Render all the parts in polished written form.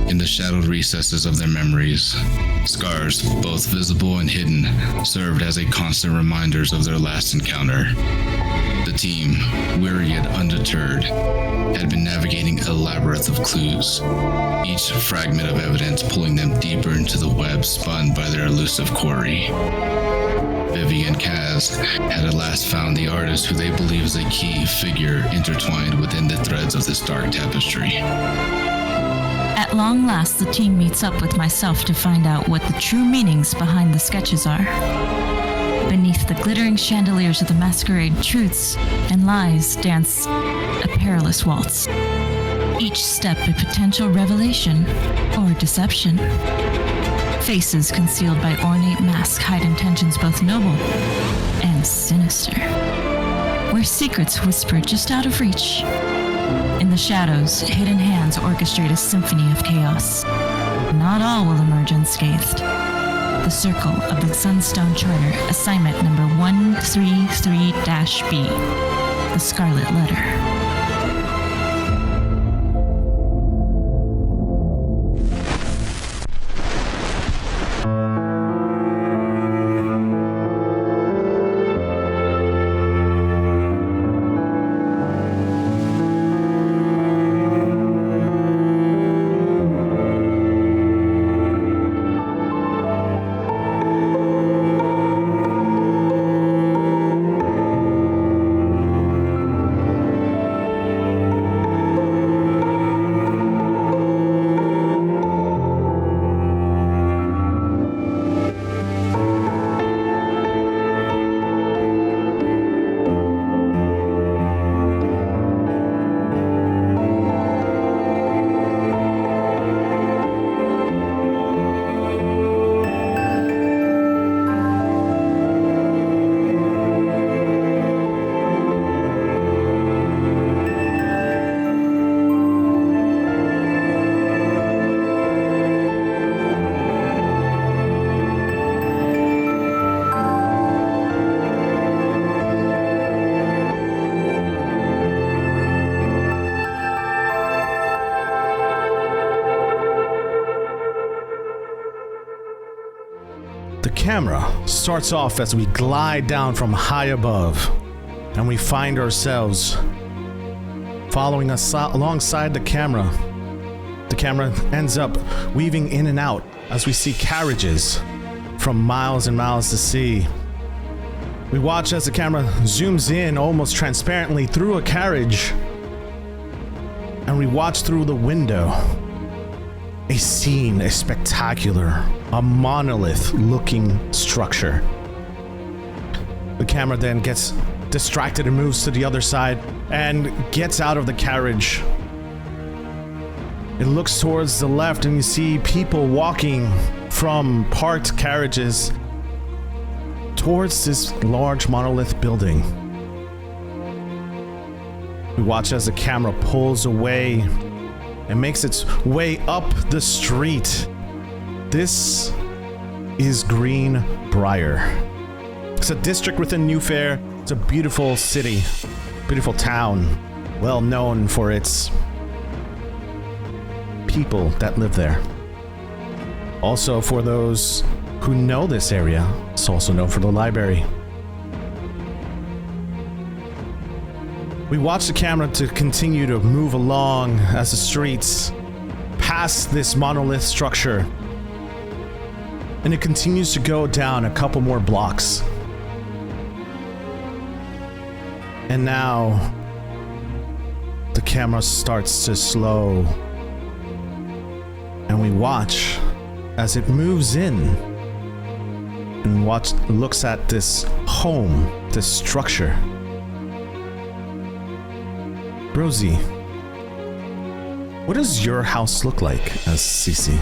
in the shadowed recesses of their memories. Scars, both visible and hidden, served as a constant reminders of their last encounter. The team, weary yet undeterred, had been navigating a labyrinth of clues, each fragment of evidence pulling them deeper into the web spun by their elusive quarry. Vivi and Kaz had at last found the artist who they believe is a key figure intertwined within the threads of this dark tapestry. At long last, the team meets up with myself to find out what the true meanings behind the sketches are. Beneath the glittering chandeliers of the masquerade, truths and lies dance a perilous waltz. Each step a potential revelation or deception. Faces concealed by ornate masks hide intentions both noble and sinister. Where secrets whisper just out of reach. In the shadows, hidden hands orchestrate a symphony of chaos. Not all will emerge unscathed. The Circle of the Sunstone Charter, assignment number 133-B, the Scarlet Letter. The camera starts off as we glide down from high above, and we find ourselves following us alongside the camera. The camera ends up weaving in and out as we see carriages from miles and miles to see. We watch as the camera zooms in almost transparently through a carriage, and we watch through the window. A scene, a spectacular, a monolith-looking structure. The camera then gets distracted and moves to the other side and gets out of the carriage. It looks towards the left and you see people walking from parked carriages towards this large monolith building. We watch as the camera pulls away and makes its way up the street. This is Greenbrier. It's a district within New Fair. It's a beautiful city, beautiful town, well known for its people that live there. Also, for those who know this area, it's also known for the library. We watch the camera to continue to move along as the streets pass this monolith structure. And it continues to go down a couple more blocks. And now the camera starts to slow. And we watch as it moves in and looks at this home, this structure. Rosie, what does your house look like as Cece?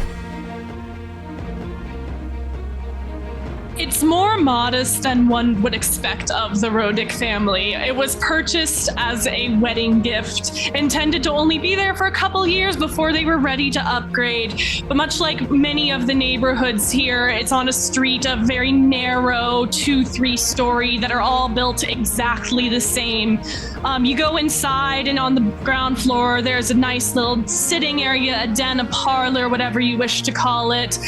It's more more modest than one would expect of the Rodick family. It was purchased as a wedding gift, intended to only be there for a couple years before they were ready to upgrade. But much like many of the neighborhoods here, it's on a street of very narrow 2-3 story that are all built exactly the same. You go inside, and on the ground floor, there's a nice little sitting area, a den, a parlor, whatever you wish to call it,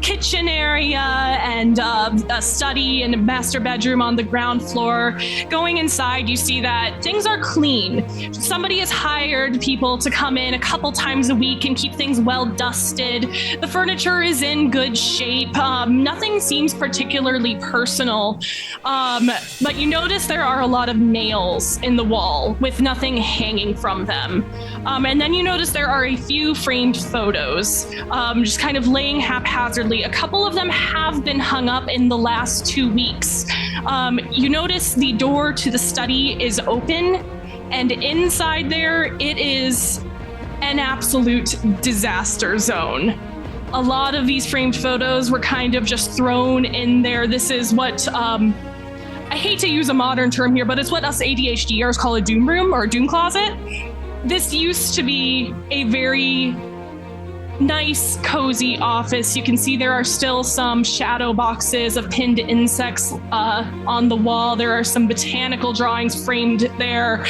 kitchen area, and a study and a master bedroom on the ground floor. Going inside, you see that things are clean. Somebody has hired people to come in a couple times a week and keep things well dusted. The furniture is in good shape. Nothing seems particularly personal. But you notice there are a lot of nails in the wall with nothing hanging from them. And then you notice there are a few framed photos, just kind of laying haphazardly. A couple of them have been hung up in the last 2 weeks. You notice the door to the study is open, and inside there, it is an absolute disaster zone. A lot of these framed photos were kind of just thrown in there. This is what, I hate to use a modern term here, but it's what us ADHDers call a doom room or a doom closet. This used to be a very nice, cozy office. You can see there are still some shadow boxes of pinned insects on the wall. There are some botanical drawings framed there.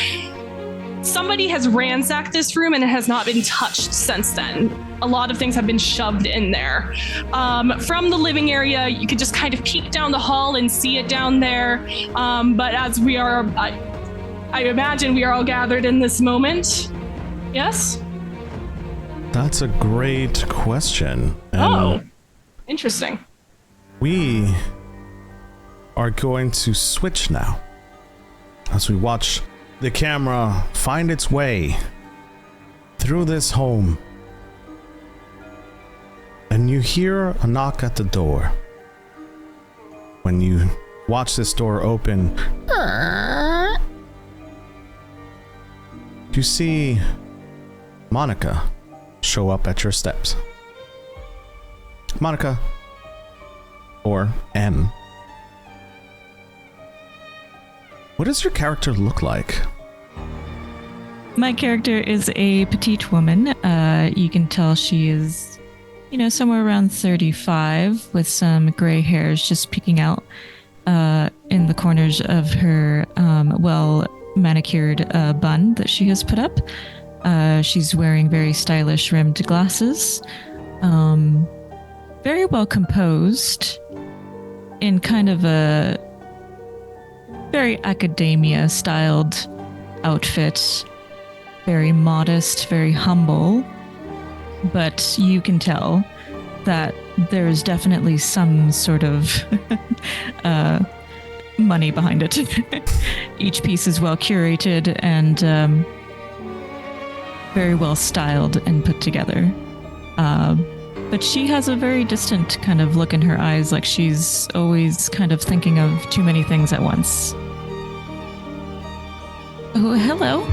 Somebody has ransacked this room and it has not been touched since then. A lot of things have been shoved in there. From the living area, you could just kind of peek down the hall and see it down there. But as we are, I imagine we are all gathered in this moment. Yes? That's a great question. Oh, interesting. We are going to switch now as we watch the camera find its way through this home. And you hear a knock at the door. When you watch this door open, you see Monica show up at your steps. Monica, or M. What does your character look like? My character is a petite woman. You can tell she is, somewhere around 35 with some gray hairs just peeking out in the corners of her well-manicured bun that she has put up. She's wearing very stylish rimmed glasses. Very well composed in kind of a very academia-styled outfit. Very modest, very humble. But you can tell that there's definitely some sort of money behind it. Each piece is well curated and very well styled and put together. But she has a very distant kind of look in her eyes, like she's always kind of thinking of too many things at once. Oh, hello.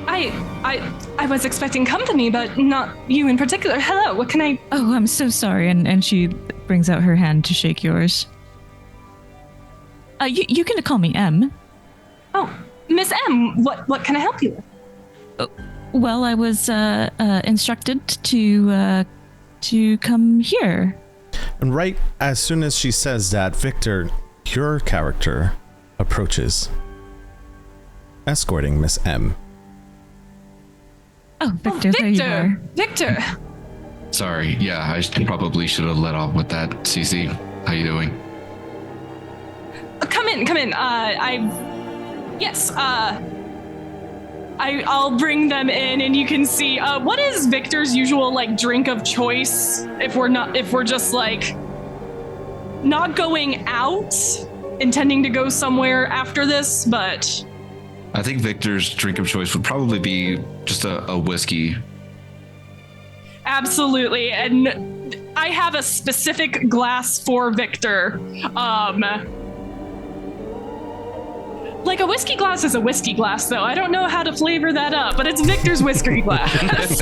I was expecting company, but not you in particular. Hello, what can I... Oh, I'm so sorry. And she brings out her hand to shake yours. You can call me M. Oh, Miss M, what can I help you with? Oh, well, I was instructed to come here. And right as soon as she says that, Victor, your character, approaches, escorting Miss M. Oh, Victor, there you are. Victor! Sorry, yeah, I probably should have let off with that. Cece, how you doing? Come in. I'll bring them in, and you can see. What is Victor's usual drink of choice? If we're just not going out, intending to go somewhere after this, but. I think Victor's drink of choice would probably be just a whiskey. Absolutely, and I have a specific glass for Victor. A whiskey glass is a whiskey glass, though. I don't know how to flavor that up, but it's Victor's whiskey glass.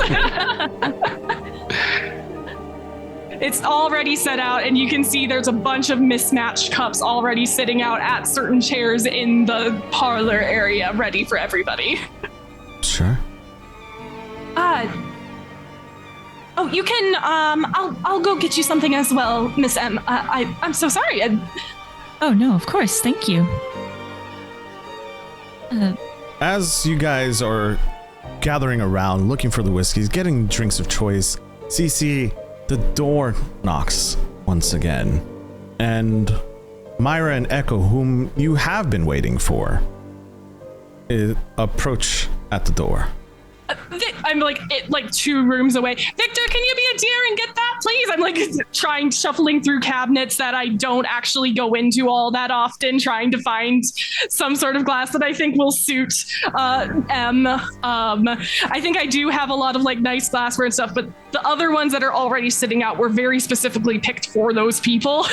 It's already set out, and you can see there's a bunch of mismatched cups already sitting out at certain chairs in the parlor area, ready for everybody. Sure. Oh, you can. I'll go get you something as well, Miss M. I'm so sorry. Oh no, of course, thank you. As you guys are gathering around, looking for the whiskeys, getting drinks of choice, Cece, the door knocks once again, and Myra and Echo, whom you have been waiting for, approach at the door. I'm like 2 rooms away. Victor, can you be a dear and get that, please? I'm like shuffling through cabinets that I don't actually go into all that often, trying to find some sort of glass that I think will suit M. I think I do have a lot of like nice glassware and stuff, but the other ones that are already sitting out were very specifically picked for those people.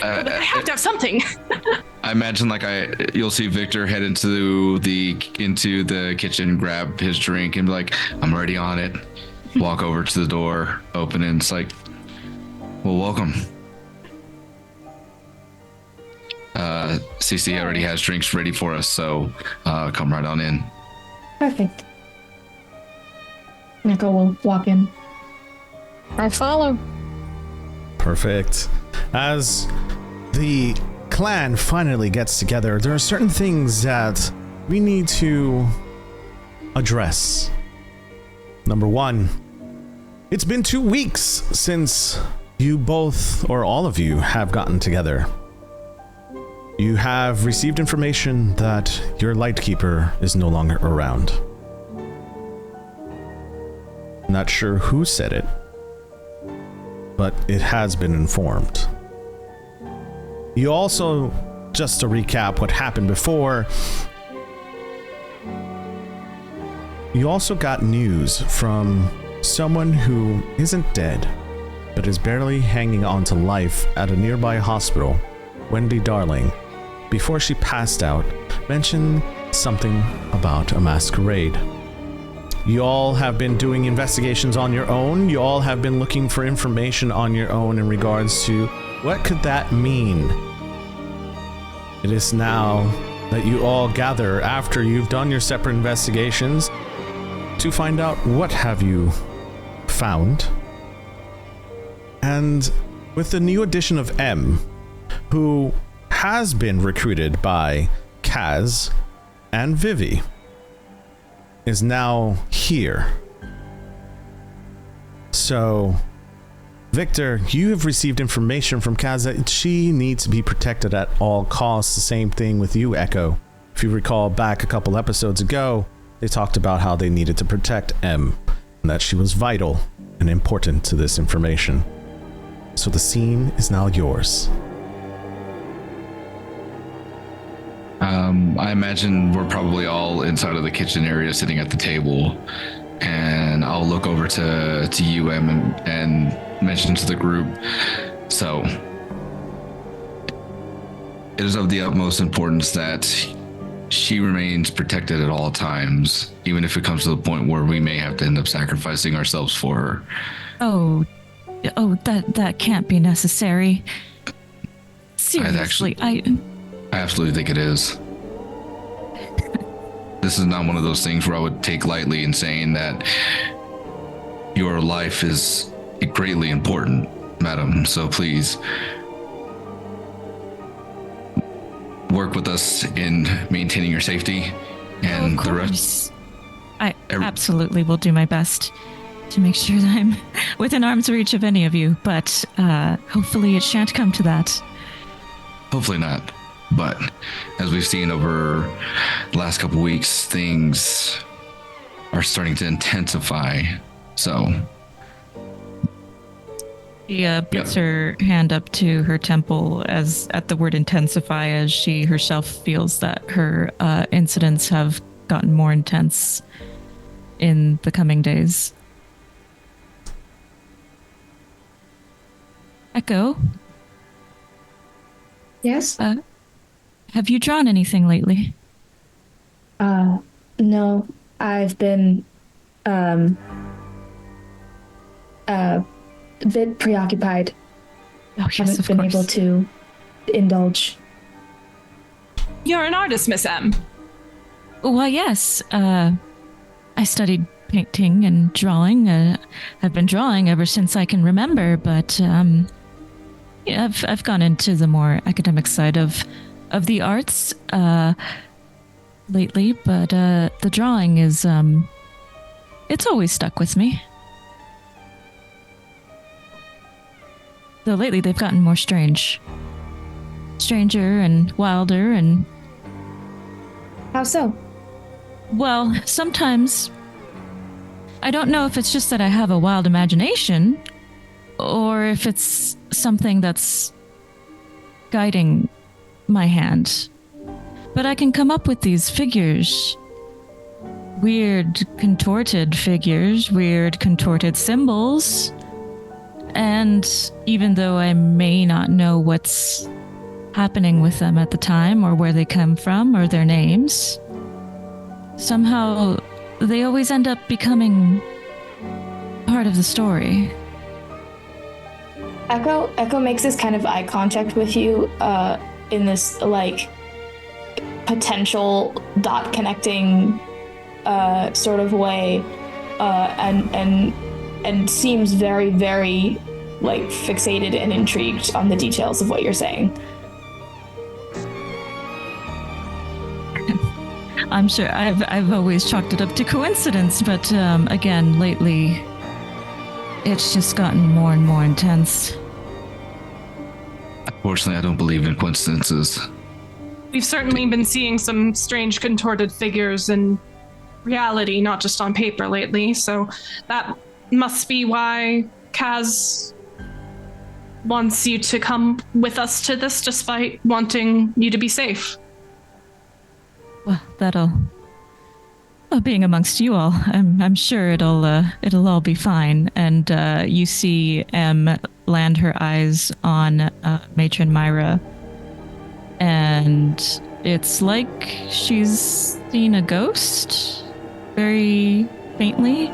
I have to have something. I imagine you'll see Victor head into the kitchen, grab his drink, and be like, "I'm already on it." Walk over to the door, open it, and it's like, "Well, welcome." CC already has drinks ready for us, so come right on in. Perfect. Echo will walk in. I follow. Perfect. As the clan finally gets together, there are certain things that we need to address. Number one, it's been 2 weeks since you both, or all of you, have gotten together. You have received information that your Lightkeeper is no longer around. Not sure who said it, but it has been informed. You also, just to recap what happened before, you also got news from someone who isn't dead, but is barely hanging on to life at a nearby hospital. Wendy Darling, before she passed out, mentioned something about a masquerade. You all have been doing investigations on your own. You all have been looking for information on your own in regards to what could that mean. It is now that you all gather after you've done your separate investigations to find out what have you found. And with the new addition of M, who has been recruited by Kaz and Vivi, is now here. So, Victor, you have received information from Kaz that she needs to be protected at all costs. The same thing with you, Echo. If you recall back a couple episodes ago, they talked about how they needed to protect M, and that she was vital and important to this information. So the scene is now yours. I imagine we're probably all inside of the kitchen area sitting at the table, and I'll look over to you, Em, and mention to the group. So it is of the utmost importance that she remains protected at all times, even if it comes to the point where we may have to end up sacrificing ourselves for her. Oh, that can't be necessary. Seriously, I absolutely think it is. This is not one of those things where I would take lightly in saying that your life is greatly important, madam. So please work with us in maintaining your safety, and the rest. I absolutely will do my best to make sure that I'm within arm's reach of any of you, but hopefully it shan't come to that. Hopefully not. But as we've seen over the last couple weeks, things are starting to intensify. So she puts her hand up to her temple as at the word intensify, as she herself feels that her incidents have gotten more intense in the coming days. Echo? Yes? Have you drawn anything lately? No. I've been, a bit preoccupied. Oh, yes, Haven't of been course. able to indulge. You're an artist, Miss M. Well, yes. I studied painting and drawing. I've been drawing ever since I can remember, but yeah, I've gone into the more academic side of the arts lately. But the drawing is it's always stuck with me. Though lately they've gotten more stranger and wilder and. How so? Well, sometimes I don't know if it's just that I have a wild imagination or if it's something that's guiding my hand. But I can come up with these figures. Weird, contorted figures, weird, contorted symbols. And even though I may not know what's happening with them at the time or where they come from or their names, somehow they always end up becoming part of the story. Echo makes this kind of eye contact with you in this like potential dot connecting sort of way, and seems very, very like fixated and intrigued on the details of what you're saying. I'm sure I've always chalked it up to coincidence, but again, lately, it's just gotten more and more intense. Unfortunately, I don't believe in coincidences. We've certainly been seeing some strange contorted figures in reality, not just on paper lately, so that must be why Kaz wants you to come with us to this despite wanting you to be safe. Well, being amongst you all, I'm sure it'll all be fine. And you see M land her eyes on Matron Myra, and it's like she's seen a ghost, very faintly.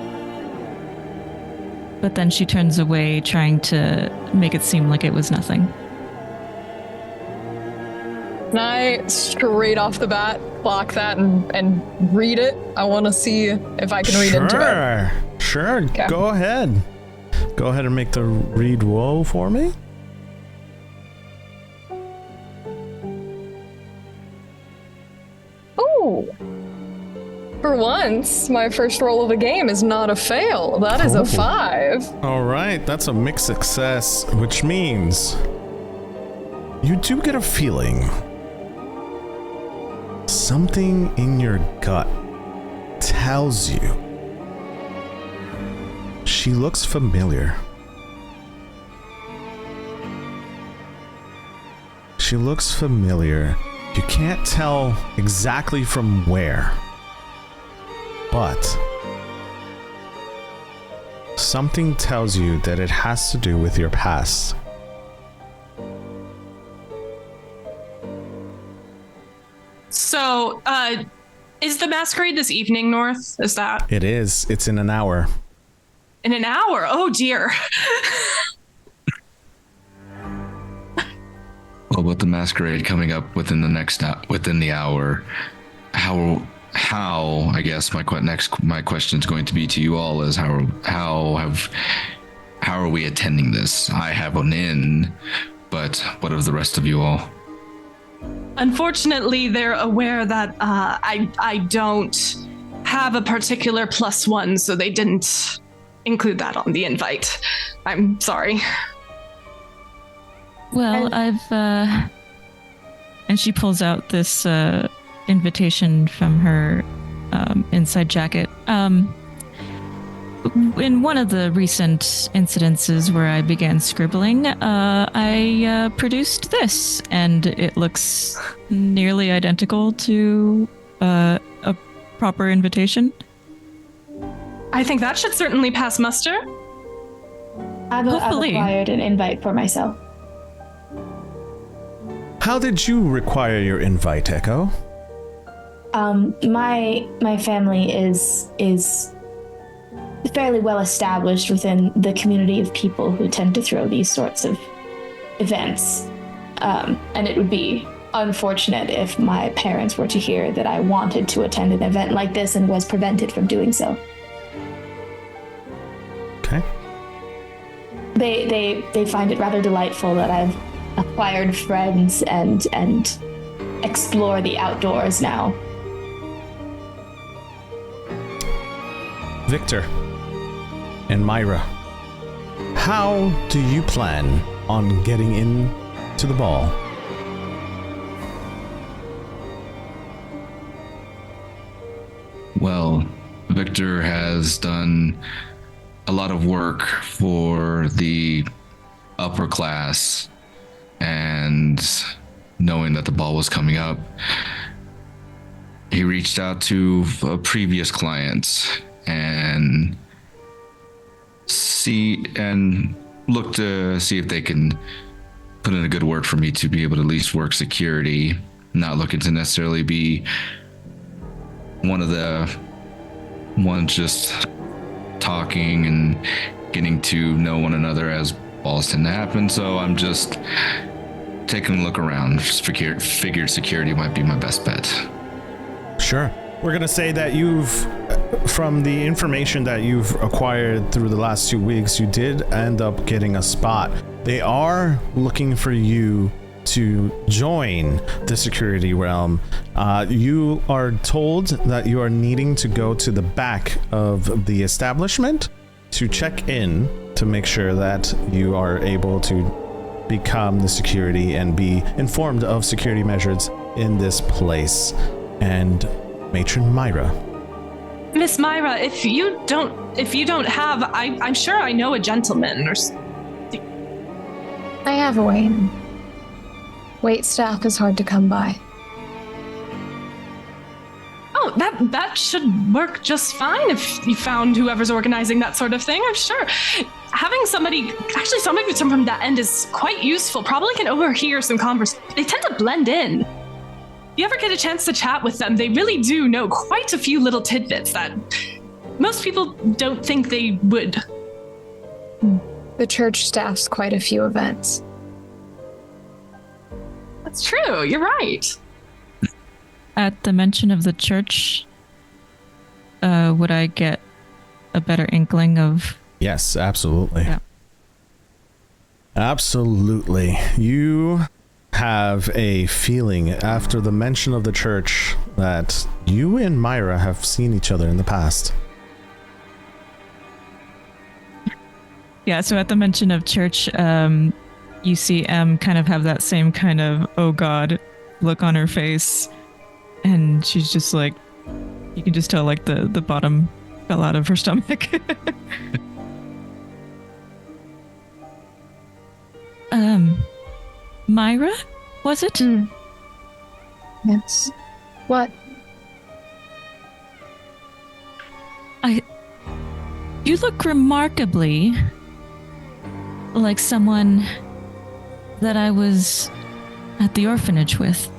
But then she turns away, trying to make it seem like it was nothing. Can I straight off the bat block that and read it? I want to see if I can read into it. Sure. Okay. Go ahead. Go ahead and make the read woe for me. Ooh. For once, my first roll of the game is not a fail. That is a 5. All right, that's a mixed success, which means you do get a feeling. Something in your gut tells you she looks familiar. She looks familiar. You can't tell exactly from where, but something tells you that it has to do with your past. So, is the masquerade this evening, North? Is that It is. It's in an hour. in an hour? Oh dear. Well, with the masquerade coming up within the hour, how I guess my question is going to be to you all is how are we attending this? I have an in, but what of the rest of you all? Unfortunately, they're aware that I don't have a particular +1, so they didn't include that on the invite. I'm sorry. Well, I've and she pulls out this invitation from her inside jacket. In one of the recent incidences where I began scribbling, I produced this, and it looks nearly identical to a proper invitation. I think that should certainly pass muster. I've Hopefully. acquired an invite for myself. How did you require your invite, Echo? My family is fairly well established within the community of people who tend to throw these sorts of events. And it would be unfortunate if my parents were to hear that I wanted to attend an event like this and was prevented from doing so. Okay. They find it rather delightful that I've acquired friends and explore the outdoors now. Victor and Myra, how do you plan on getting in to the ball? Well, Victor has done a lot of work for the upper class, and knowing that the ball was coming up, he reached out to previous clients and look to see if they can put in a good word for me to be able to at least work security, not looking to necessarily be one just talking and getting to know one another as balls tend to happen. So I'm just taking a look around. Just figured security might be my best bet. Sure. We're going to say that from the information that you've acquired through the last 2 weeks, you did end up getting a spot. They are looking for you to join the security realm. You are told that you are needing to go to the back of the establishment to check in to make sure that you are able to become the security and be informed of security measures in this place. And Matron Myra. Miss Myra, if you don't have, I'm sure I know a gentleman or. I have a way in. Wait staff is hard to come by. Oh, that should work just fine if you found whoever's organizing that sort of thing, I'm sure. Having somebody from that end is quite useful. Probably can overhear some conversation. They tend to blend in. If you ever get a chance to chat with them, they really do know quite a few little tidbits that most people don't think they would. The church staffs quite a few events. That's true, you're right. At the mention of the church, would I get a better inkling of... Yes, absolutely. Yeah. Absolutely. You have a feeling after the mention of the church that you and Myra have seen each other in the past. Yeah, so at the mention of church, you see M kind of have that same kind of, oh God, look on her face. And she's just like, you can just tell like the bottom fell out of her stomach. Myra, was it? Yes. What? You look remarkably like someone that I was at the orphanage with.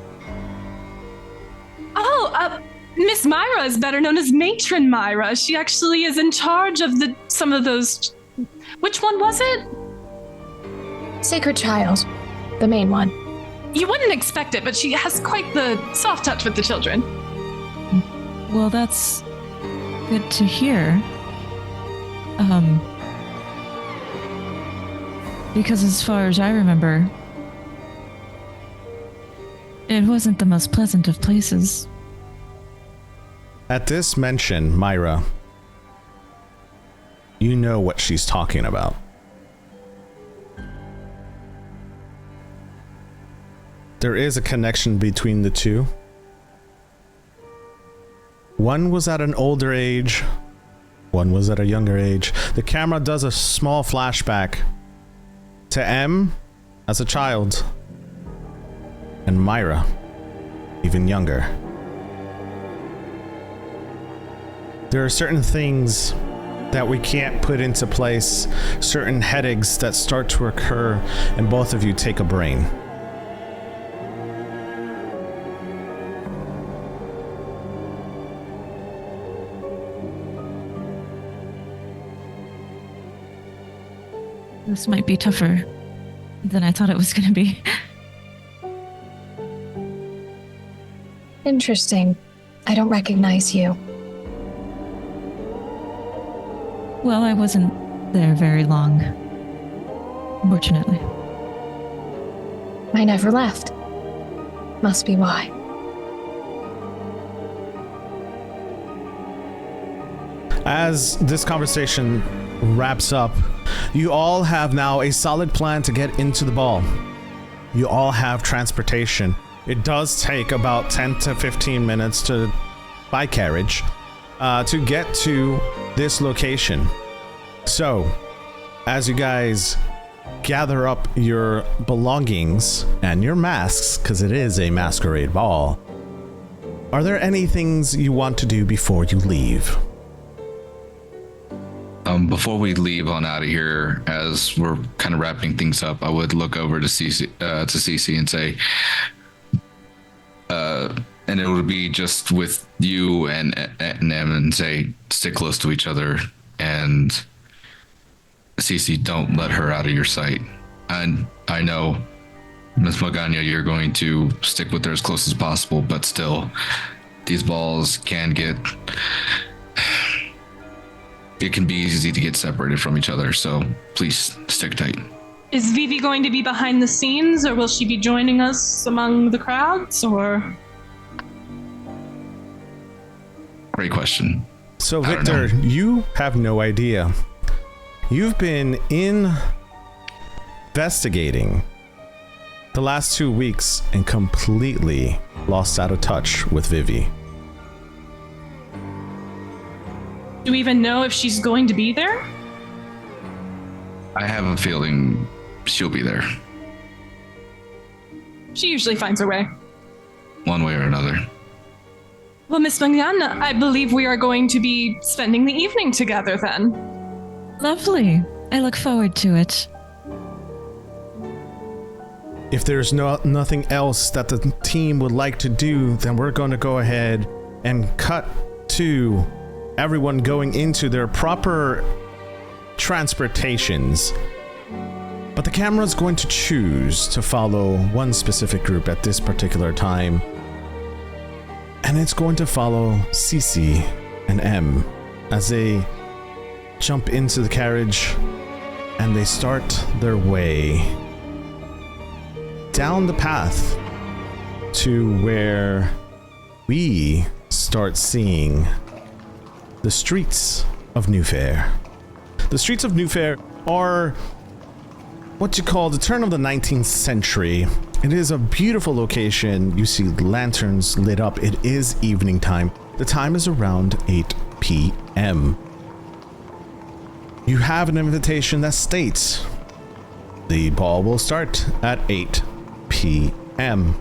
Oh, Miss Myra is better known as Matron Myra. She actually is in charge of some of those. Which one was it? Sacred Child, the main one. You wouldn't expect it, but she has quite the soft touch with the children. Well, that's good to hear. Because as far as I remember, it wasn't the most pleasant of places. At this mention, Myra, you know what she's talking about. There is a connection between the two. One was at an older age, one was at a younger age. The camera does a small flashback to M as a child, and Myra, even younger. There are certain things that we can't put into place, certain headaches that start to occur, and both of you take a brain. This might be tougher than I thought it was going to be. Interesting. I don't recognize you. Well, I wasn't there very long. Fortunately. I never left. Must be why. As this conversation wraps up, you all have now a solid plan to get into the ball. You all have transportation. It does take about 10 to 15 minutes by carriage to get to this location. So, as you guys gather up your belongings and your masks, because it is a masquerade ball, are there any things you want to do before you leave? Before we leave on out of here, as we're kind of wrapping things up, I would look over to Cece and say, and it would be just with you and them, and say, stick close to each other, and Cece, don't let her out of your sight. And I know, Miss Magana, you're going to stick with her as close as possible, but still, these balls can get... It can be easy to get separated from each other, so please stick tight. Is Vivi going to be behind the scenes, or will she be joining us among the crowds, or? Great question. So, Victor, you have no idea. You've been investigating the last 2 weeks and completely lost out of touch with Vivi. Do we even know if she's going to be there? I have a feeling she'll be there. She usually finds her way. One way or another. Well, Miss Magana, I believe we are going to be spending the evening together then. Lovely. I look forward to it. If there's nothing else that the team would like to do, then we're going to go ahead and cut to everyone going into their proper transportations. But the camera's going to choose to follow one specific group at this particular time. And it's going to follow Cece and M as they jump into the carriage and they start their way down the path to where we start seeing the streets of New Fair. The streets of New Fair are what you call the turn of the 19th century. It is a beautiful location. You see lanterns lit up. It is evening time. The time is around 8 p.m. You have an invitation that states the ball will start at 8 p.m.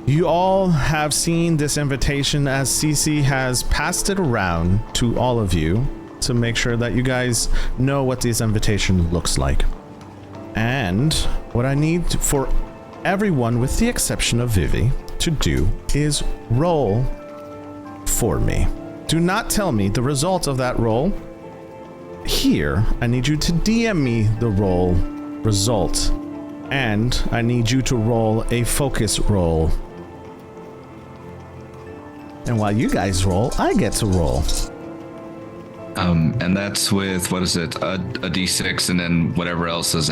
You all have seen this invitation as Cece has passed it around to all of you to make sure that you guys know what this invitation looks like. And what I need for everyone, with the exception of Vivi, to do is roll for me. Do not tell me the result of that roll. Here, I need you to DM me the roll result. And I need you to roll a focus roll. And while you guys roll, I get to roll. And that's with, what is it, a d6, and then whatever else is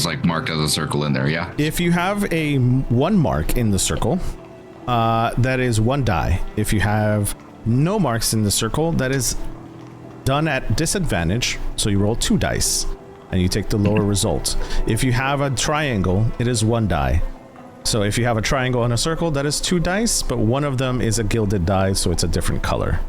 like marked as a circle in there, yeah? If you have a 1 mark in the circle, that is 1 die. If you have no marks in the circle, that is done at disadvantage, so you roll 2 dice, and you take the lower result. If you have a triangle, it is 1 die. So if you have a triangle and a circle, that is 2 dice, but one of them is a gilded die, so it's a different color.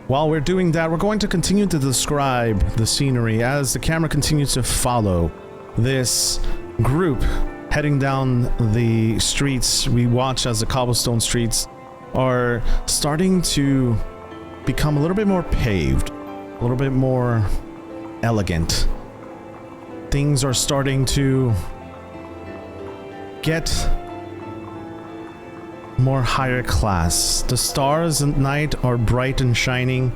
While we're doing that, we're going to continue to describe the scenery as the camera continues to follow this group heading down the streets. We watch as the cobblestone streets are starting to become a little bit more paved, a little bit more elegant. Things are starting to get more higher class. The stars at night are bright and shining.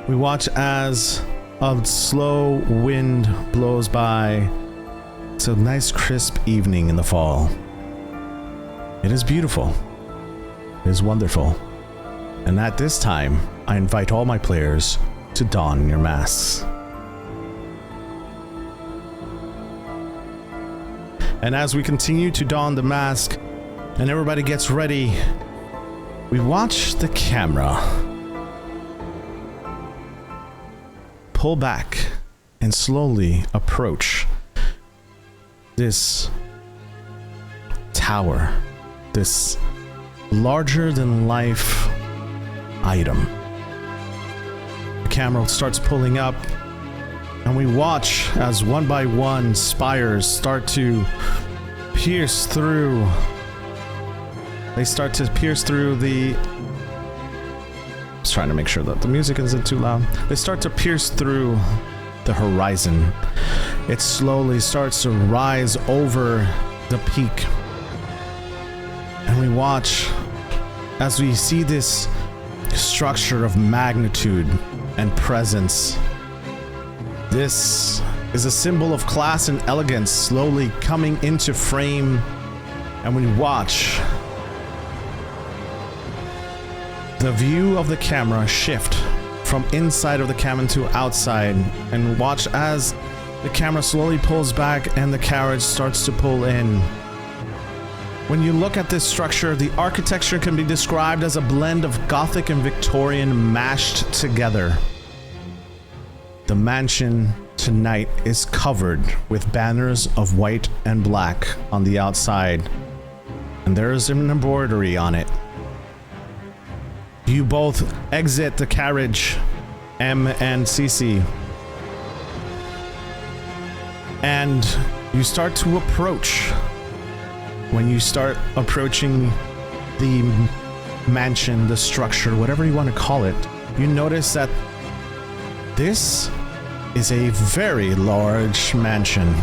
We watch as a slow wind blows by. It's a nice crisp evening in the fall. It is beautiful. It is wonderful. And at this time, I invite all my players to don your masks. And as we continue to don the mask and everybody gets ready, we watch the camera pull back and slowly approach this tower, this larger than life item. The camera starts pulling up, and we watch as one by one spires start to pierce through. They start to pierce through the... I was trying to make sure that the music isn't too loud. They start to pierce through the horizon. It slowly starts to rise over the peak. And we watch as we see this structure of magnitude and presence. This is a symbol of class and elegance slowly coming into frame, and we watch the view of the camera shift from inside of the cabin to outside, and watch as the camera slowly pulls back and the carriage starts to pull in. When you look at this structure, the architecture can be described as a blend of Gothic and Victorian mashed together. The mansion tonight is covered with banners of white and black on the outside, and there is an embroidery on it. You both exit the carriage, M and CC, and you start to approach. When you start approaching the mansion, the structure, whatever you want to call it, you notice that this is a very large mansion.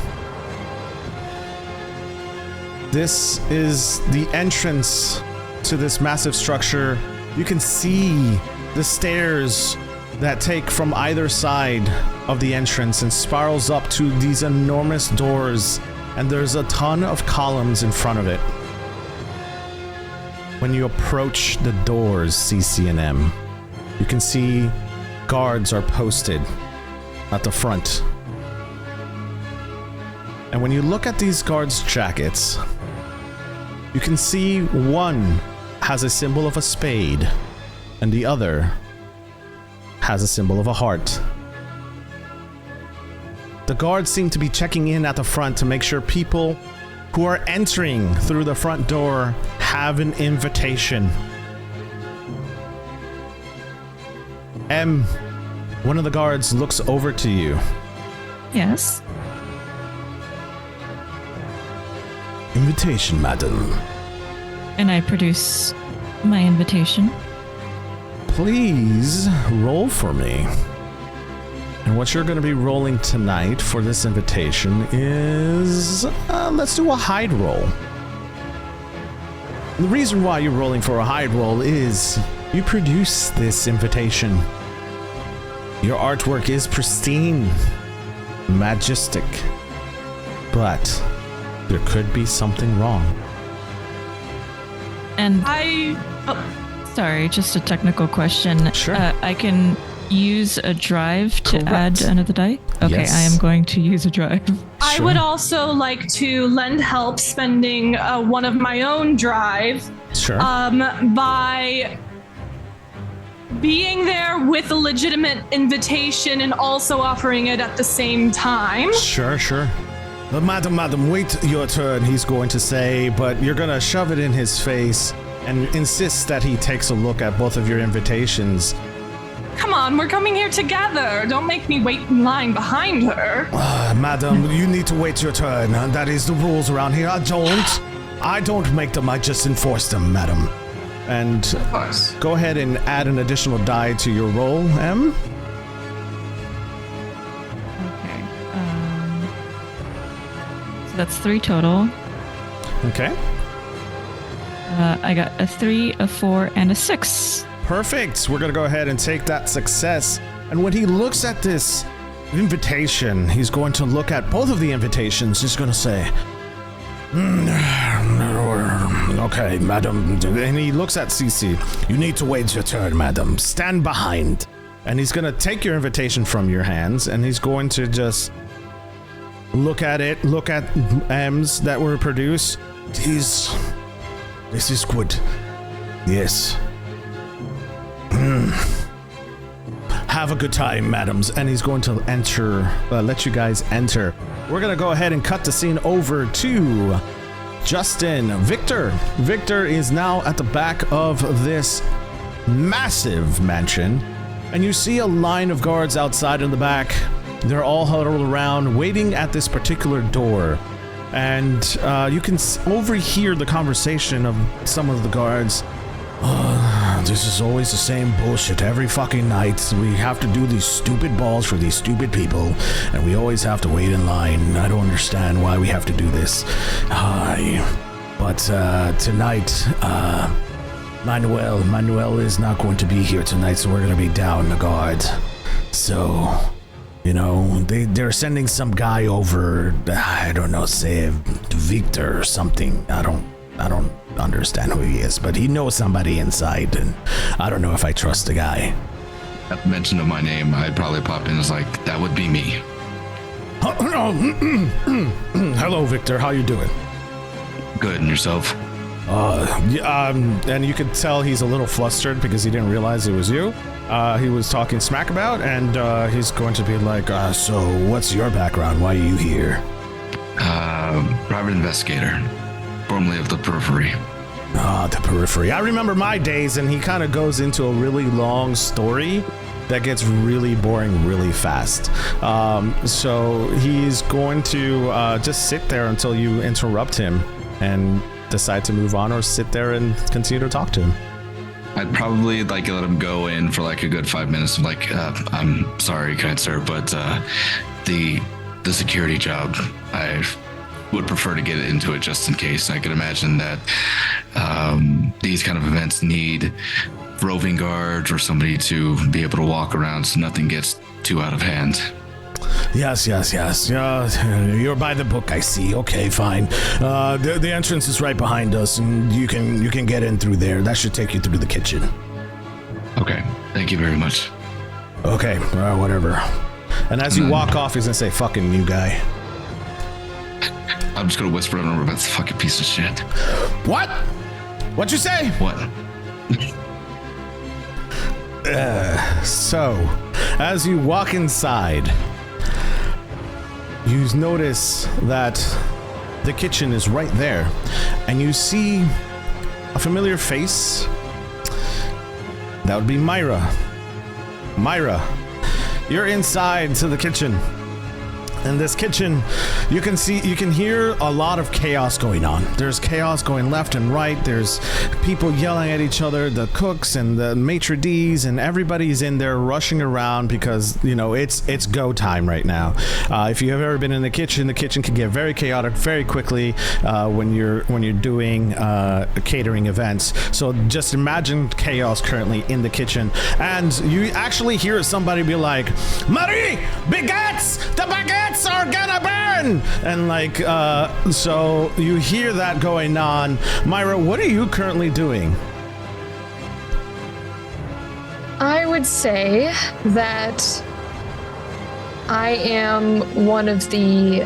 This is the entrance to this massive structure. You can see the stairs that take from either side of the entrance and spirals up to these enormous doors, and there's a ton of columns in front of it. When you approach the doors, CC and M, you can see guards are posted at the front. And when you look at these guards' jackets, you can see one has a symbol of a spade, and the other has a symbol of a heart. The guards seem to be checking in at the front to make sure people who are entering through the front door have an invitation. M, one of the guards looks over to you. Yes. Invitation, madam. And I produce my invitation. Please roll for me. And what you're going to be rolling tonight for this invitation is... let's do a hide roll. And the reason why you're rolling for a hide roll is you produce this invitation. Your artwork is pristine, majestic, but there could be something wrong. And Oh, sorry, just a technical question. Sure. I can use a drive to Correct. add another die? Okay, Yes. I am going to use a drive. I would also like to lend help spending one of my own drive Sure. by being there with a legitimate invitation and also offering it at the same time. Sure. Madam, wait your turn, he's going to say, but you're going to shove it in his face and insist that he takes a look at both of your invitations. Come on, we're coming here together. Don't make me wait in line behind her. Madam, you need to wait your turn. That is the rules around here. I don't make them, I just enforce them, madam. And Of course. go ahead and add an additional die to your roll, M. Okay. So that's 3 total. Okay. I got a 3, a 4, and a 6. Perfect. We're going to go ahead and take that success. And when he looks at this invitation, he's going to look at both of the invitations. He's going to say, okay, madam. And he looks at Cece. You need to wait your turn, madam. Stand behind. And he's going to take your invitation from your hands, and he's going to just look at it, look at M's that were produced. This is good. Yes. Have a good time, madams. And he's going to let you guys enter. We're going to go ahead and cut the scene over to Justin. Victor is now at the back of this massive mansion. And you see a line of guards outside in the back. They're all huddled around, waiting at this particular door. And you can overhear the conversation of some of the guards. This is always the same bullshit every fucking night. We have to do these stupid balls for these stupid people, and we always have to wait in line. I don't understand why we have to do this. But tonight, Manuel is not going to be here tonight, so we're going to be down the guard. So, you know, they're sending some guy over, I don't know, say Victor or something. I don't understand who he is, but he knows somebody inside, and I don't know if I trust the guy. At the mention of my name, I'd probably pop in as like, that would be me. Hello, Victor. How you doing? Good, and yourself? And you could tell he's a little flustered because he didn't realize it was you. He was talking smack about, and he's going to be like, so what's your background? Why are you here? Private investigator, formerly of the Periphery. The Periphery. I remember my days, and he kind of goes into a really long story that gets really boring really fast. So he's going to just sit there until you interrupt him and decide to move on, or sit there and continue to talk to him. I'd probably like let him go in for like a good 5 minutes. Like, I'm sorry, kind sir, but the security job, I would prefer to get into it just in case. I could imagine that these kind of events need roving guards or somebody to be able to walk around so nothing gets too out of hand. Yes. You're by the book, I see. Okay, fine. The entrance is right behind us, and you can get in through there. That should take you through the kitchen. Okay, thank you very much. Okay, whatever. And as you walk off, he's gonna say, "Fucking new guy." I'm just gonna whisper on him about this fucking piece of shit. What? What'd you say? What? So, as you walk inside, you notice that the kitchen is right there, and you see a familiar face. That would be Myra. Myra, you're inside to the kitchen. In this kitchen, you can hear a lot of chaos going on. There's chaos going left and right. There's people yelling at each other, the cooks and the maitre d's, and everybody's in there rushing around because, you know, it's go time right now. If you have ever been in the kitchen can get very chaotic very quickly when you're doing catering events. So just imagine chaos currently in the kitchen, and you actually hear somebody be like, "Marie, baguettes! The baguettes are gonna burn!" And like, so you hear that going on. Myra, what are you currently doing? I would say that I am one of the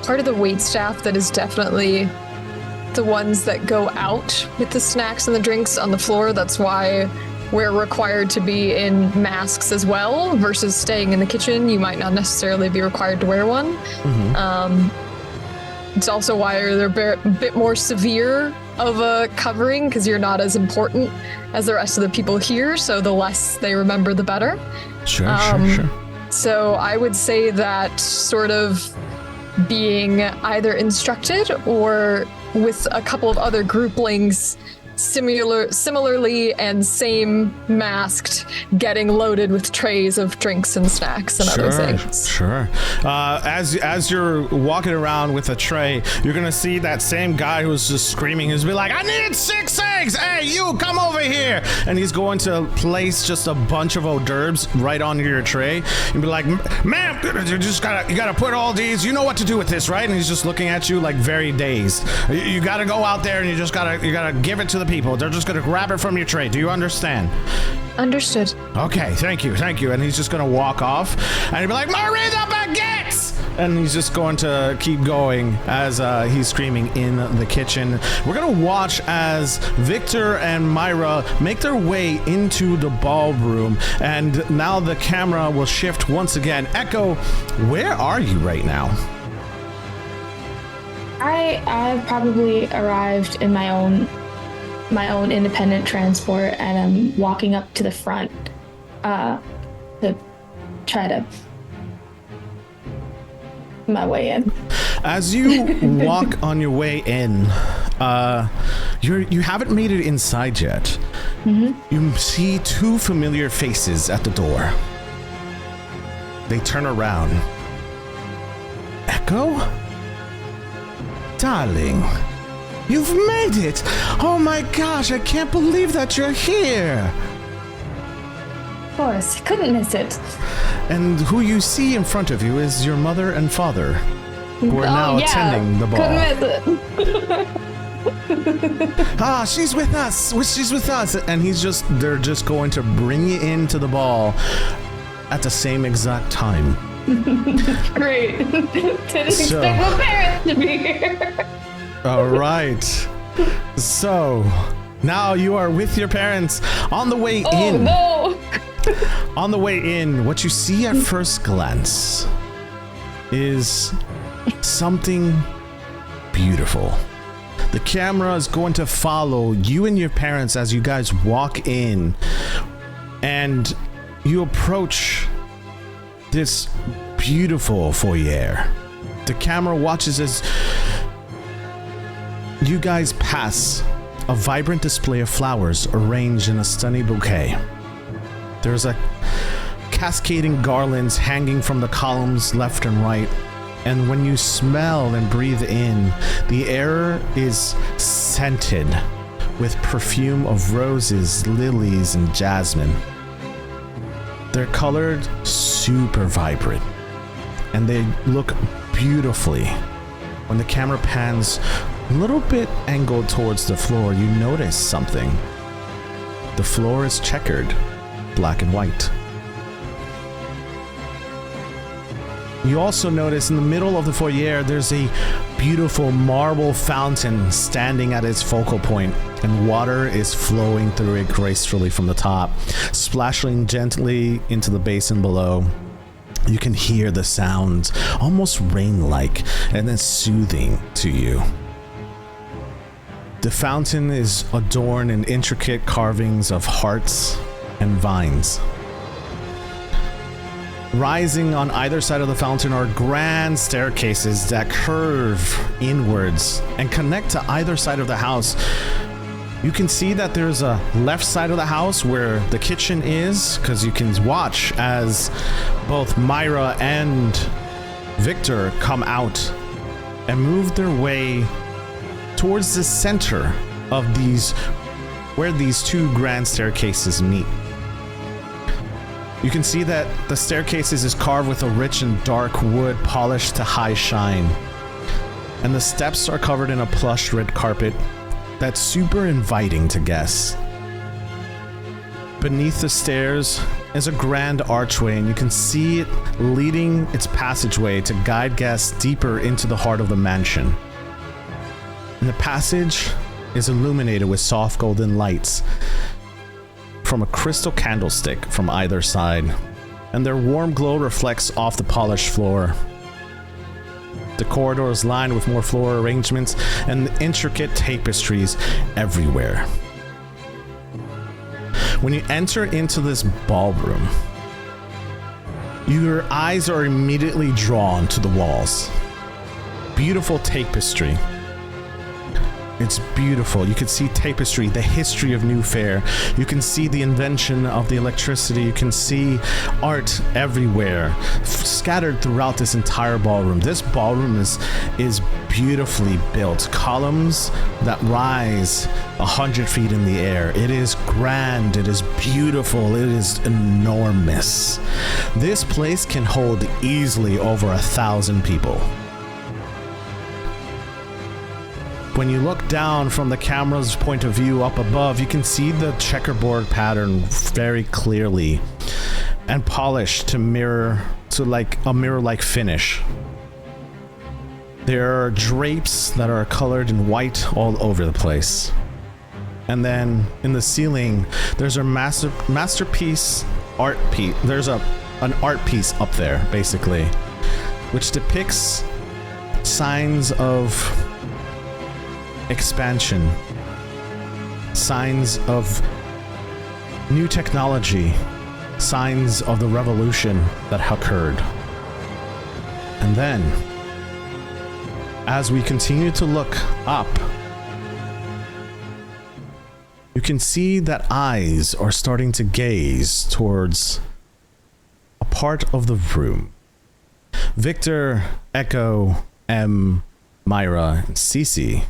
part of the wait staff that is definitely the ones that go out with the snacks and the drinks on the floor. That's why we're required to be in masks as well versus staying in the kitchen. You might not necessarily be required to wear one. Mm-hmm. It's also why they're a bit more severe of a covering, because you're not as important as the rest of the people here, so the less they remember, the better. Sure. So I would say that sort of being either instructed or with a couple of other grouplings similarly and same masked, getting loaded with trays of drinks and snacks and other things. Sure. As you're walking around with a tray, you're gonna see that same guy who's just screaming. He's be like, "I need 6 eggs! Hey, you come over here!" And he's going to place just a bunch of hors d'oeuvres right onto your tray and be like, "Ma'am, you gotta put all these. You know what to do with this, right?" And he's just looking at you like very dazed. You gotta go out there and you gotta give it to the people. They're just gonna grab it from your tray. Do you understand? Understood. Okay, thank you. And he's just gonna walk off and he'll be like, "Marie the baguettes!" And he's just going to keep going as he's screaming in the kitchen. We're gonna watch as Victor and Myra make their way into the ballroom, and now the camera will shift once again. Echo, where are you right now? I've probably arrived in my own independent transport, and I'm walking up to the front to try to my way in. As you walk on your way in, you haven't made it inside yet. Mm-hmm. You see 2 familiar faces at the door. They turn around. Echo? Darling, you've made it! Oh my gosh, I can't believe that you're here! Of course, couldn't miss it. And who you see in front of you is your mother and father, who are now attending the ball. Couldn't miss it. She's with us! And they're just going to bring you into the ball at the same exact time. Great. Didn't expect my parents to be here. All right. So now you are with your parents on the way in. Oh no! On the way in, what you see at first glance is something beautiful. The camera is going to follow you and your parents as you guys walk in, and you approach this beautiful foyer. The camera watches as you guys pass a vibrant display of flowers arranged in a stunning bouquet. There's a cascading garlands hanging from the columns left and right, and when you smell and breathe in, the air is scented with perfume of roses, lilies, and jasmine. They're colored super vibrant, and they look beautifully. When the camera pans a little bit angled towards the floor, you notice something. The floor is checkered, black and white. You also notice in the middle of the foyer, there's a beautiful marble fountain standing at its focal point, and water is flowing through it gracefully from the top, splashing gently into the basin below. You can hear the sounds, almost rain-like, and then soothing to you. The fountain is adorned in intricate carvings of hearts and vines. Rising on either side of the fountain are grand staircases that curve inwards and connect to either side of the house. You can see that there's a left side of the house where the kitchen is, because you can watch as both Myra and Victor come out and move their way towards the center of where these 2 grand staircases meet. You can see that the staircases is carved with a rich and dark wood polished to high shine, and the steps are covered in a plush red carpet that's super inviting to guests. Beneath the stairs is a grand archway, and you can see it leading its passageway to guide guests deeper into the heart of the mansion. And the passage is illuminated with soft golden lights from a crystal candlestick from either side, and their warm glow reflects off the polished floor. The corridor is lined with more floral arrangements and intricate tapestries everywhere. When you enter into this ballroom, your eyes are immediately drawn to the walls. Beautiful tapestry, It's beautiful. You can see tapestry, the history of New Fair. You can see the invention of the electricity. You can see art everywhere, scattered throughout this entire ballroom. This ballroom is beautifully built. Columns that rise 100 feet in the air. It is grand. It is beautiful. It is enormous. This place can hold easily over 1,000 people. When you look down from the camera's point of view up above, you can see the checkerboard pattern very clearly and polished to like a mirror-like finish. There are drapes that are colored in white all over the place. And then in the ceiling, there's a masterpiece art piece. There's an art piece up there, basically, which depicts signs of expansion, signs of new technology, signs of the revolution that occurred. And then, as we continue to look up, you can see that eyes are starting to gaze towards a part of the room. Victor, Echo, M, Myra, and Cece,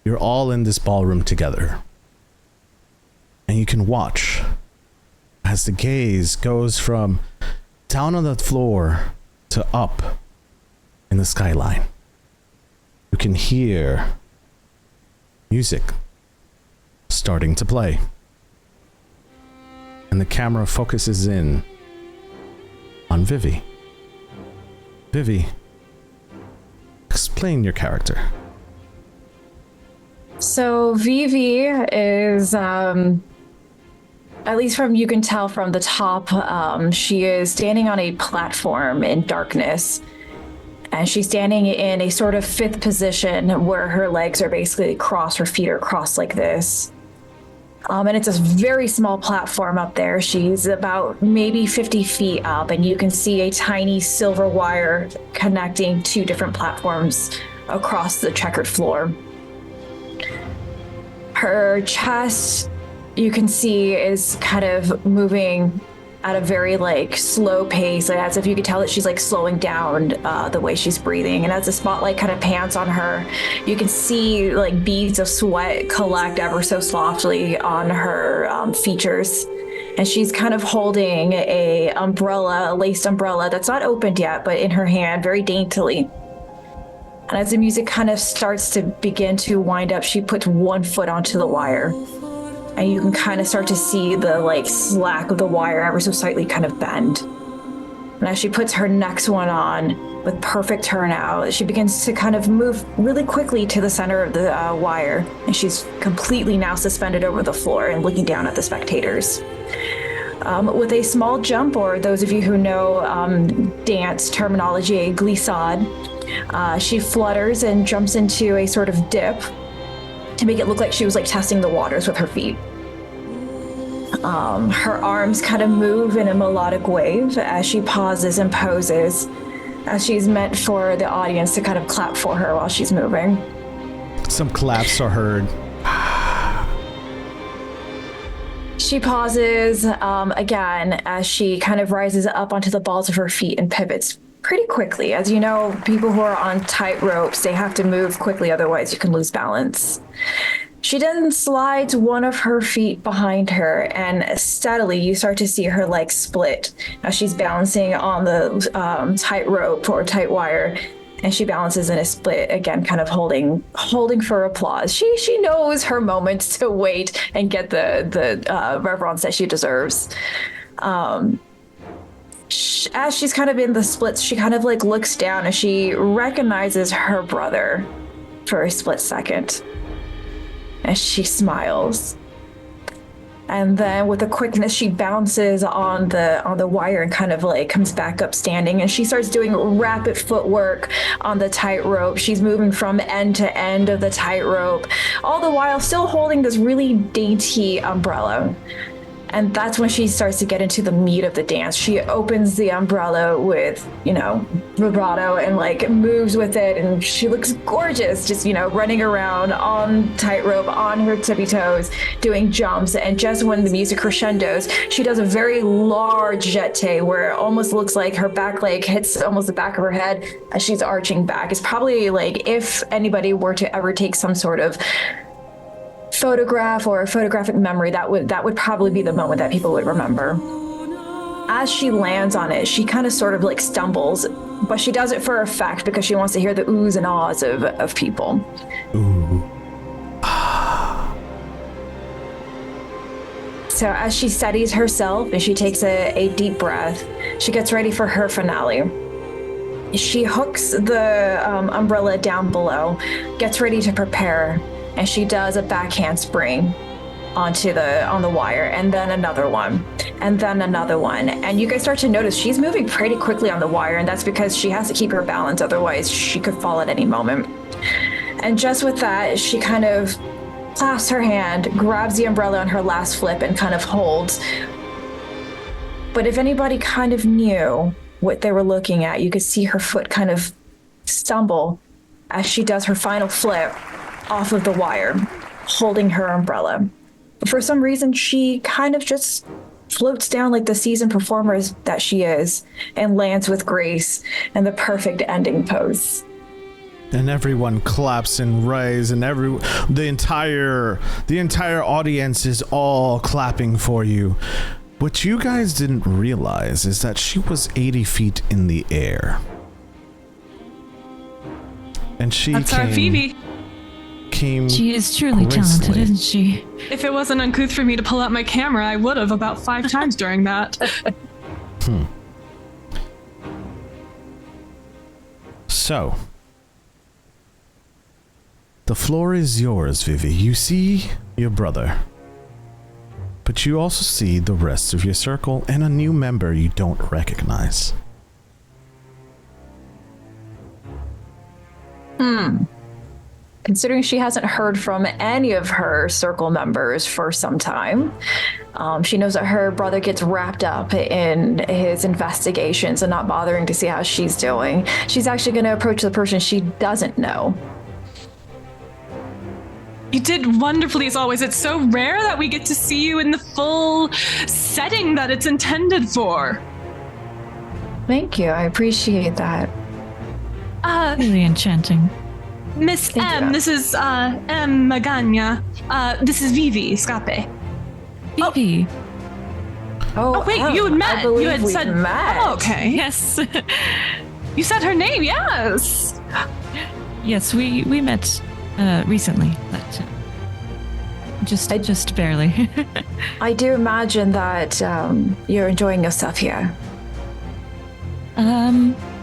you're all in this ballroom together. And you can watch as the gaze goes from down on the floor to up in the skyline. You can hear music starting to play. And the camera focuses in on Vivi. Vivi, explain your character. So Vivi is, at least from you can tell from the top, she is standing on a platform in darkness, and she's standing in a sort of fifth position where her legs are basically crossed, her feet are crossed like this. And it's a very small platform up there. She's about maybe 50 feet up, and you can see a tiny silver wire connecting two different platforms across the checkered floor. Her chest, you can see, is kind of moving at a very slow pace, as if you could tell that she's slowing down the way she's breathing. And as the spotlight kind of pans on her, you can see beads of sweat collect ever so softly on her features. And she's kind of holding a laced umbrella that's not opened yet, but in her hand very daintily. And as the music kind of starts to begin to wind up, she puts one foot onto the wire. And you can kind of start to see the slack of the wire ever so slightly kind of bend. And as she puts her next one on with perfect turnout, she begins to kind of move really quickly to the center of the wire. And she's completely now suspended over the floor and looking down at the spectators. With a small jump, or those of you who know dance terminology, a glissade, she flutters and jumps into a sort of dip to make it look like she was testing the waters with her feet. Her arms kind of move in a melodic wave as she pauses and poses, as she's meant for the audience to kind of clap for her while she's moving. Some claps are heard. She pauses again as she kind of rises up onto the balls of her feet and pivots pretty quickly. As you know, people who are on tight ropes, they have to move quickly, otherwise you can lose balance. She then slides one of her feet behind her, and steadily you start to see her legs split as she's balancing on the tight rope or tight wire, and she balances in a split again, kind of holding for applause. She knows her moment to wait and get the reverence that she deserves. As she's kind of in the splits, she kind of looks down and she recognizes her brother for a split second. And she smiles. And then with a quickness, she bounces on the wire and kind of comes back up standing. And she starts doing rapid footwork on the tightrope. She's moving from end to end of the tightrope, all the while still holding this really dainty umbrella. And that's when she starts to get into the meat of the dance. She opens the umbrella with, vibrato and like moves with it. And she looks gorgeous, just, running around on tightrope, on her tippy toes, doing jumps. And just when the music crescendos, she does a very large jeté where it almost looks like her back leg hits almost the back of her head as she's arching back. It's probably like if anybody were to ever take some sort of photograph or photographic memory, that would probably be the moment that people would remember. As she lands on it, she kind of sort of like stumbles, but she does it for effect because she wants to hear the oohs and ahs of people. Ooh. So as she steadies herself and she takes a deep breath, she gets ready for her finale. She hooks the umbrella down below, gets ready to prepare, and she does a backhand spring on the wire, and then another one, and then another one. And you guys start to notice she's moving pretty quickly on the wire, and that's because she has to keep her balance, otherwise she could fall at any moment. And just with that, she kind of clasps her hand, grabs the umbrella on her last flip, and kind of holds. But if anybody kind of knew what they were looking at, you could see her foot kind of stumble as she does her final flip off of the wire, holding her umbrella. But for some reason, she kind of just floats down like the seasoned performer that she is and lands with grace and the perfect ending pose. And everyone claps and raise, and the entire audience is all clapping for you. What you guys didn't realize is that she was 80 feet in the air. And That's our Phoebe. She is truly talented, isn't she? If it wasn't uncouth for me to pull out my camera, I would have about 5 times during that. So, the floor is yours, Vivi. You see your brother, but you also see the rest of your circle and a new member you don't recognize. Considering she hasn't heard from any of her circle members for some time, she knows that her brother gets wrapped up in his investigations and not bothering to see how she's doing. She's actually going to approach the person she doesn't know. You did wonderfully as always. It's so rare that we get to see you in the full setting that it's intended for. Thank you. I appreciate that. Really enchanting. Miss Thank M, you. this is M Magana. This is Vivi Scape. Vivi. Oh, wait, Em, you had I met. believe You had we've said. met. Oh, okay. Yes. You said her name, yes. Yes, we met recently, but just barely. I do imagine that you're enjoying yourself here.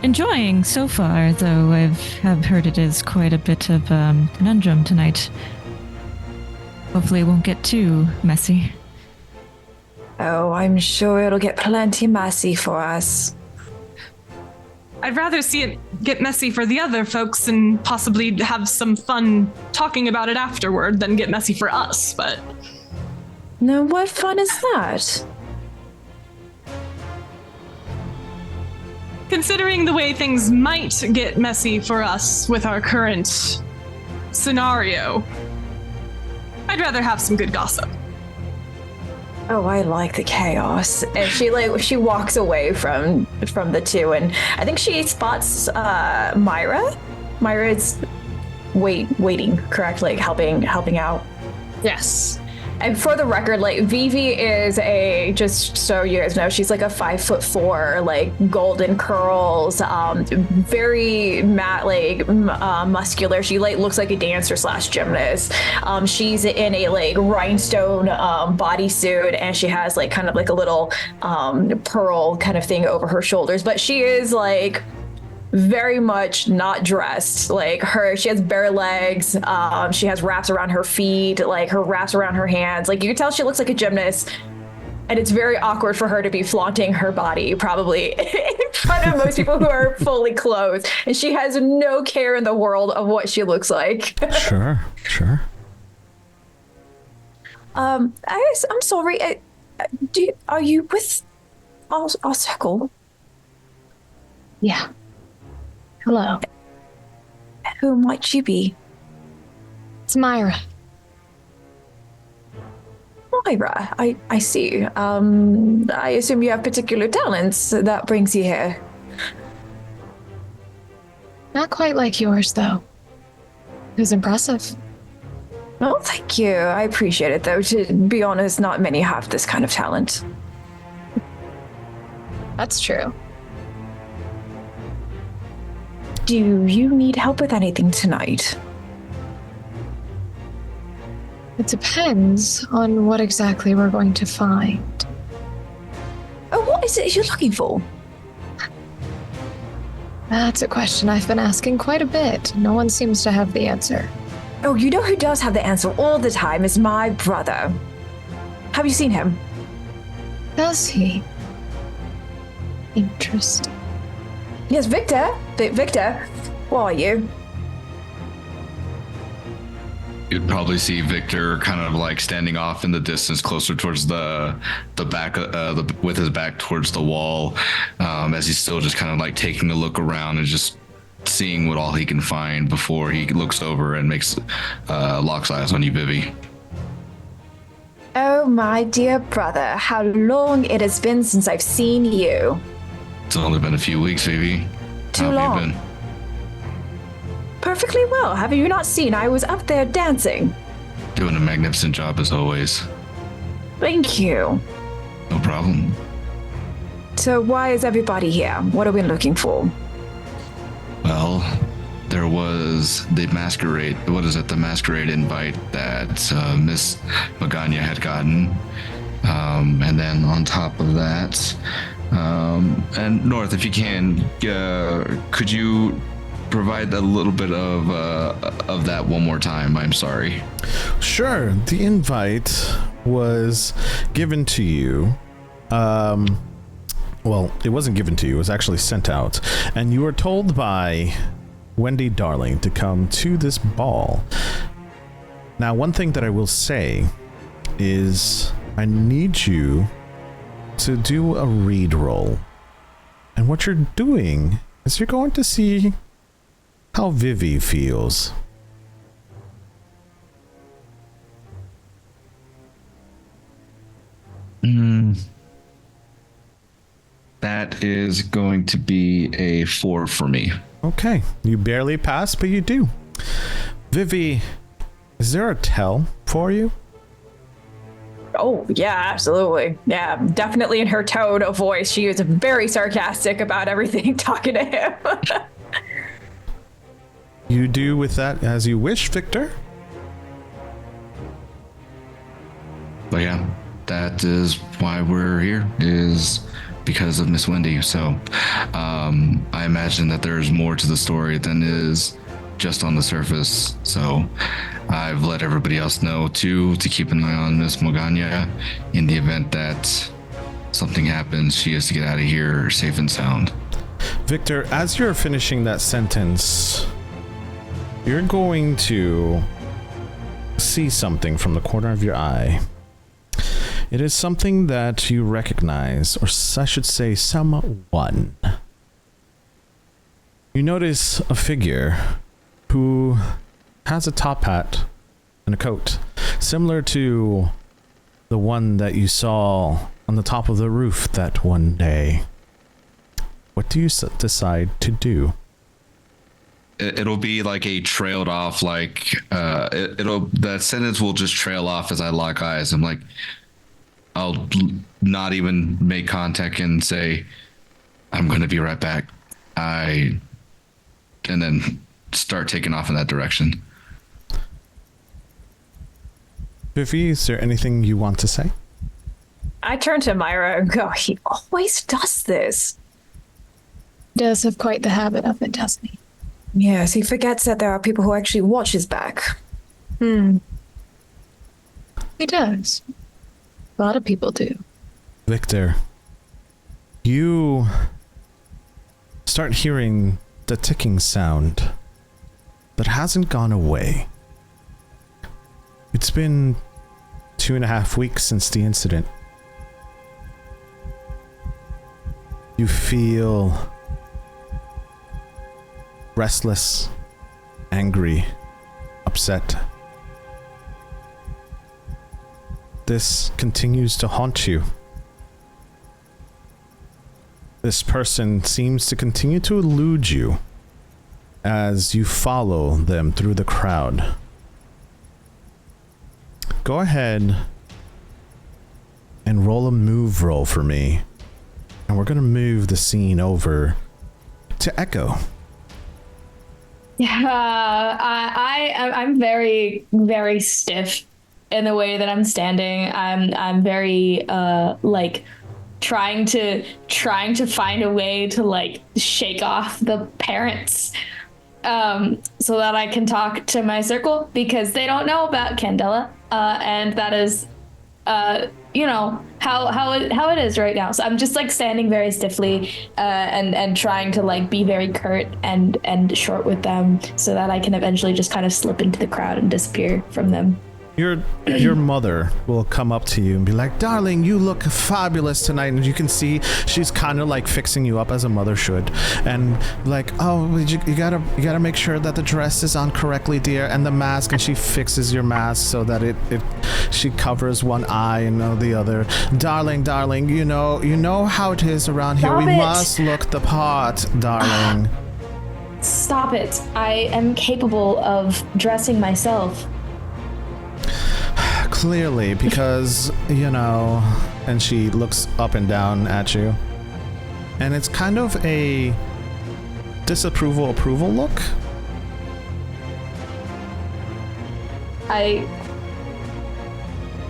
Enjoying so far, though have heard it is quite a bit of conundrum tonight. Hopefully it won't get too messy. Oh, I'm sure it'll get plenty messy for us. I'd rather see it get messy for the other folks and possibly have some fun talking about it afterward than get messy for us, but... Now, what fun is that? Considering the way things might get messy for us with our current scenario, I'd rather have some good gossip. Oh, I like the chaos. And she walks away from the two, and I think she spots Myra. Myra is waiting, correct? Like helping out. Yes. And for the record, like Vivi is just so you guys know, she's like a 5'4", like golden curls, very muscular. She like looks like a dancer / gymnast. She's in a like rhinestone bodysuit, and she has like kind of like a little pearl kind of thing over her shoulders. But she is like very much not dressed. Like she has bare legs. She has wraps around her feet, like her wraps around her hands. Like you can tell she looks like a gymnast, and it's very awkward for her to be flaunting her body probably in front of most people who are fully clothed. And she has no care in the world of what she looks like. Sure. I'm sorry. Are you with our circle? Yeah. Hello. Who might you be? It's Myra. Myra, I see. I assume you have particular talents that brings you here. Not quite like yours, though. It was impressive. Well, thank you. I appreciate it, though. To be honest, not many have this kind of talent. That's true. Do you need help with anything tonight? It depends on what exactly we're going to find. Oh, what is it you're looking for? That's a question I've been asking quite a bit. No one seems to have the answer. Oh, you know who does have the answer all the time is my brother. Have you seen him? Does he? Interesting. Yes, Victor. Victor, where are you? You'd probably see Victor kind of like standing off in the distance, closer towards the back, with his back towards the wall, as he's still just kind of like taking a look around and just seeing what all he can find before he looks over and locks eyes on you, Vivi. Oh, my dear brother, how long it has been since I've seen you. It's only been a few weeks, Vivi. Too long. How have you been? Perfectly well. Have you not seen? I was up there dancing. Doing a magnificent job as always. Thank you. No problem. So why is everybody here? What are we looking for? Well, there was the masquerade. What is it? The masquerade invite that Miss Magana had gotten, and then on top of that, and North, if you can, could you provide a little bit of that one more time? I'm sorry. Sure. The invite was given to you. Well, it wasn't given to you. It was actually sent out. And you were told by Wendy Darling to come to this ball. Now, one thing that I will say is I need you to do a read roll. And what you're doing is you're going to see how Vivi feels. That is going to be a 4 for me. Okay, you barely pass, but you do. Vivi, is there a tell for you? Oh, yeah, absolutely. Yeah, definitely in her tone of voice. She is very sarcastic about everything talking to him. You do with that as you wish, Victor. But yeah, that is why we're here, is because of Miss Wendy. So I imagine that there's more to the story than is just on the surface. So I've let everybody else know too, to keep an eye on Miss Magana. In the event that something happens, she has to get out of here safe and sound. Victor, as you're finishing that sentence, you're going to see something from the corner of your eye. It is something that you recognize, or I should say someone. You notice a figure who has a top hat and a coat, similar to the one that you saw on the top of the roof that one day. What do you decide to do? It'll be like a trailed off, like that sentence will just trail off as I lock eyes. I'm like, I'll not even make contact and say, I'm going to be right back. And then start taking off in that direction. Vivi, is there anything you want to say? I turn to Myra and go, he always does this. He does have quite the habit of it, doesn't he? Yes, he forgets that there are people who actually watch his back. He does. A lot of people do. Victor, you start hearing the ticking sound that hasn't gone away. It's been 2.5 weeks since the incident. You feel restless, angry, upset. This continues to haunt you. This person seems to continue to elude you as you follow them through the crowd. Go ahead and roll a move roll for me. And we're going to move the scene over to Echo. Yeah, I'm very, very stiff in the way that I'm standing. I'm very like trying to find a way to like shake off the parents, so that I can talk to my circle, because they don't know about Candela, and that is, you know how it is right now. So I'm just like standing very stiffly, and trying to like be very curt and short with them, so that I can eventually just kind of slip into the crowd and disappear from them. Your mother will come up to you and be like, "Darling, you look fabulous tonight." And you can see she's kind of like fixing you up as a mother should, and like, "Oh, you gotta make sure that the dress is on correctly, dear, and the mask." And she fixes your mask so that she covers one eye and the other. Darling, you know how it is around here. We must look the part, darling. Stop it! I am capable of dressing myself. Clearly, because, and she looks up and down at you. And it's kind of a approval look.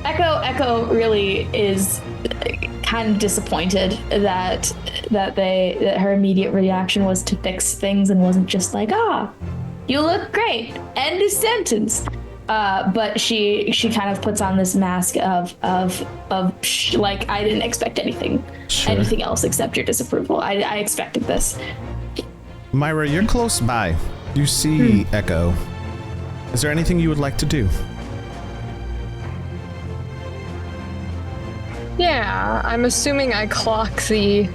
Echo really is kind of disappointed that her immediate reaction was to fix things and wasn't just like, you look great, end of sentence. But she kind of puts on this mask of like, I didn't expect anything else except your disapproval. I expected this. Myra, you're close by. You see Echo. Is there anything you would like to do? Yeah, I'm assuming I clock the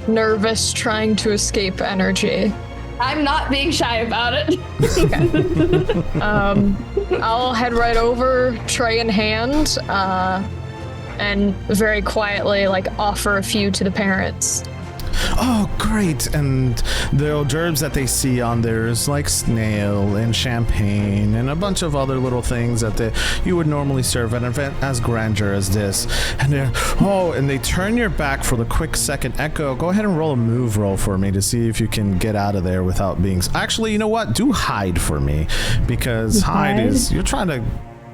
nervous trying to escape energy. I'm not being shy about it. Okay. I'll head right over, tray in hand, and very quietly offer a few to the parents. Oh, great. And the hors d'oeuvres that they see on there is like snail and champagne and a bunch of other little things that you would normally serve at an event as grandeur as this. And they turn your back for the quick second. Echo, go ahead and roll a move roll for me to see if you can get out of there without being... Actually, you know what? Do hide for me, because hide is... You're trying to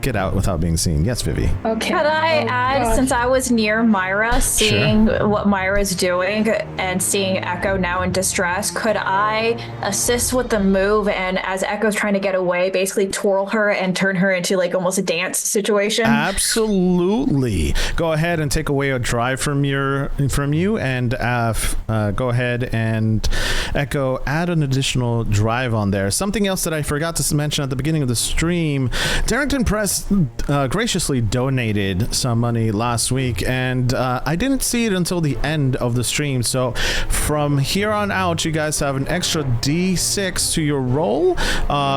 get out without being seen. Yes, Vivi. Okay. Could I add, since I was near Myra, seeing what Myra's doing and seeing Echo now in distress, could I assist with the move, and as Echo's trying to get away, basically twirl her and turn her into almost a dance situation? Absolutely. Go ahead and take away a drive from you, and go ahead and Echo, add an additional drive on there. Something else that I forgot to mention at the beginning of the stream, Darrington Press graciously donated some money last week, and I didn't see it until the end of the stream. So from here on out, you guys have an extra D6 to your roll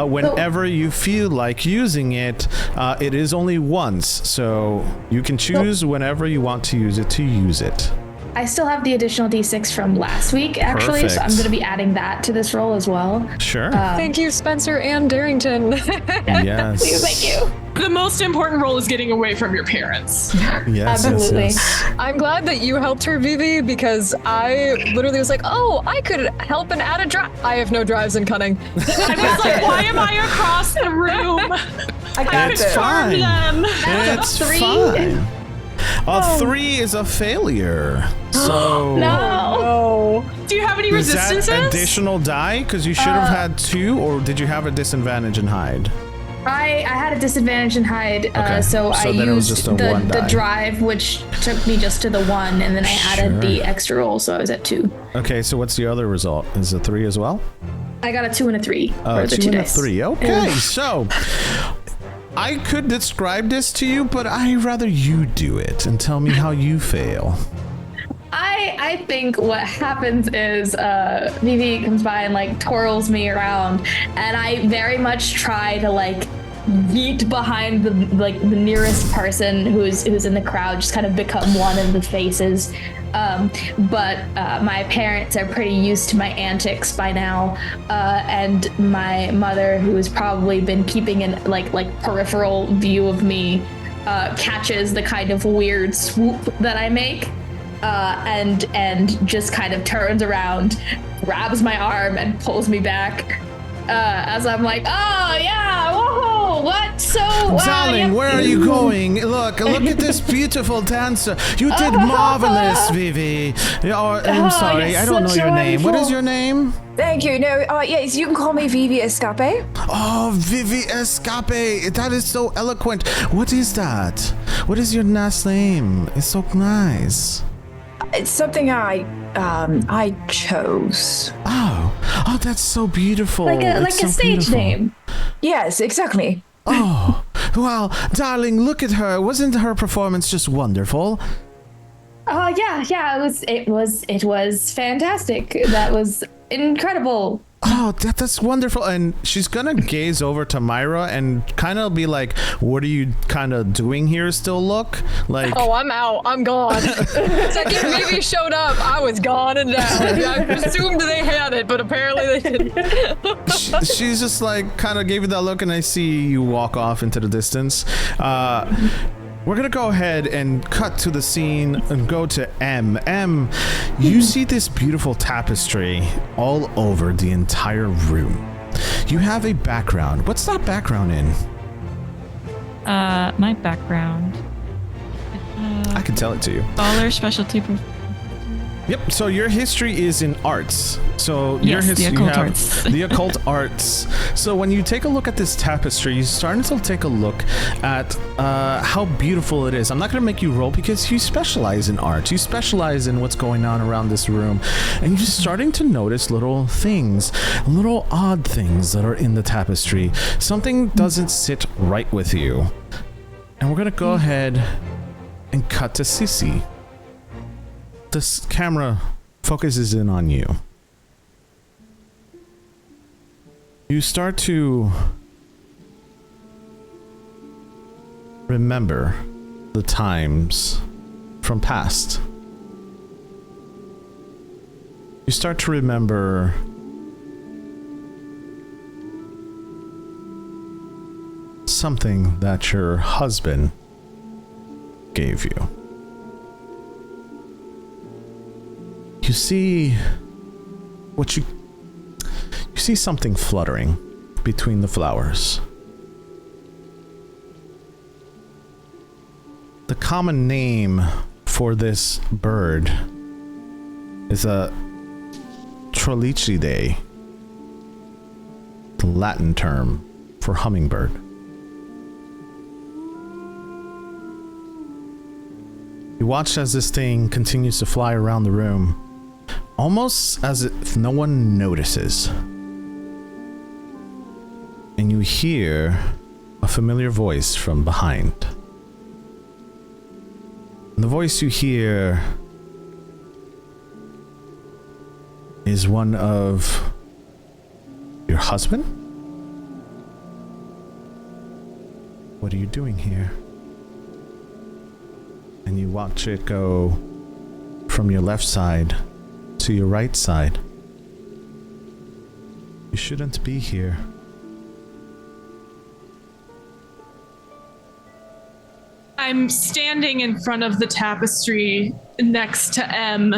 whenever you feel like using it. It is only once, so you can choose whenever you want to use it. I still have the additional D6 from last week, actually, Perfect. so I'm going to be adding that to this roll as well. Sure. Thank you, Spencer and Darrington. Yes. Thank you. The most important role is getting away from your parents. Yes, Absolutely. yes. I'm glad that you helped her, Vivi, because I literally was like, oh, I could help and add a drive. I have no drives in cunning. I was like, why am I across the room? I It's could charm fine. them. It's fine. A 3 is a failure. So No. Do you have any is resistances? that additional die? Because you should have had 2, or did you have a disadvantage in hide? I had a disadvantage in hide, Okay. so I then it was used just a 1 the die. drive, which took me just to the 1, and then I added the Sure. extra roll, so I was at 2. Okay, so what's the other result? Is it 3 as well? I got a 2 and a 3 for the 2 2 and a dice. 3. Okay, so I could describe this to you, but I'd rather you do it and tell me how you fail. I I think what happens is Vivi comes by and like twirls me around, and I very much try to like yeet behind the nearest person who's in the crowd, just kind of become one of the faces. But my parents are pretty used to my antics by now, and my mother, who has probably been keeping an like peripheral view of me, catches the kind of weird swoop that I make, and just kind of turns around, grabs my arm, and pulls me back. As I'm like, oh yeah, whoa, what? So, darling, where are you going? Look at this beautiful dancer. You did marvelous, Vivi. I'm sorry, yes, I don't know such your a name. What is wonderful- your name? Thank you. No, yes, you can call me Vivi Escape. Oh, Vivi Escape. That is so eloquent. What is that? What is your last name? It's so nice. It's something I chose. Oh, that's so beautiful. like a It's so stage beautiful. name. Yes, exactly. Oh, well, darling, look at her. Wasn't her performance just wonderful? Oh yeah, it was fantastic. That was incredible. Oh, that's wonderful. And she's gonna gaze over to Myra and kind of be like, what are you kind of doing here still, look? Like, Oh, I'm out. I'm gone. The second Vivi showed up, I was gone and down. I presumed they had it, but apparently they didn't. she's just like kind of gave you that look, and I see you walk off into the distance. We're gonna go ahead and cut to the scene and go to M. M, you see this beautiful tapestry all over the entire room. You have a background. What's that background in? My background. I can tell it to you. Baller specialty. Yep. So your history is in arts. So your Yes, the history, occult you have arts. the occult arts. So when you take a look at this tapestry, you're starting to take a look at how beautiful it is. I'm not going to make you roll because you specialize in art. You specialize in what's going on around this room, and you're just starting to notice little things, little odd things that are in the tapestry. Something doesn't sit right with you, and we're going to go ahead and cut to Sissy. This camera focuses in on you. You start to remember the times from past. You start to remember something that your husband gave you. You see you see something fluttering between the flowers. The common name for this bird is a Trollichidae, the Latin term for hummingbird. You watch as this thing continues to fly around the room, almost as if no one notices. And you hear a familiar voice from behind. And the voice you hear is one of your husband? What are you doing here? And you watch it go from your left side to your right side. You shouldn't be here. I'm standing in front of the tapestry next to M.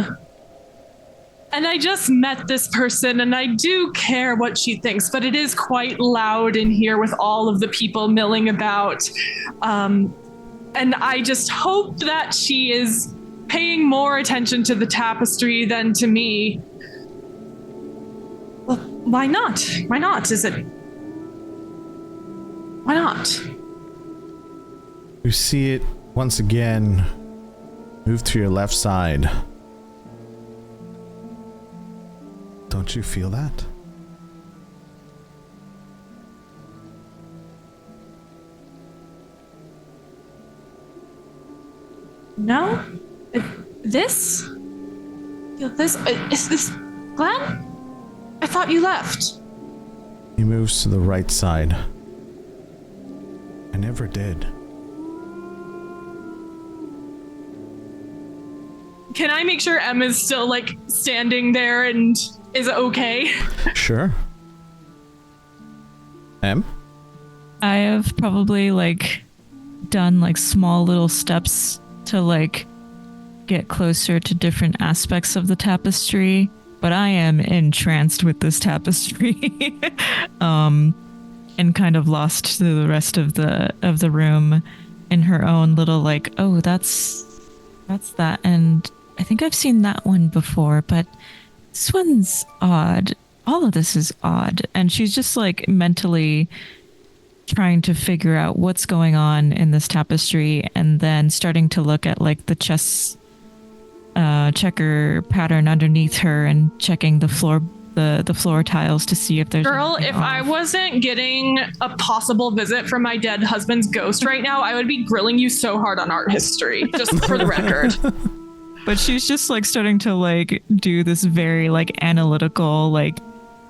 And I just met this person, and I do care what she thinks, but it is quite loud in here with all of the people milling about. And I just hope that she is paying more attention to the tapestry than to me. Well, why not? Why not? Why not? You see it once again move to your left side. Don't you feel that? No? This? This is this Glenn? I thought you left. He moves to the right side. I never did. Can I make sure Emma's still like standing there and is okay? Sure. Em? I have probably like done like small little steps to like get closer to different aspects of the tapestry, but I am entranced with this tapestry. And kind of lost to the rest of the room in her own little like, oh, that's that, and I think I've seen that one before, but this one's odd. All of this is odd. And she's just like mentally trying to figure out what's going on in this tapestry, and then starting to look at like the chess checker pattern underneath her and checking the floor tiles to see if there's Girl, if off. I wasn't getting a possible visit from my dead husband's ghost right now, I would be grilling you so hard on art history, just for the record. But she's just like starting to like do this very like analytical like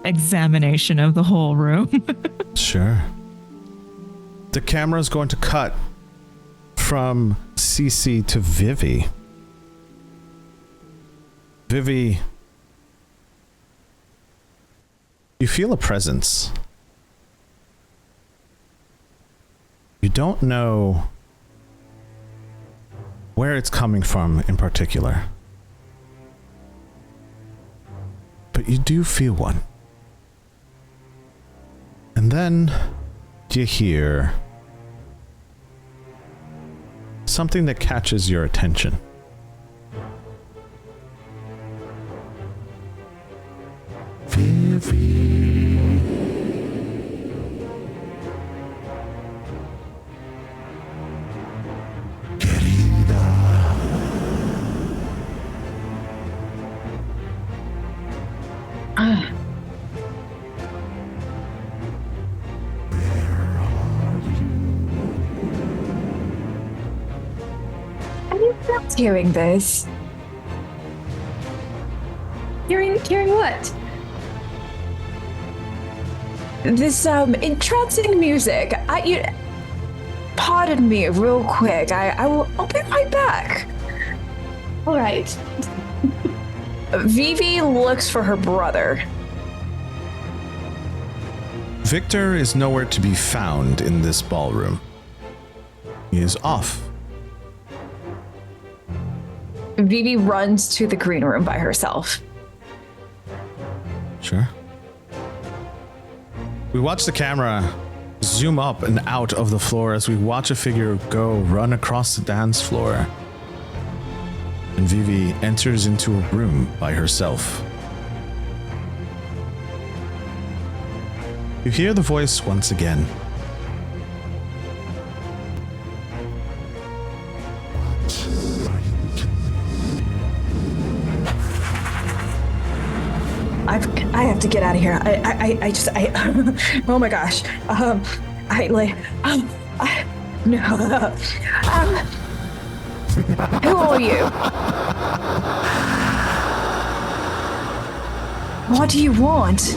examination of the whole room. Sure. The camera's going to cut from Cece to Vivi. Vivi, you feel a presence. You don't know where it's coming from in particular, but you do feel one. And then you hear something that catches your attention. Hearing this. Hearing what? This entrancing music. Pardon me real quick. I'll be right back. All right. Vivi looks for her brother. Victor is nowhere to be found in this ballroom. He is off. Vivi runs to the green room by herself. Sure. We watch the camera zoom up and out of the floor as we watch a figure run across the dance floor. And Vivi enters into a room by herself. You hear the voice once again. I have to get out of here. Oh my gosh. No. Who are you? What do you want?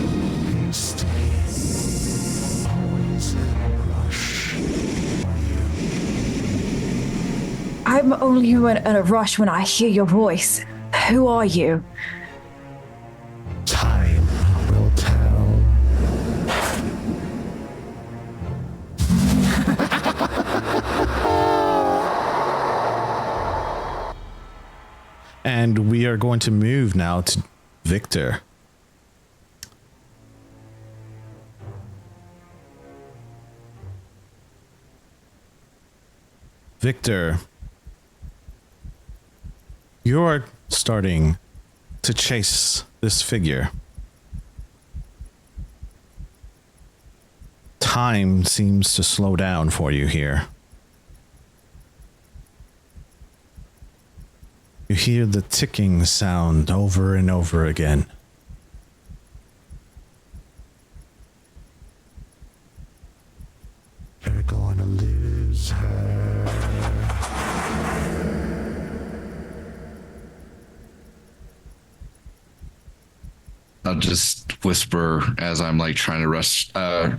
I'm only in a rush when I hear your voice. Who are you? Time will tell. And we are going to move now to Victor. Victor, you're starting to chase this figure. Time seems to slow down for you here. You hear the ticking sound over and over again. You're going to lose her. I'll just whisper as I'm like trying to rush. I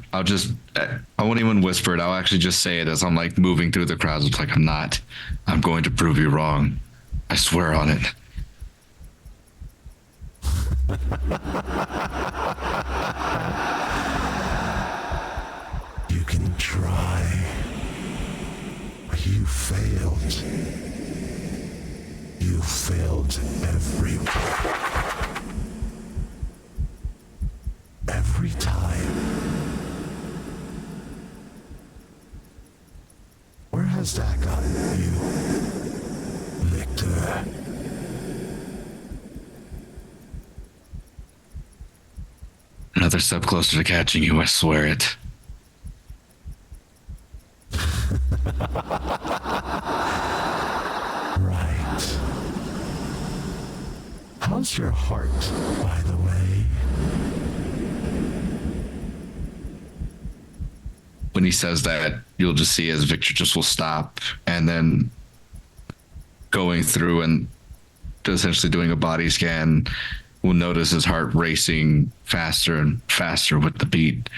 won't even whisper it. I'll actually just say it as I'm like moving through the crowds. It's like, I'm going to prove you wrong. I swear on it. You can try. You failed. You failed every time. Where has that gotten you, Victor? Another step closer to catching you, I swear it. Right. How's your heart, by the way? When he says that, you'll just see as Victor just will stop and then going through and essentially doing a body scan, will notice his heart racing faster and faster with the beat.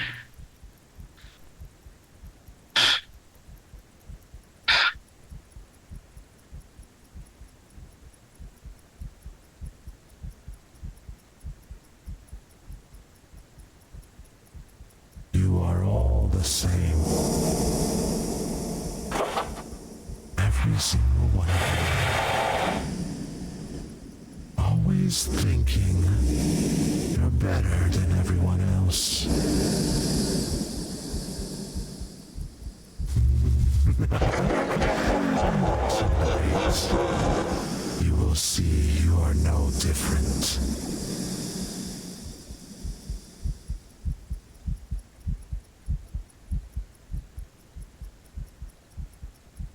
You are all the same. Every single one of you. Always thinking you're better than everyone else. Tonight, you will see you are no different.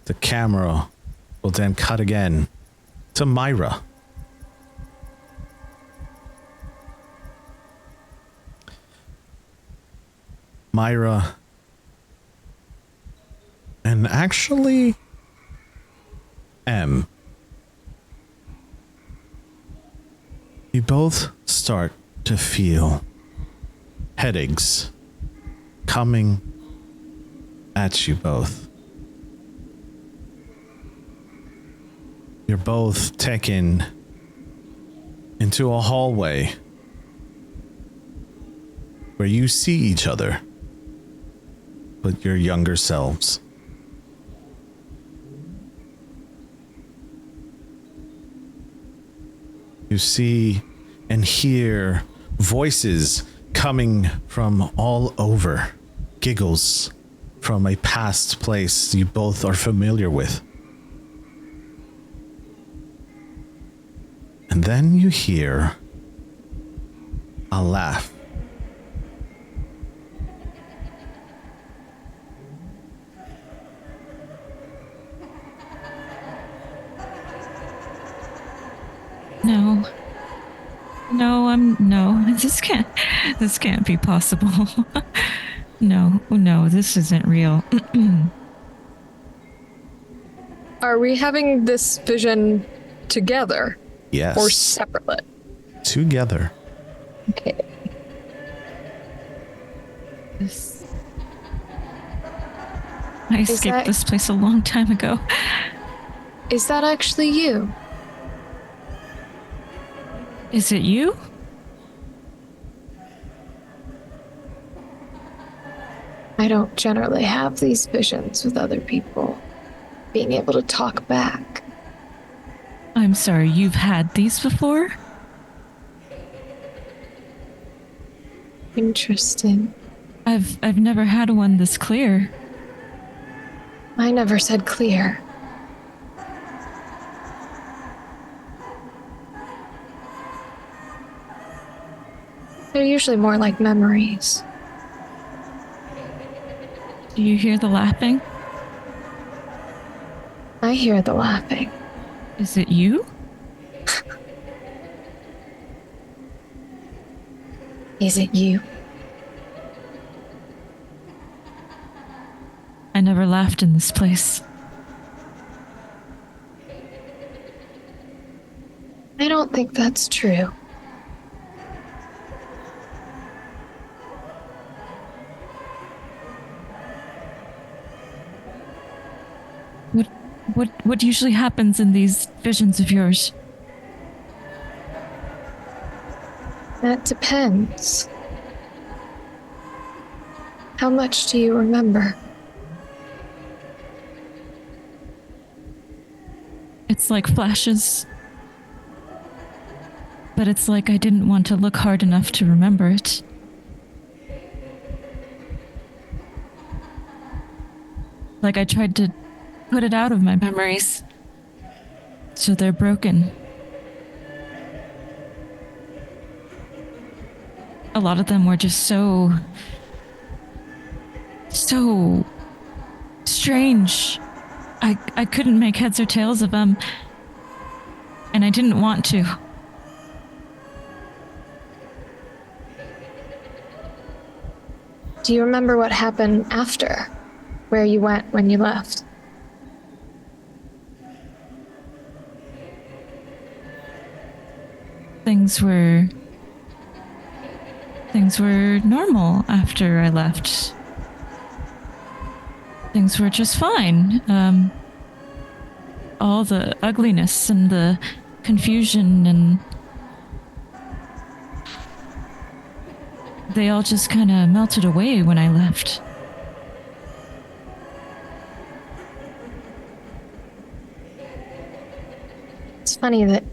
The camera will then cut again to Myra. Myra and actually M. You both start to feel headaches coming at you both. You're both taken into a hallway where you see each other, but your younger selves. You see and hear voices coming from all over, giggles from a past place you both are familiar with. And then you hear a laugh. No, this can't be possible. No, this isn't real. Are we having this vision together? Yes. Or separately? Together. Okay. I escaped this place a long time ago. Is that actually you? Is it you? I don't generally have these visions with other people. Being able to talk back. I'm sorry, you've had these before? Interesting. I've never had one this clear. I never said clear. They're usually more like memories. Do you hear the laughing? I hear the laughing. Is it you? Is it you? I never laughed in this place. I don't think that's true. What usually happens in these visions of yours? That depends. How much do you remember? It's like flashes. But it's like I didn't want to look hard enough to remember it. Like I tried to put it out of my memories. So they're broken. A lot of them were just so strange. I couldn't make heads or tails of them. And I didn't want to. Do you remember what happened after? Where you went when you left? Things were normal after I left. Things were just fine. All the ugliness and the confusion and they all just kind of melted away when I left. It's funny that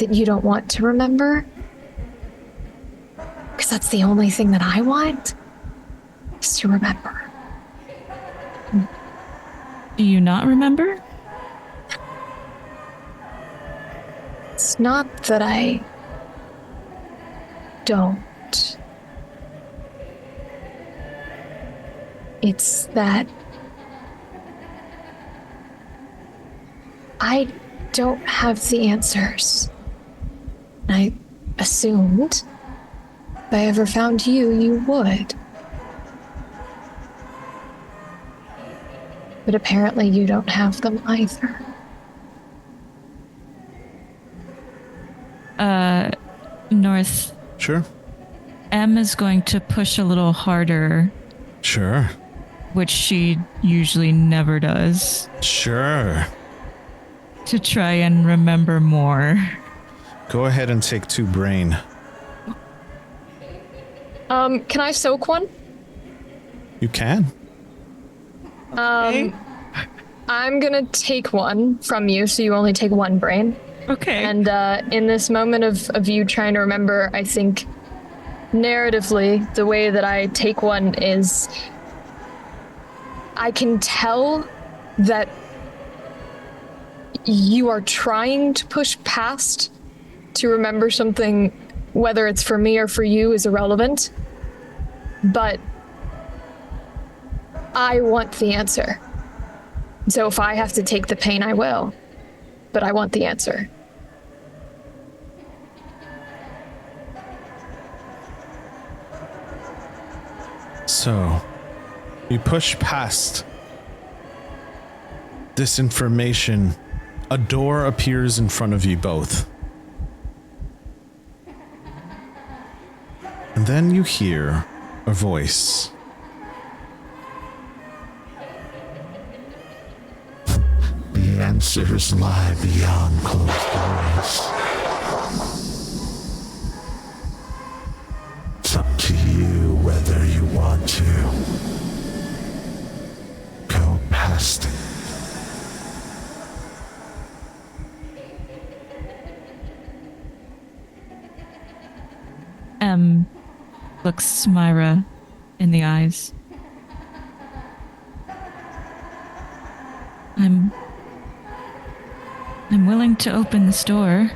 you don't want to remember. Because that's the only thing that I want, is to remember. Do you not remember? It's not that I don't. It's that I don't have the answers. I assumed if I ever found you, you would. But apparently you don't have them either. North. Sure. M is going to push a little harder. Sure. Which she usually never does. Sure. To try and remember more. Go ahead and take 2 brain. Can I soak one? You can. Okay. I'm gonna take one from you, so you only take 1 brain. Okay. And in this moment of you trying to remember, I think narratively, the way that I take one is I can tell that you are trying to push past to remember something, whether it's for me or for you is irrelevant, but I want the answer. So if I have to take the pain, I will, but I want the answer. So, you push past this information. A door appears in front of you both. And then you hear a voice. The answers lie beyond closed doors. It's up to you whether you want to go past it. Looks Myra in the eyes. I'm willing to open this door.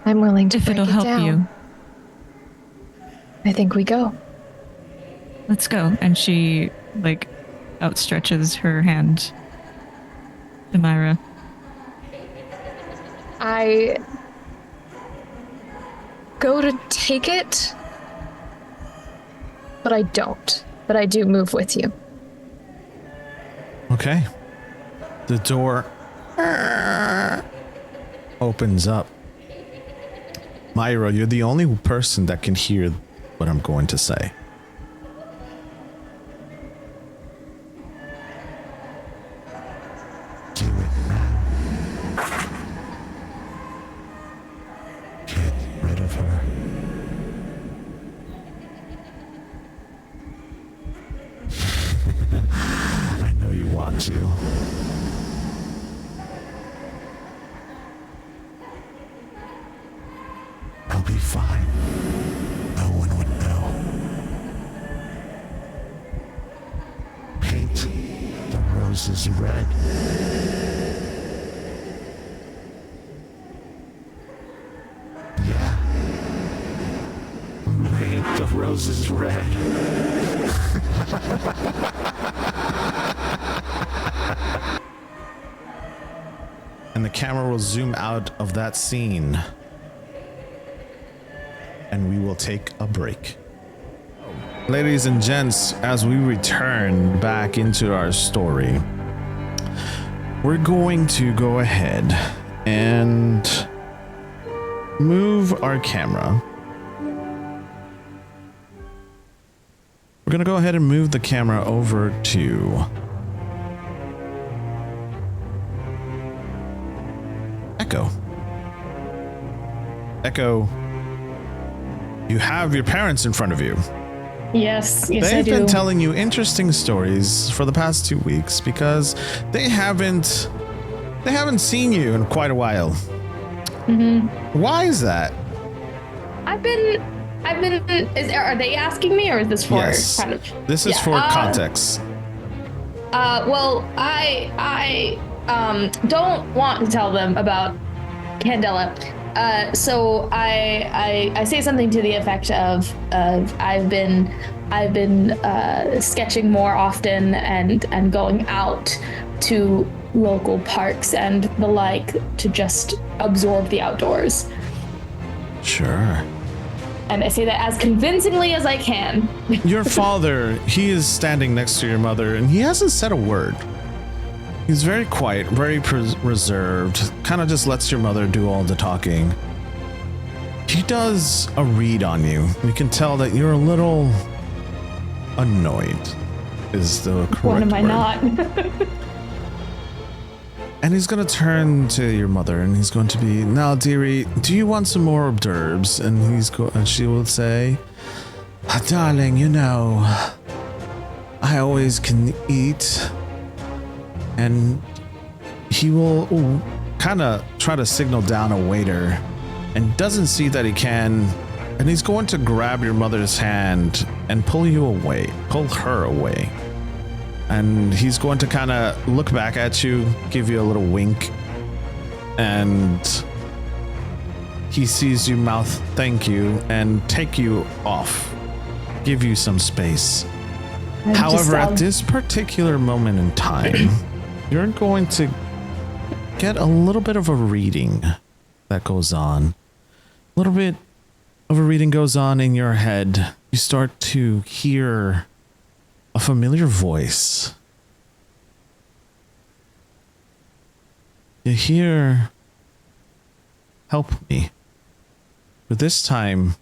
I'm willing to if break it'll it help down. you. I think we go. Let's go. And she, outstretches her hand to Myra. I go to take it, but I don't. But I do move with you. Okay. The door opens up. Myra, you're the only person that can hear what I'm going to say. to. I'll be fine. No one would know. Paint the roses red. Yeah. Paint the roses red. And the camera will zoom out of that scene. And we will take a break. Ladies and gents, as we return back into our story, we're going to go ahead and move our camera. We're going to go ahead and move the camera over to Echo. Echo, you have your parents in front of you. Yes, I They've do. been telling you interesting stories for the past 2 weeks because they haven't seen you in quite a while. Mm-hmm. Why is that? I've been. Are they asking me, or is this for Yes. kind of? This is for context. Well, I don't want to tell them about Candela. So I say something to the effect of I've been sketching more often and going out to local parks and the like to just absorb the outdoors. Sure. And I say that as convincingly as I can. Your father, he is standing next to your mother, and he hasn't said a word. He's very quiet, very reserved, kind of just lets your mother do all the talking. He does a read on you. You can tell that you're a little annoyed, is the correct When am I word. not? And he's going to turn to your mother and he's going to be, now, dearie, do you want some more hors d'oeuvres? And she will say, darling, you know, I always can eat. And he will kind of try to signal down a waiter and doesn't see that he can. And he's going to grab your mother's hand and pull her away. And he's going to kind of look back at you, give you a little wink, and he sees you mouth thank you and take you off, give you some space. However, at this particular moment in time, you're going to get a little bit of a reading that goes on. A little bit of a reading goes on in your head. You start to hear a familiar voice. You hear, help me. But this time,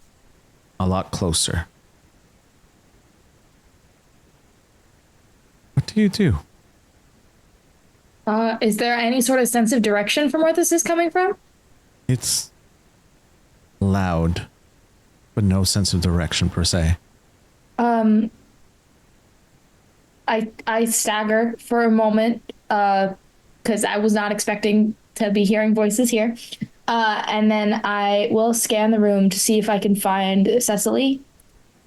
a lot closer. What do you do? Is there any sort of sense of direction from where this is coming from? It's loud, but no sense of direction per se. I stagger for a moment because I was not expecting to be hearing voices here. And then I will scan the room to see if I can find Cecily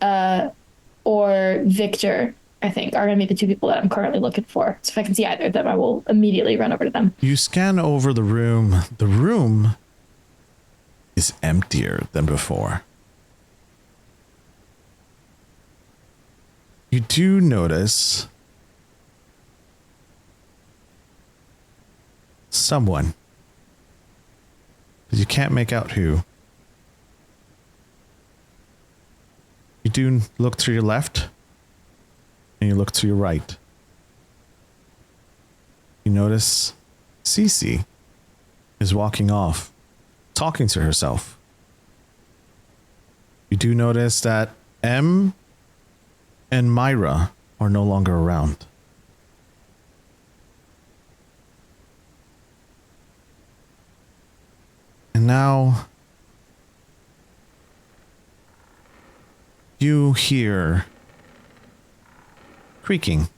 or Victor, I think, are going to be the two people that I'm currently looking for. So if I can see either of them, I will immediately run over to them. You scan over the room. The room is emptier than before. You do notice someone, but you can't make out who. You do look to your left, and you look to your right. You notice Cece is walking off, talking to herself. You do notice that M and Myra are no longer around. And now you hear creaking.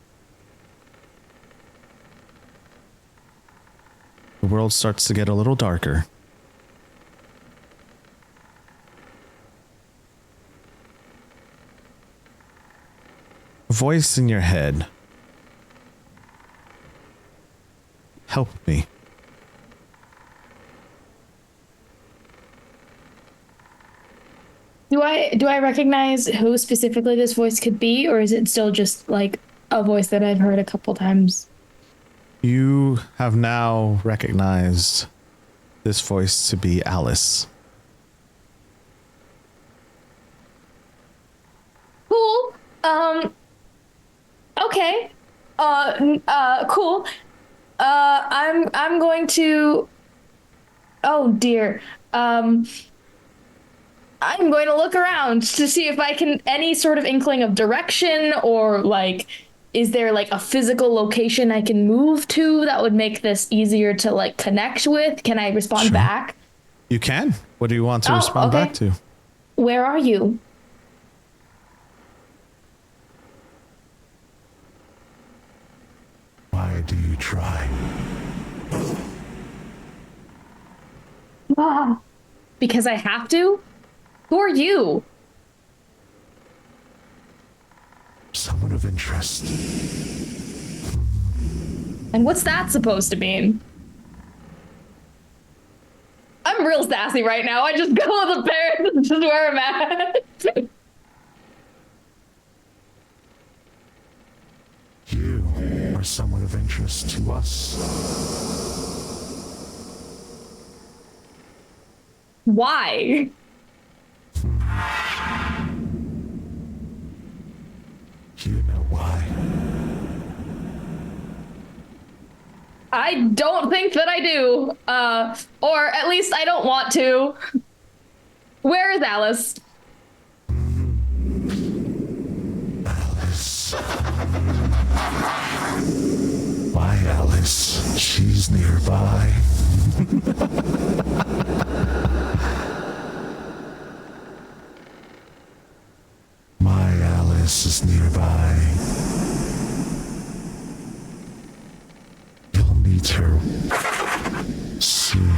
The world starts to get a little darker. A voice in your head. Help me. Do I recognize who specifically this voice could be, or is it still just like a voice that I've heard a couple times? You have now recognized this voice to be Alice. Cool. Okay. Cool. I'm going to. Oh dear. I'm going to look around to see if I can any sort of inkling of direction, or like, is there like a physical location I can move to that would make this easier to like connect with? Can I respond back? You can. What do you want to respond back to? Where are you? Why do you try? Because I have to? Who are you? Someone of interest. And what's that supposed to mean? I'm real sassy right now. I just go with the parents. This is where I'm at. You are someone of interest to us. Why? You know why? I don't think that I do. Or at least I don't want to. Where is Alice? Alice. Why, Alice? She's nearby. My Alice is nearby. You'll meet her soon.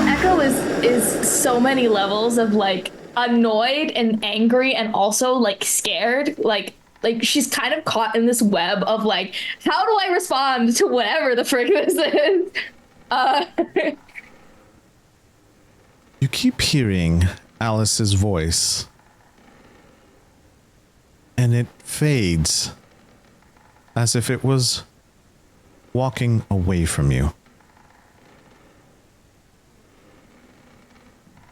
Echo is so many levels of like annoyed and angry and also like scared. Like she's kind of caught in this web of like, how do I respond to whatever the frick this is? You keep hearing Alice's voice, and it fades as if it was walking away from you.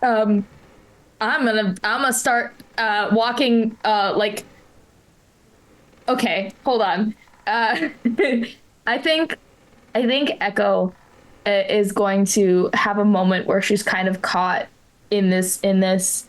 I'm gonna start walking like, okay, hold on. I think Echo is going to have a moment where she's kind of caught in this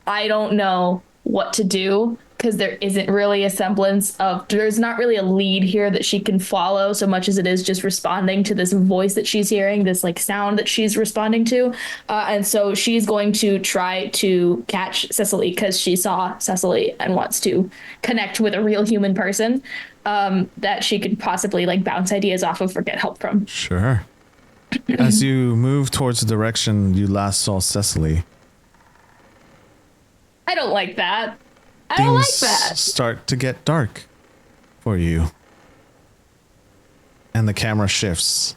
I don't know what to do, because there isn't really a semblance of, there's not really a lead here that she can follow so much as it is just responding to this voice that she's hearing, this like sound that she's responding to. And so she's going to try to catch Cecily because she saw Cecily and wants to connect with a real human person that she could possibly like bounce ideas off of or get help from. Sure. As you move towards the direction you last saw Cecily, I don't like that. I don't like that. Start to get dark for you. And the camera shifts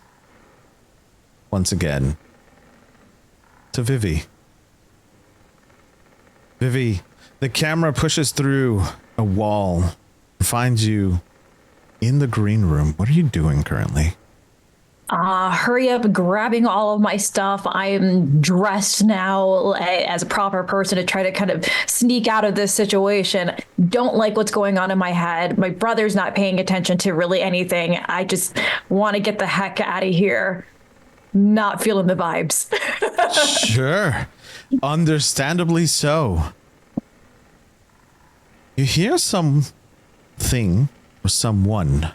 once again to Vivi. Vivi, the camera pushes through a wall and finds you in the green room. What are you doing currently? Hurry up, grabbing all of my stuff. I am dressed now as a proper person to try to kind of sneak out of this situation. Don't like what's going on in my head. My brother's not paying attention to really anything. I just want to get the heck out of here. Not feeling the vibes. Sure. Understandably so. You hear something or someone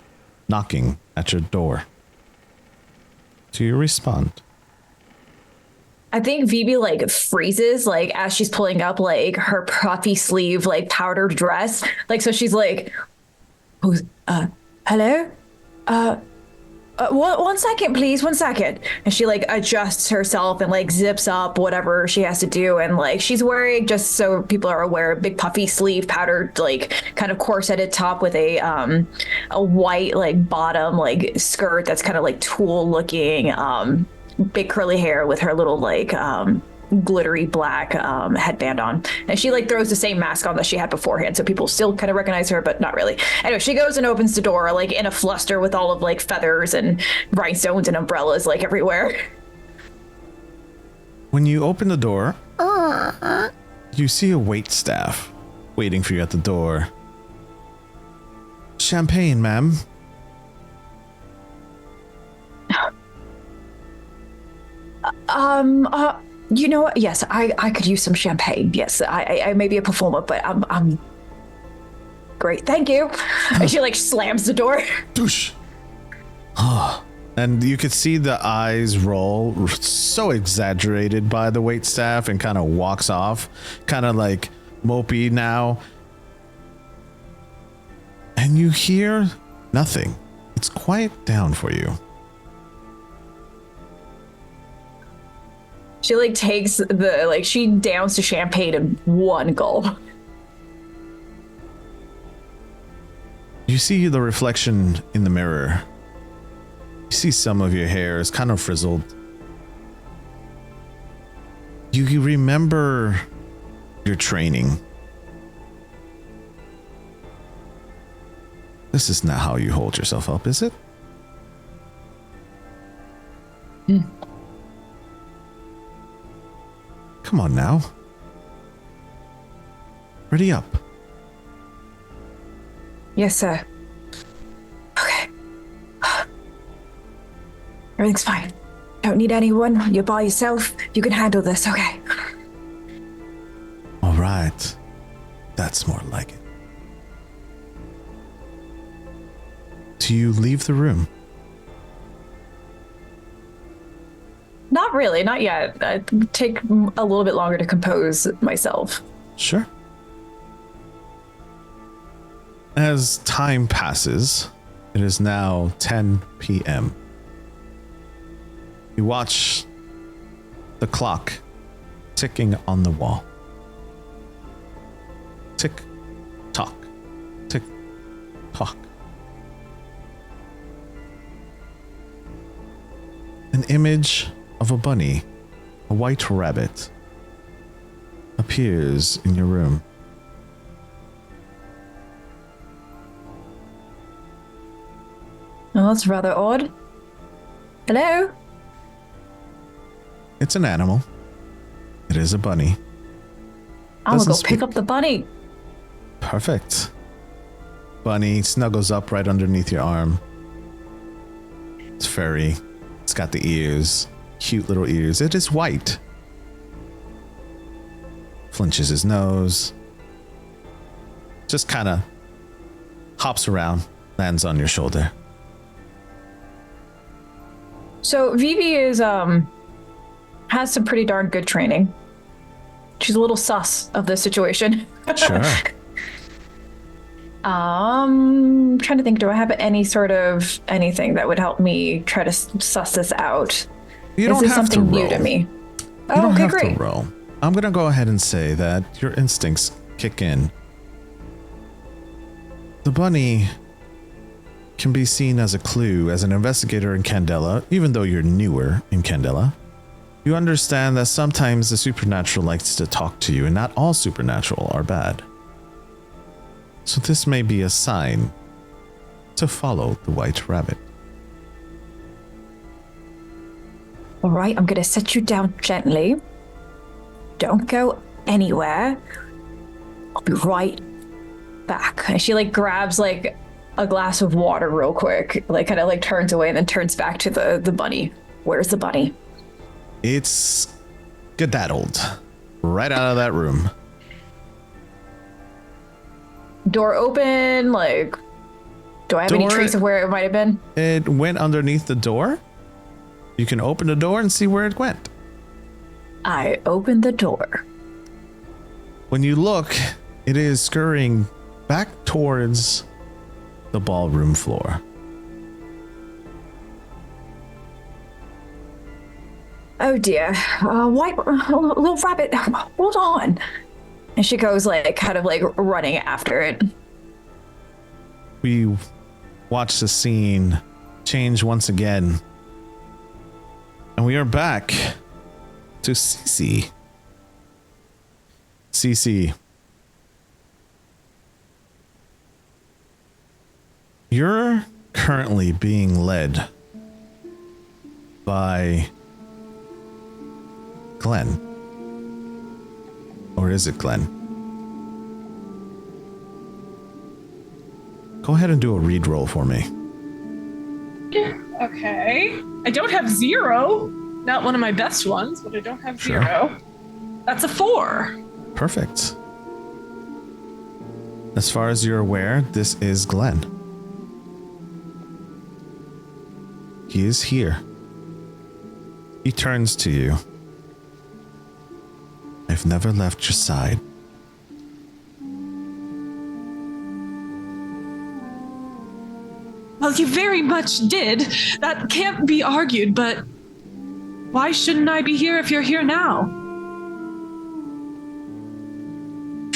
knocking at your door. Do you respond? I think Vivi like freezes like as she's pulling up like her puffy sleeve like powdered dress. Like so she's like, who's hello? One second, please. 1 second. And she like adjusts herself and like zips up whatever she has to do. And like she's wearing, just so people are aware, a big puffy sleeve, powdered like kind of corseted top with a white like bottom like skirt that's kind of like tulle looking. Big curly hair with her little like glittery black headband on, and she like throws the same mask on that she had beforehand, so people still kind of recognize her, but not really. Anyway, she goes and opens the door like in a fluster with all of like feathers and rhinestones and umbrellas like everywhere. When you open the door, you see a waitstaff waiting for you at the door. Champagne, ma'am. You know what? Yes, I could use some champagne. Yes, I may be a performer, but I'm great. Thank you. And she like slams the door. Douche. And you could see the eyes roll, so exaggerated by the waitstaff, and kind of walks off, kind of like mopey now. And you hear nothing. It's quiet down for you. She like takes she downs the champagne in one gulp. You see the reflection in the mirror. You see some of your hair is kind of frizzled. You remember your training. This is not how you hold yourself up, is it? Come on now. Ready up. Yes, sir. Okay. Everything's fine. Don't need anyone. You're by yourself. You can handle this, okay? All right. That's more like it. Do you leave the room? Not really, not yet. I take a little bit longer to compose myself. Sure. As time passes, it is now 10 p.m. You watch the clock ticking on the wall. Tick, tock, tick, tock. An image of a bunny, a white rabbit, appears in your room. Oh, that's rather odd. Hello? It's an animal. It is a bunny. I'm gonna go pick up the bunny. Perfect. Bunny snuggles up right underneath your arm. It's furry. It's got the ears. Cute little ears. It is white. Flinches his nose. Just kind of hops around, lands on your shoulder. So Vivi is has some pretty darn good training. She's a little sus of this situation. Sure. Trying to think, do I have any sort of anything that would help me try to suss this out? You don't Is this have something to new roll. to me? You Oh, don't okay, have great. to roll. I'm going to go ahead and say that your instincts kick in. The bunny can be seen as a clue as an investigator in Candela, even though you're newer in Candela. You understand that sometimes the supernatural likes to talk to you, and not all supernatural are bad. So this may be a sign to follow the white rabbit. All right, I'm going to set you down gently. Don't go anywhere. I'll be right back. And she like grabs like a glass of water real quick, like kind of like turns away and then turns back to the bunny. Where's the bunny? It's skedaddled right out of that room. Door open, like, do I have any Door- trace of where it might have been? It went underneath the door. You can open the door and see where it went. I open the door. When you look, it is scurrying back towards the ballroom floor. Oh dear, little rabbit, hold on. And she goes kind of running after it. We watch the scene change once again. And we are back to Cece. Cece. You're currently being led by Glenn. Or is it Glenn? Go ahead and do a read roll for me. Okay. I don't have 0. Not one of my best ones, but I don't have 0. That's a 4. Perfect. As far as you're aware, this is Glenn. He is here. He turns to you. I've never left your side. Well, you very much did. That can't be argued, but why shouldn't I be here if you're here now?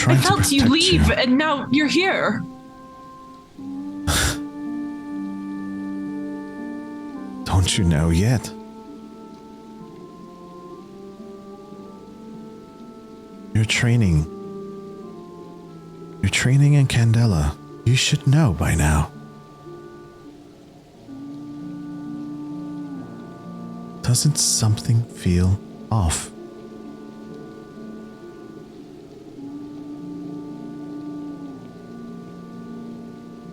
I felt you leave, and now you're here. Don't you know yet? You're training in Candela. You should know by now. Doesn't something feel off?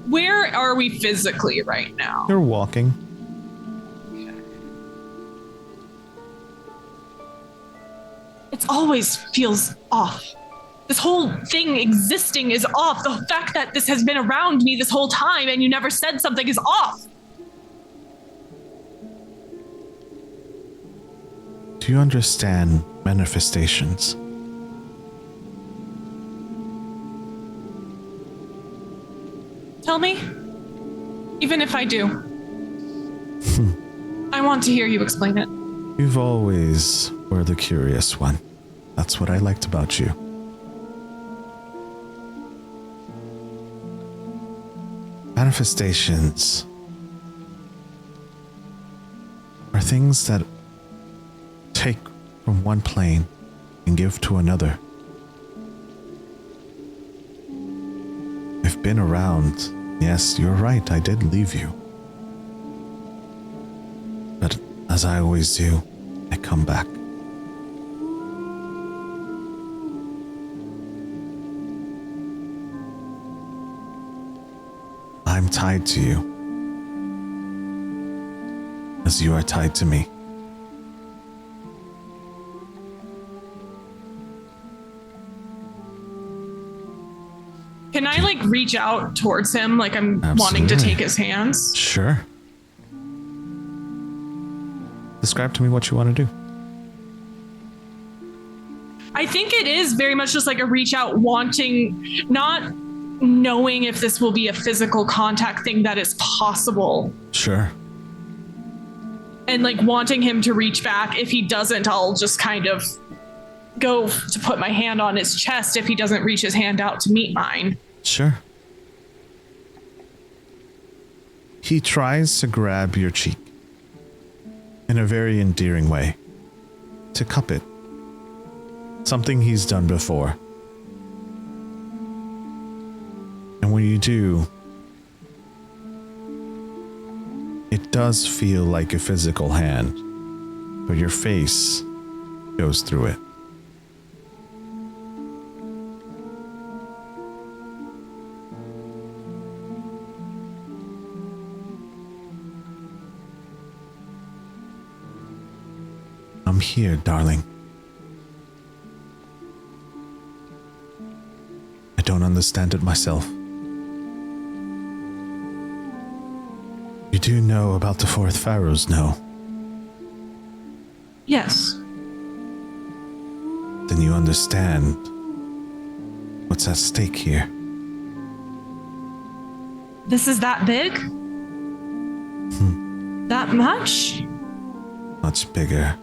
Where are we physically right now? You're walking. It always feels off. This whole thing existing is off. The fact that this has been around me this whole time and you never said something is off. Do you understand manifestations? Tell me. Even if I do. I want to hear you explain it. You've always were the curious one. That's what I liked about you. Manifestations are things that take from one plane and give to another. I've been around. Yes, you're right, I did leave you. But as I always do, I come back. I'm tied to you, as you are tied to me. Can I reach out towards him like I'm wanting to take his hands? Sure. Describe to me what you want to do. I think it is very much just like a reach out, wanting, not knowing if this will be a physical contact thing that is possible. Sure. And wanting him to reach back. If he doesn't, I'll just kind of go to put my hand on his chest if he doesn't reach his hand out to meet mine. Sure. He tries to grab your cheek in a very endearing way, to cup it. Something he's done before. And when you do, it does feel like a physical hand, but your face goes through it. I'm here, darling. I don't understand it myself. You do know about the fourth Pharaohs, no? Yes. understand what's at stake here. This is that big? That much? Much bigger.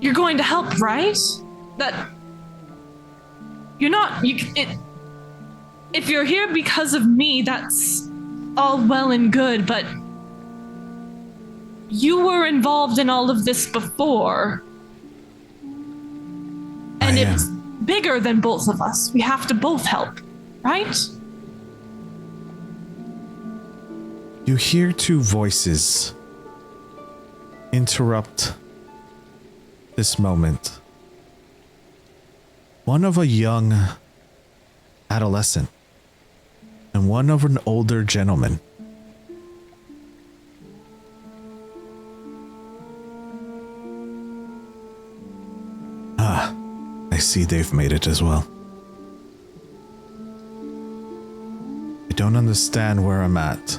You're going to help, right? That you're not. If you're here because of me, that's all well and good. But you were involved in all of this before, and it's bigger than both of us. We have to both help, right? You hear two voices interrupt this moment. One of a young adolescent and one of an older gentleman. I see they've made it as well. I don't understand where I'm at.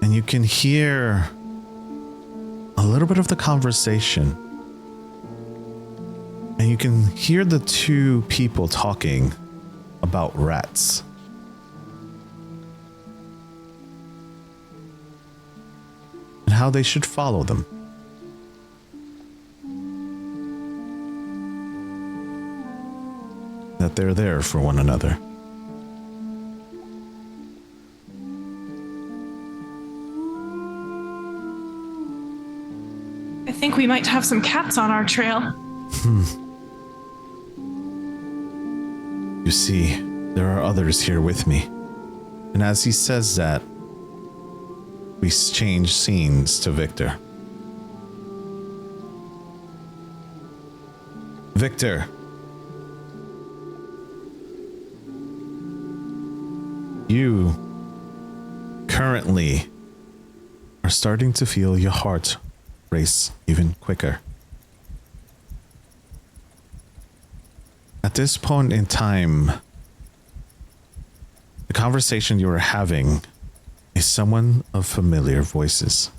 And you can hear a little bit of the conversation. And you can hear the two people talking about rats. And how they should follow them. That they're there for one another. I think we might have some cats on our trail. You see, there are others here with me. And as he says that, we change scenes to Victor. Victor. You currently are starting to feel your heart race even quicker. At this point in time, the conversation you are having is someone of familiar voices.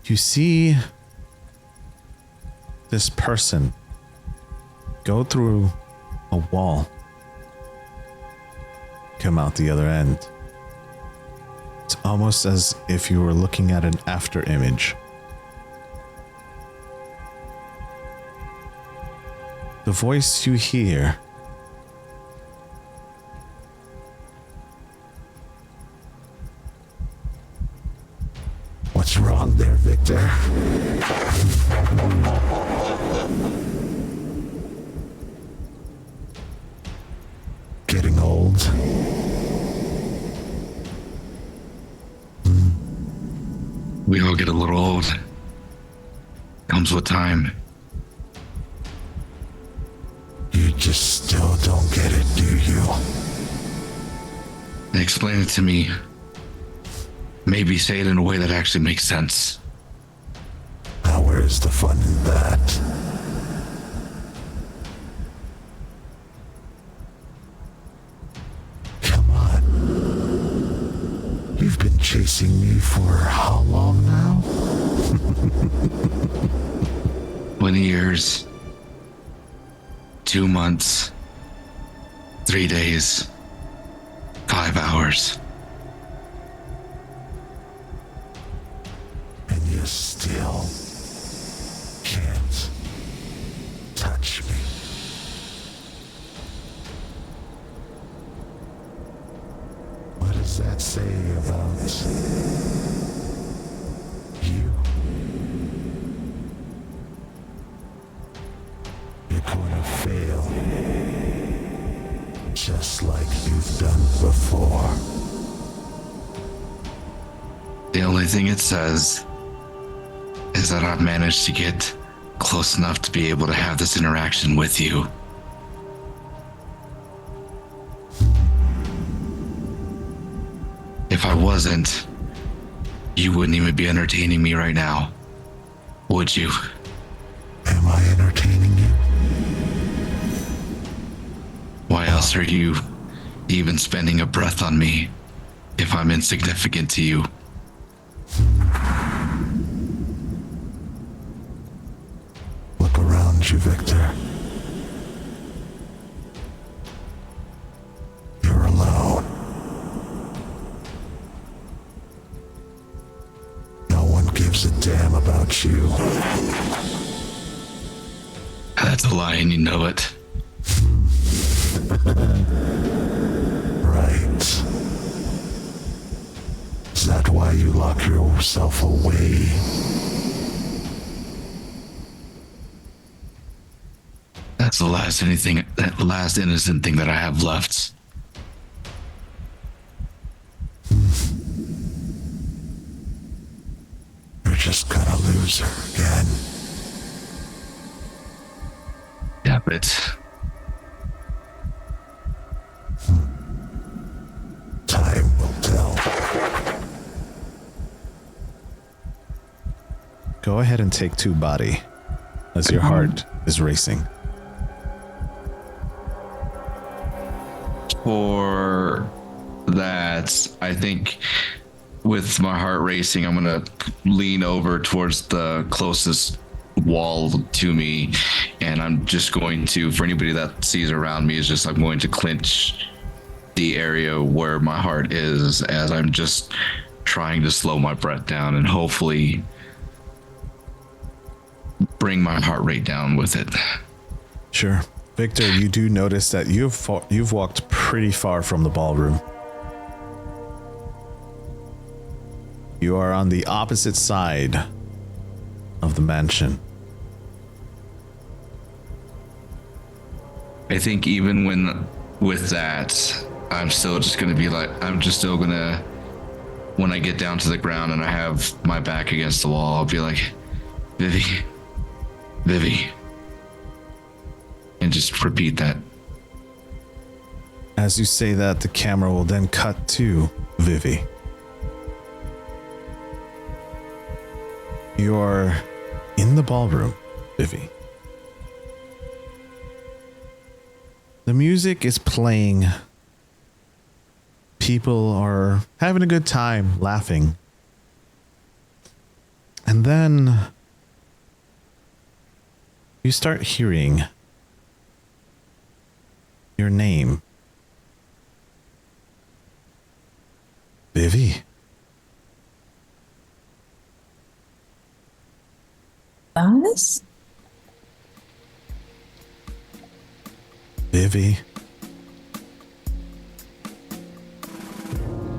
You see this person go through a wall, come out the other end. It's almost as if you were looking at an after image. The voice you hear What's wrong there, Victor? Getting old? We all get a little old. Comes with time. You just still don't get it, do you? Explain it to me. Maybe say it in a way that actually makes sense. Now where's the fun in that? Come on. You've been chasing me for how long now? 20 years. 2 months. 3 days. 5 hours. And you still can't touch me. What does that say about you? You're gonna fail, just like you've done before. The only thing it says is that I've managed to get close enough to be able to have this interaction with you. If I wasn't, you wouldn't even be entertaining me right now, would you? Am I entertaining you? Why else are you even spending a breath on me if I'm insignificant to you. Look around you, Victor. You're alone. No one gives a damn about you. That's a lie and you know it. Right. Is that why you lock yourself away? That's the last innocent thing that I have left. You're just gonna lose her again. Yeah, but Time will tell. Go ahead and take 2 body as your heart is racing. for that, I think with my heart racing, I'm gonna lean over towards the closest wall to me, and I'm just going to, for anybody that sees around me, is just I'm going to clinch the area where my heart is as I'm just trying to slow my breath down and hopefully bring my heart rate down with it. Sure. Victor, you do notice that you've walked pretty far from the ballroom. You are on the opposite side of the mansion. I think even with that, I'm still just gonna be like, I'm just still gonna, when I get down to the ground and I have my back against the wall, I'll be like, Vivi, and just repeat that. As you say that, the camera will then cut to Vivi. You're in the ballroom, Vivi. The music is playing. People are having a good time, laughing. And then you start hearing your name. Vivi. Bonus? Vivi.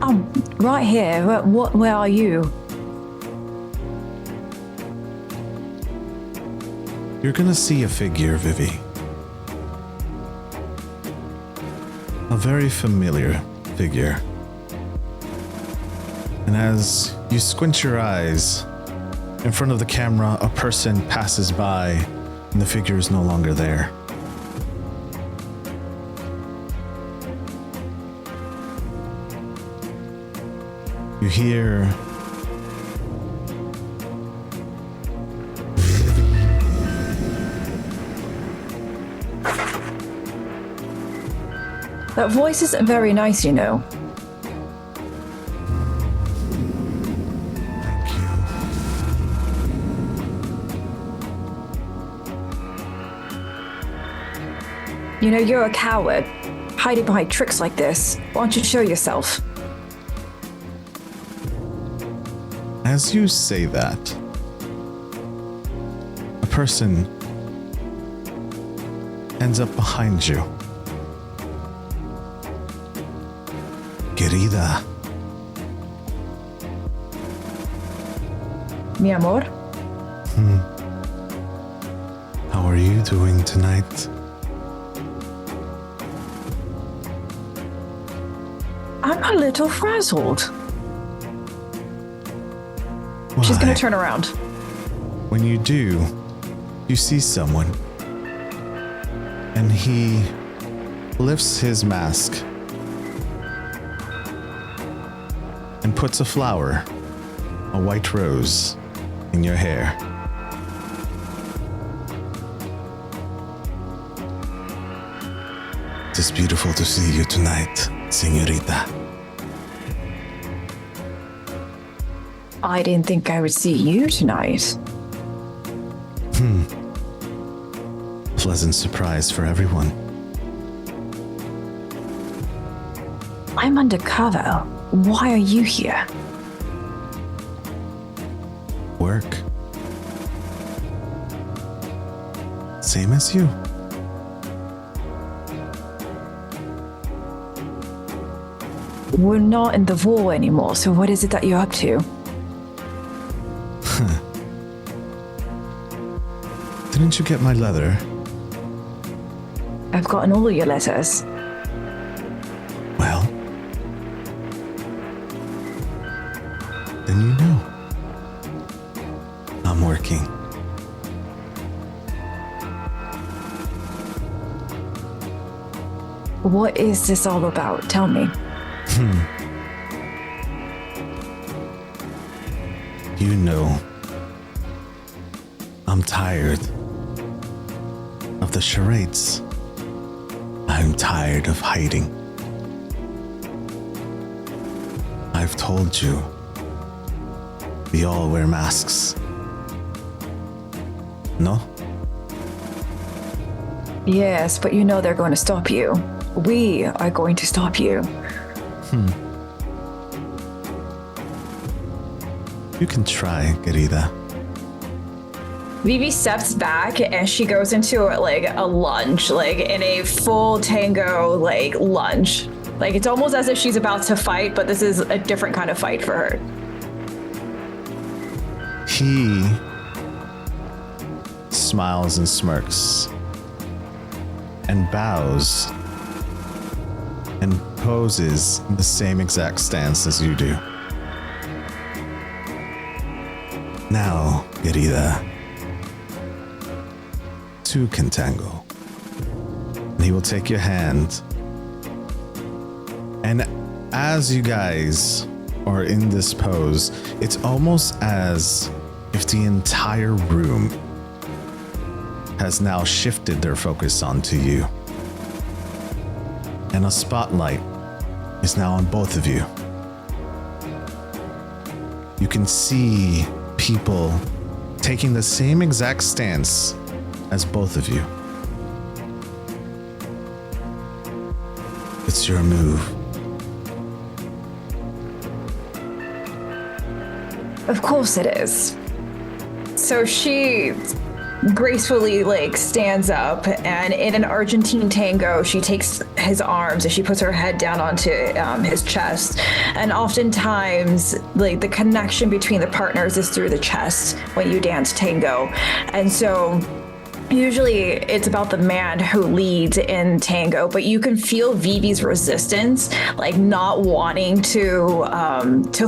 I'm right here. Where are you? You're gonna see a figure, Vivi. A very familiar figure. And as you squint your eyes, in front of the camera, a person passes by, and the figure is no longer there. You hear That voice isn't very nice, you know. Thank you. You know, you're a coward. Hiding behind tricks like this. Why don't you show yourself? As you say that, a person ends up behind you. Querida, Mi amor? how are you doing tonight? I'm a little frazzled. She's gonna Why? turn around. When you do, you see someone, and he lifts his mask and puts a flower, a white rose, in your hair. It is beautiful to see you tonight. señorita. I didn't think I would see you tonight. Pleasant surprise for everyone. I'm undercover. Why are you here? Work. Same as you. We're not in the war anymore, so what is it that you're up to? Didn't you get my letter? I've gotten all of your letters. Well, then you know. I'm working. What is this all about? Tell me. You know, I'm tired of the charades. I'm tired of hiding. I've told you, we all wear masks. No? Yes, but you know they're going to stop you. We are going to stop you. You can try, querida. Vivi steps back and she goes into like a lunge, like in a full tango like lunge. Like it's almost as if she's about to fight, but this is a different kind of fight for her. He smiles and smirks and bows and poses in the same exact stance as you do. Now, querida, two can tango. And he will take your hand. And as you guys are in this pose, it's almost as if the entire room has now shifted their focus onto you. And a spotlight is now on both of you. You can see people taking the same exact stance as both of you. It's your move. Of course it is. So she gracefully like stands up, and in an Argentine tango she takes his arms and she puts her head down onto his chest, and oftentimes like the connection between the partners is through the chest when you dance tango. And so usually it's about the man who leads in tango, but you can feel Vivi's resistance, like not wanting to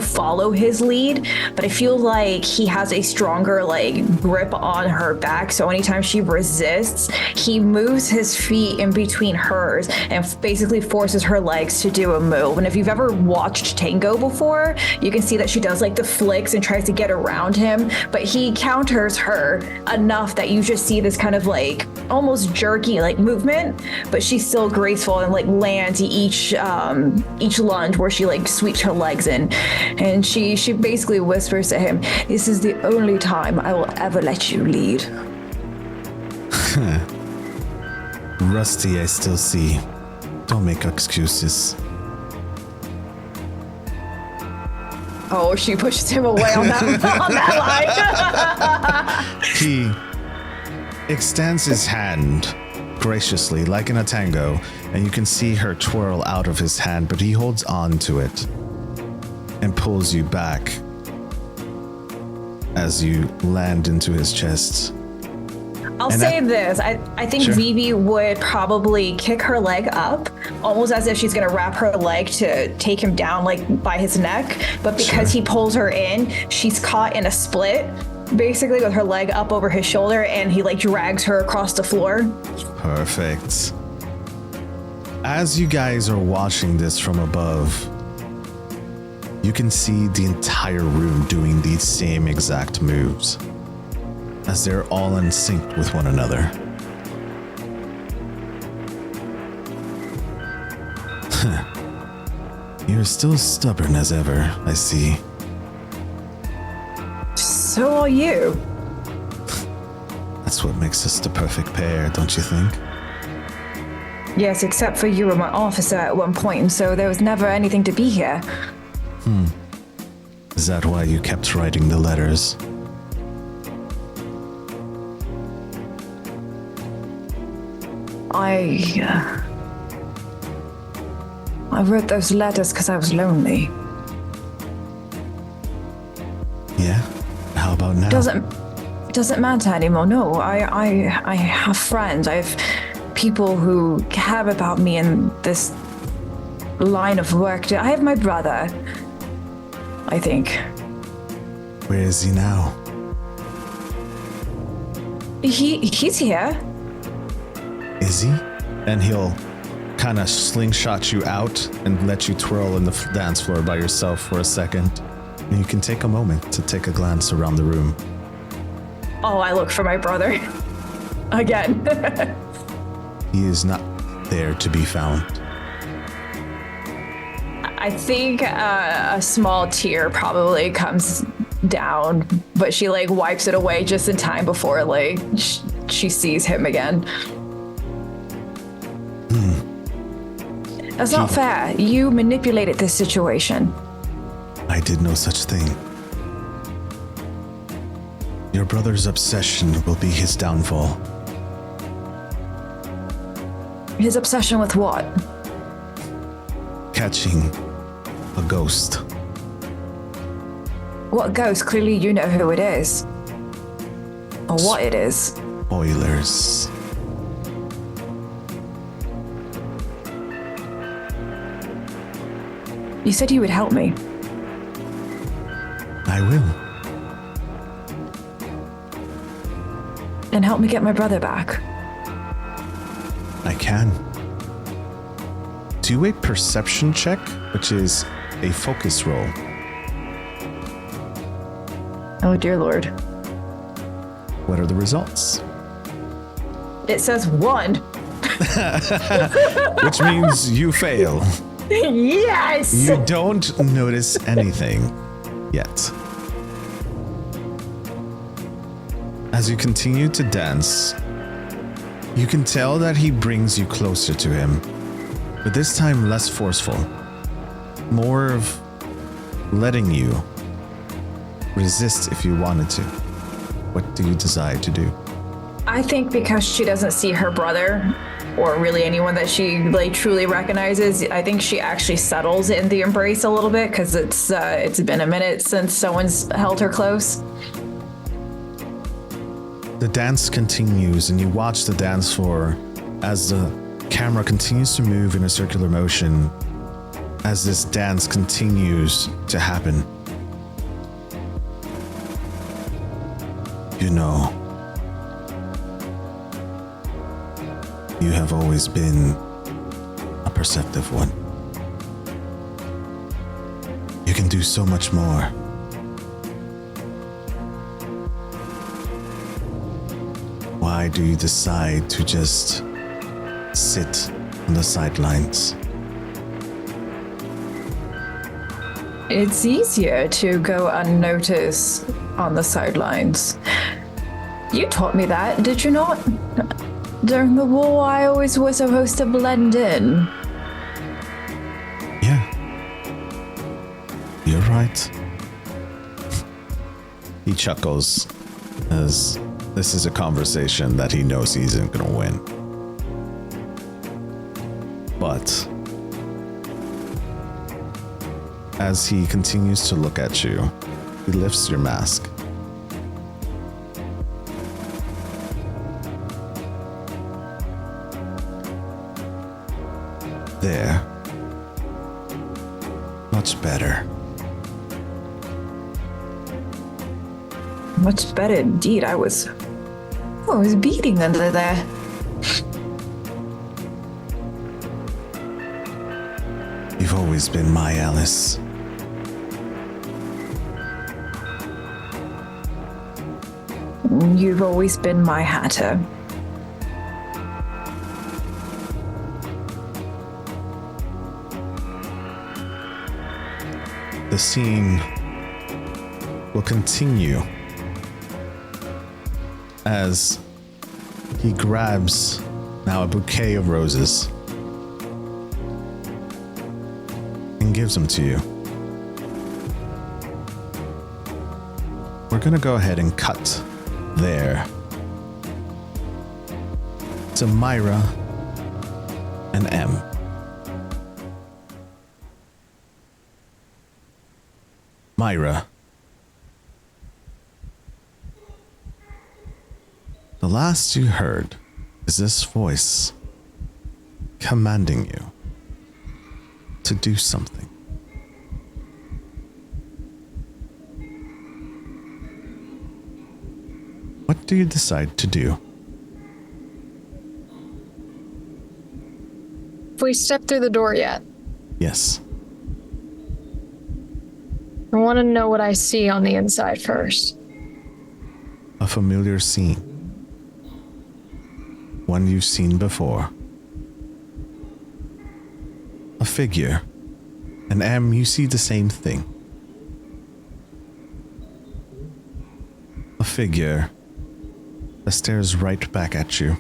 follow his lead. But I feel like he has a stronger like grip on her back. So anytime she resists, he moves his feet in between hers and basically forces her legs to do a move. And if you've ever watched tango before, you can see that she does like the flicks and tries to get around him, but he counters her enough that you just see this kind of like almost jerky like movement, but she's still graceful and like lands each lunge where she like sweeps her legs in, and she basically whispers to him, "This is the only time I will ever let you lead." Rusty, I still see. Don't make excuses. Oh, she pushes him away on that line. He extends his hand graciously, like in a tango, and you can see her twirl out of his hand, but he holds on to it and pulls you back as you land into his chest. I'll say this. I think Sure. Vivi would probably kick her leg up, almost as if she's going to wrap her leg to take him down like by his neck. But because he pulls her in, she's caught in a split, basically with her leg up over his shoulder, and he like drags her across the floor. Perfect. As you guys are watching this from above, you can see the entire room doing these same exact moves, as they're all in sync with one another. You're still as stubborn as ever, I see. So are you. That's what makes us the perfect pair, don't you think? Yes, except for you were my officer at one point, and so there was never anything to be here. Is that why you kept writing the letters? I wrote those letters because I was lonely. Yeah? How about now? Doesn't matter anymore. No, I have friends. I have people who care about me in this line of work. I have my brother, I think. Where is he now? He's here. Is he? And he'll kind of slingshot you out and let you twirl in the dance floor by yourself for a second. And you can take a moment to take a glance around the room. Oh, I look for my brother. Again. He is not there to be found. I think a small tear probably comes down, but she like wipes it away just in time before like she sees him again. That's not fair. You manipulated this situation. I did no such thing. Your brother's obsession will be his downfall. His obsession with what? Catching a ghost. What ghost? Clearly you know who it is. Or what it is. Spoilers. You said you would help me. I will. And help me get my brother back. I can. Do a perception check, which is a focus roll. Oh dear Lord. What are the results? It says 1. Which means you fail. Yes! You don't notice anything yet. As you continue to dance, you can tell that he brings you closer to him, but this time less forceful. More of letting you resist if you wanted to. What do you decide to do? I think because she doesn't see her brother, or really anyone that she like truly recognizes, I think she actually settles in the embrace a little bit because it's been a minute since someone's held her close. The dance continues, and you watch the dance floor as the camera continues to move in a circular motion as this dance continues to happen. You know, you have always been a perceptive one. You can do so much more. Why do you decide to just sit on the sidelines? It's easier to go unnoticed on the sidelines. You taught me that, did you not? During the war, I always was supposed to blend in. Yeah. You're right. He chuckles as this is a conversation that he knows he isn't gonna win. But as he continues to look at you, he lifts your mask. There. Much better. Much better indeed. I was beating under there. You've always been my Alice. You've always been my Hatter. the scene will continue as he grabs now a bouquet of roses and gives them to you. We're gonna go ahead and cut there to Myra and M. Myra. The last you heard is this voice commanding you to do something. What do you decide to do? Have we stepped through the door yet? Yes. I want to know what I see on the inside first. A familiar scene. One you've seen before. A figure. And M, you see the same thing. A figure that stares right back at you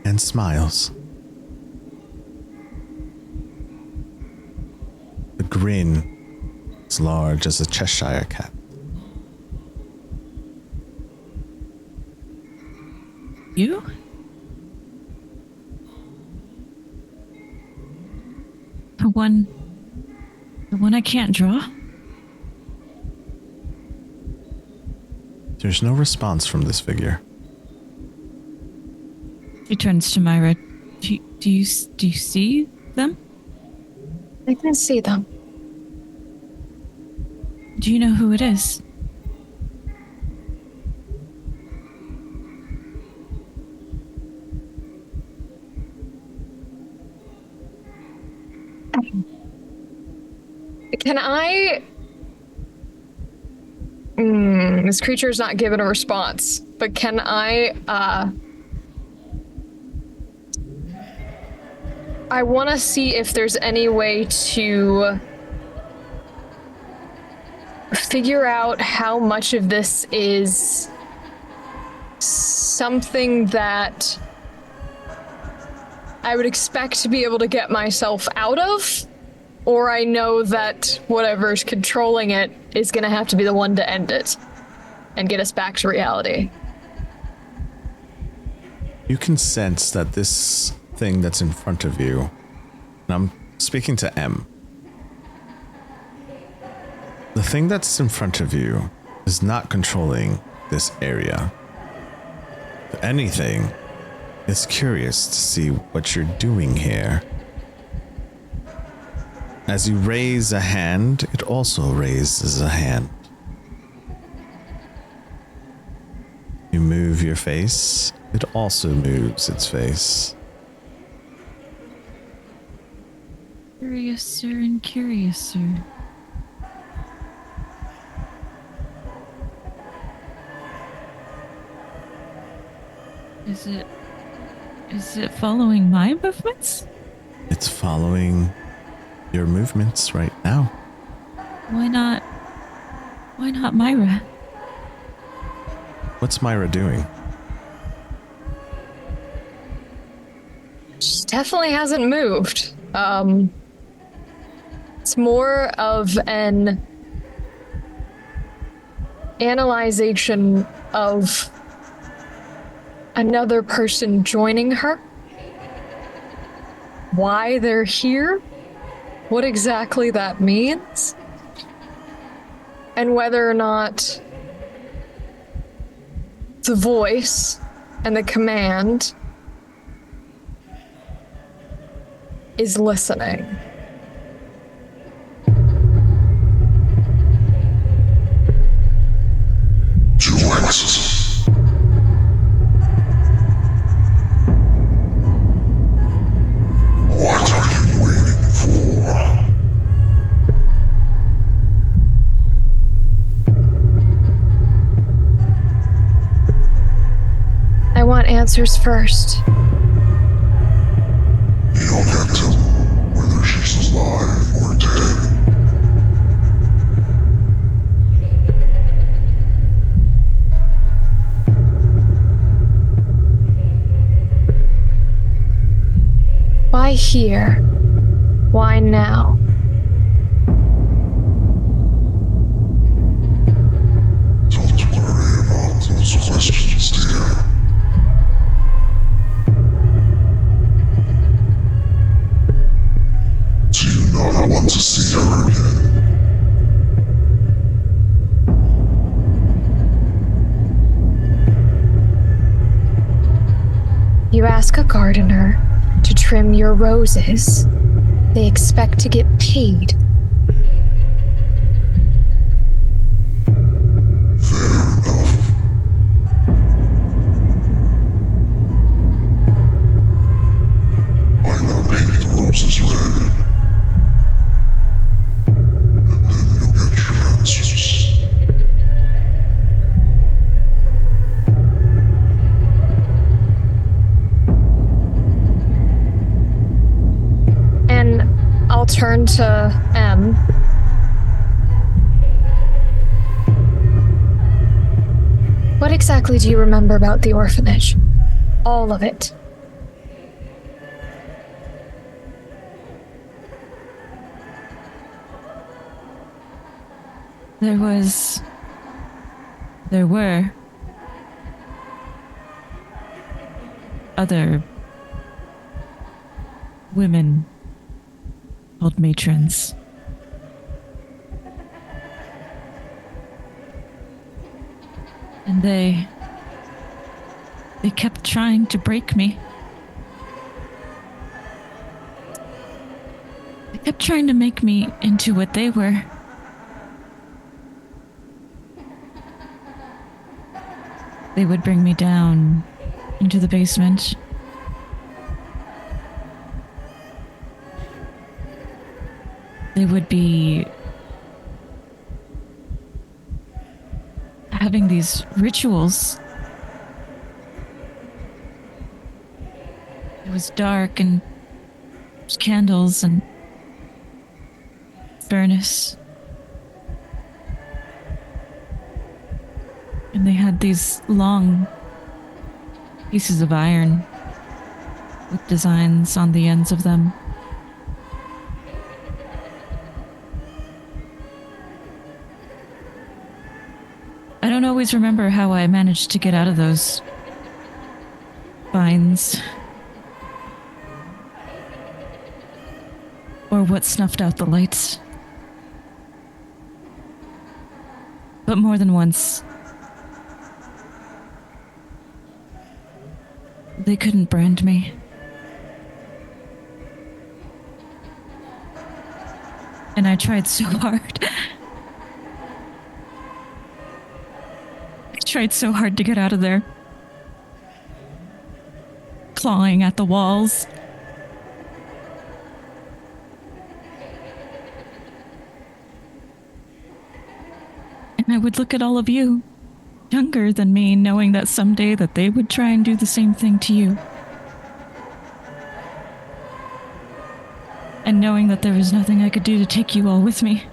and smiles. The grin is large as a Cheshire cat. You? The one I can't draw? There's no response from this figure. She turns to Myra. Do you see them? I can see them. Do you know who it is? Can I... this creature's not given a response, but can I want to see if there's any way to figure out how much of this is something that I would expect to be able to get myself out of, or I know that whatever's controlling it is going to have to be the one to end it and get us back to reality. You can sense that this thing that's in front of you, and I'm speaking to M, the thing that's in front of you is not controlling this area. If anything, it's curious to see what you're doing here. As you raise a hand, it also raises a hand. You move your face, it also moves its face. Curiouser and curiouser. Is it following my movements? It's following your movements right now. Why not Myra? What's Myra doing? She definitely hasn't moved. It's more of an analyzation of another person joining her. Why they're here, what exactly that means, and whether or not the voice and the command is listening. Two answers. What are you waiting for? I want answers first. You'll get to whether she's alive or dead. Why here? Why now? Don't worry about those questions, dear. Do you not want to see her again? You ask a gardener to trim your roses. They expect to get paid. Fair enough. Why not paint the roses red? And then you'll get your answers. And I'll turn to M. What exactly do you remember about the orphanage? All of it. There were other women called matrons. And they kept trying to break me. They kept trying to make me into what they were. They would bring me down into the basement. They would be having these rituals. It was dark and there was candles and furnace. And they had these long pieces of iron with designs on the ends of them. I don't always remember how I managed to get out of those binds. Or what snuffed out the lights. But more than once, they couldn't brand me. And I tried so hard. I tried so hard to get out of there. Clawing at the walls. And I would look at all of you, younger than me, knowing that someday that they would try and do the same thing to you. And knowing that there was nothing I could do to take you all with me.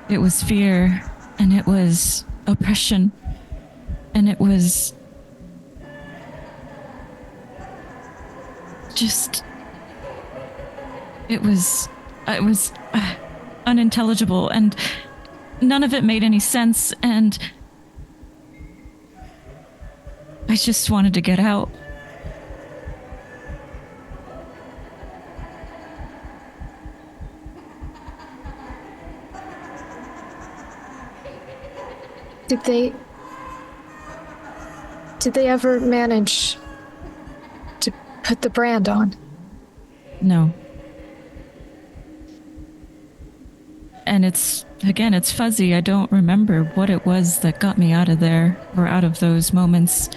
It was fear, and it was oppression, and it was just, it was unintelligible, and none of it made any sense, and I just wanted to get out. Did they ever manage to put the brand on? No. And it's fuzzy. I don't remember what it was that got me out of there, or out of those moments.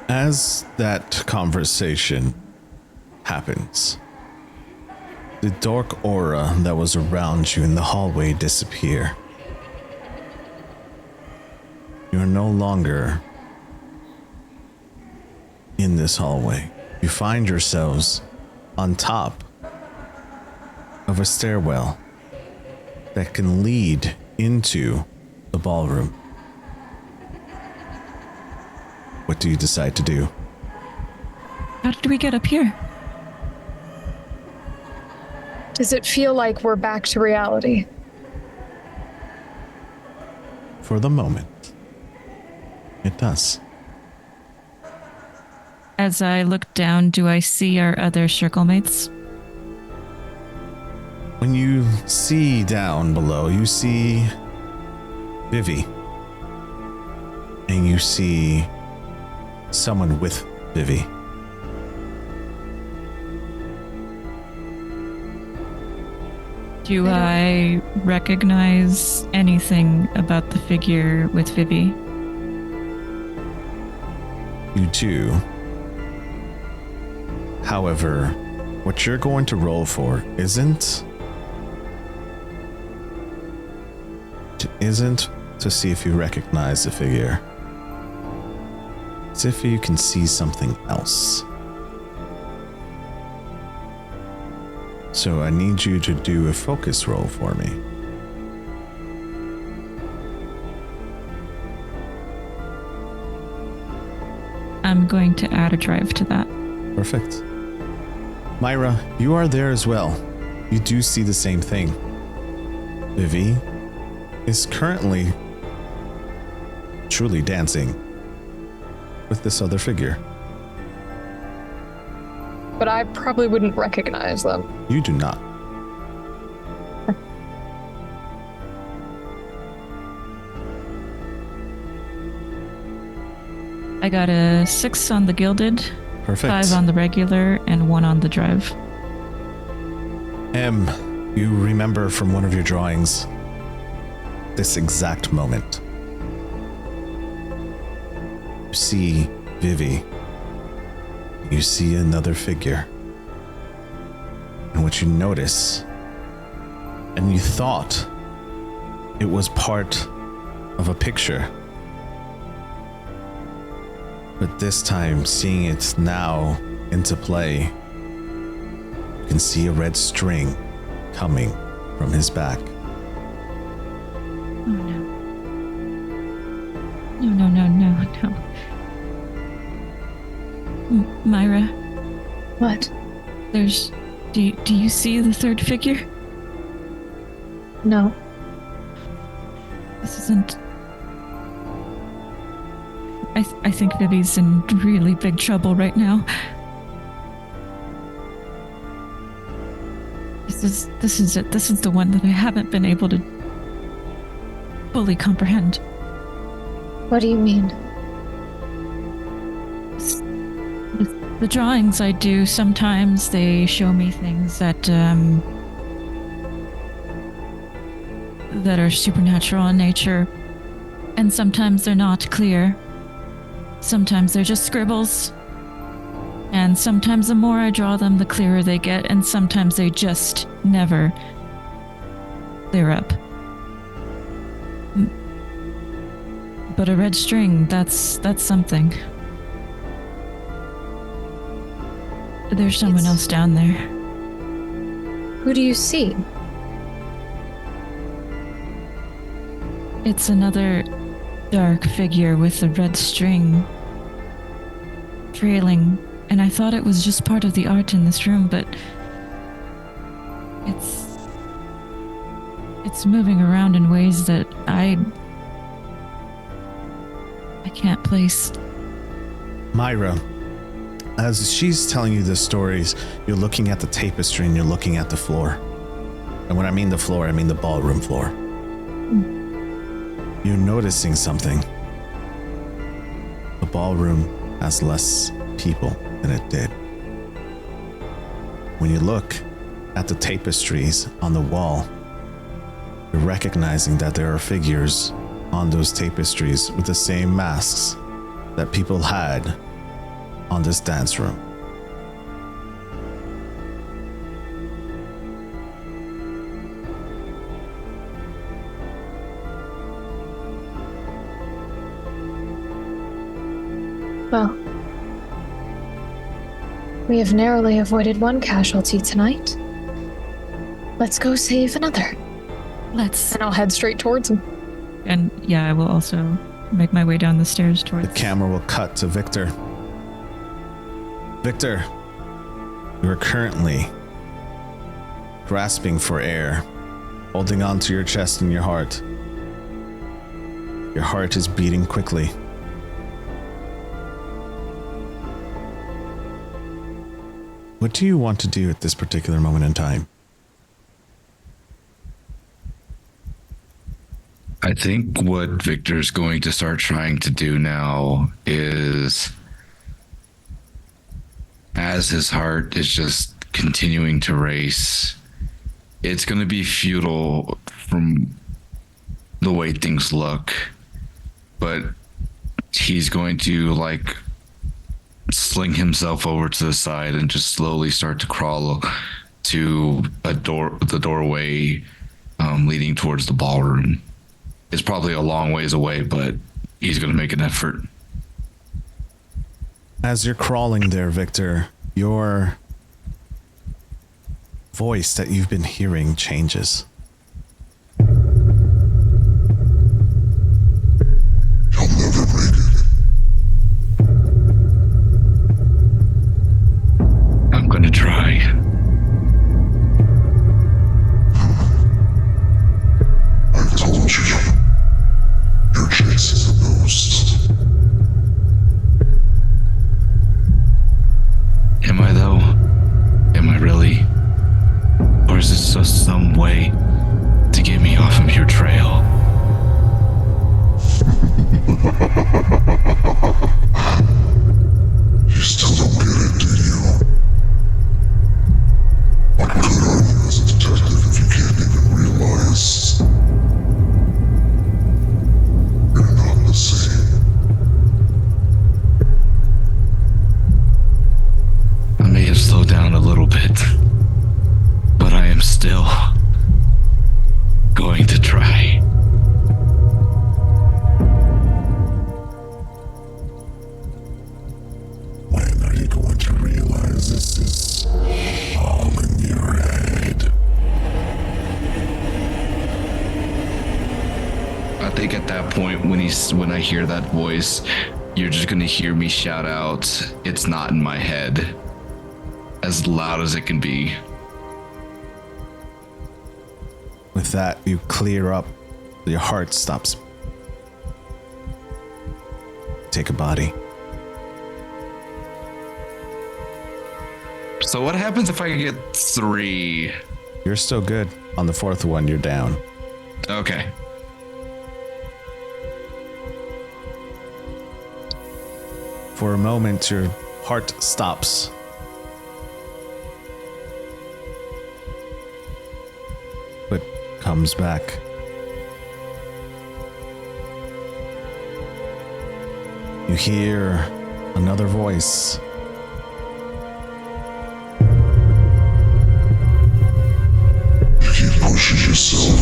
As that conversation happens, the dark aura that was around you in the hallway disappear. You're no longer in this hallway. you find yourselves on top of a stairwell that can lead into the ballroom. What do you decide to do? How did we get up here? Does it feel like we're back to reality? For the moment, it does. As I look down, do I see our other circle mates? When you see down below, you see Vivi. And you see someone with Vivi. Do I recognize anything about the figure with Vivi? You do. However, what you're going to roll for isn't to see if you recognize the figure. It's if you can see something else. So I need you to do a focus roll for me. I'm going to add a drive to that. Perfect. Myra, you are there as well. You do see the same thing. Vivi is currently truly dancing with this other figure. But I probably wouldn't recognize them. You do not. I got a 6 on the gilded, Perfect. 5 on the regular, and 1 on the drive. You remember from one of your drawings this exact moment. You see Vivi. You see another figure. And what you notice, and you thought it was part of a picture, but this time, seeing it now into play, you can see a red string coming from his back. Oh no. No. Myra, What? there's... Do you see the third figure? No. This isn't... I think Vivi's in really big trouble right now. This is it. This is the one that I haven't been able to fully comprehend. What do you mean? The drawings I do, sometimes they show me things that are supernatural in nature, and sometimes they're not clear. Sometimes they're just scribbles, and sometimes the more I draw them, the clearer they get, and sometimes they just never clear up. But a red string, that's something. There's someone else down there. Who do you see? It's another dark figure with a red string trailing, and I thought it was just part of the art in this room, but it's moving around in ways that I can't place. Myra, as she's telling you the stories, you're looking at the tapestry and you're looking at the floor. And when I mean the floor, I mean the ballroom floor. You're noticing something. The ballroom has less people than it did. When you look at the tapestries on the wall, you're recognizing that there are figures on those tapestries with the same masks that people had on this dance room. Well, We have narrowly avoided one casualty tonight. Let's go save another. Let's. And I'll head straight towards him. And yeah, I will also make my way down the stairs The towards. camera will cut to Victor. Victor, you are currently grasping for air, holding onto your chest and your heart. Your heart is beating quickly. What do you want to do at this particular moment in time? I think what Victor's going to start trying to do now is, as his heart is just continuing to race, it's going to be futile from the way things look, but he's going to like sling himself over to the side and just slowly start to crawl to the doorway leading towards the ballroom. It's probably a long ways away, but he's going to make an effort. As you're crawling there, Victor, your voice that you've been hearing changes. You'll never make it. I'm going to try. I've told you. You're chasing a ghost. Am I though? Am I really? Or is this just some way to get me off of your trail? You still don't get it, do you? What good are you as a detective if you can't even realize you're not the same? I may have slowed down a little bit, but I am still going to try. When are you going to realize this is all in your head? I think at that point when I hear that voice, you're just gonna hear me shout out, "It's not in my head," as loud as it can be. With that, you clear up. Your heart stops. Take a body. So what happens if I get 3? You're still good. On the fourth one, you're down. Okay. For a moment, your heart stops. But comes back. You hear another voice. You keep pushing yourself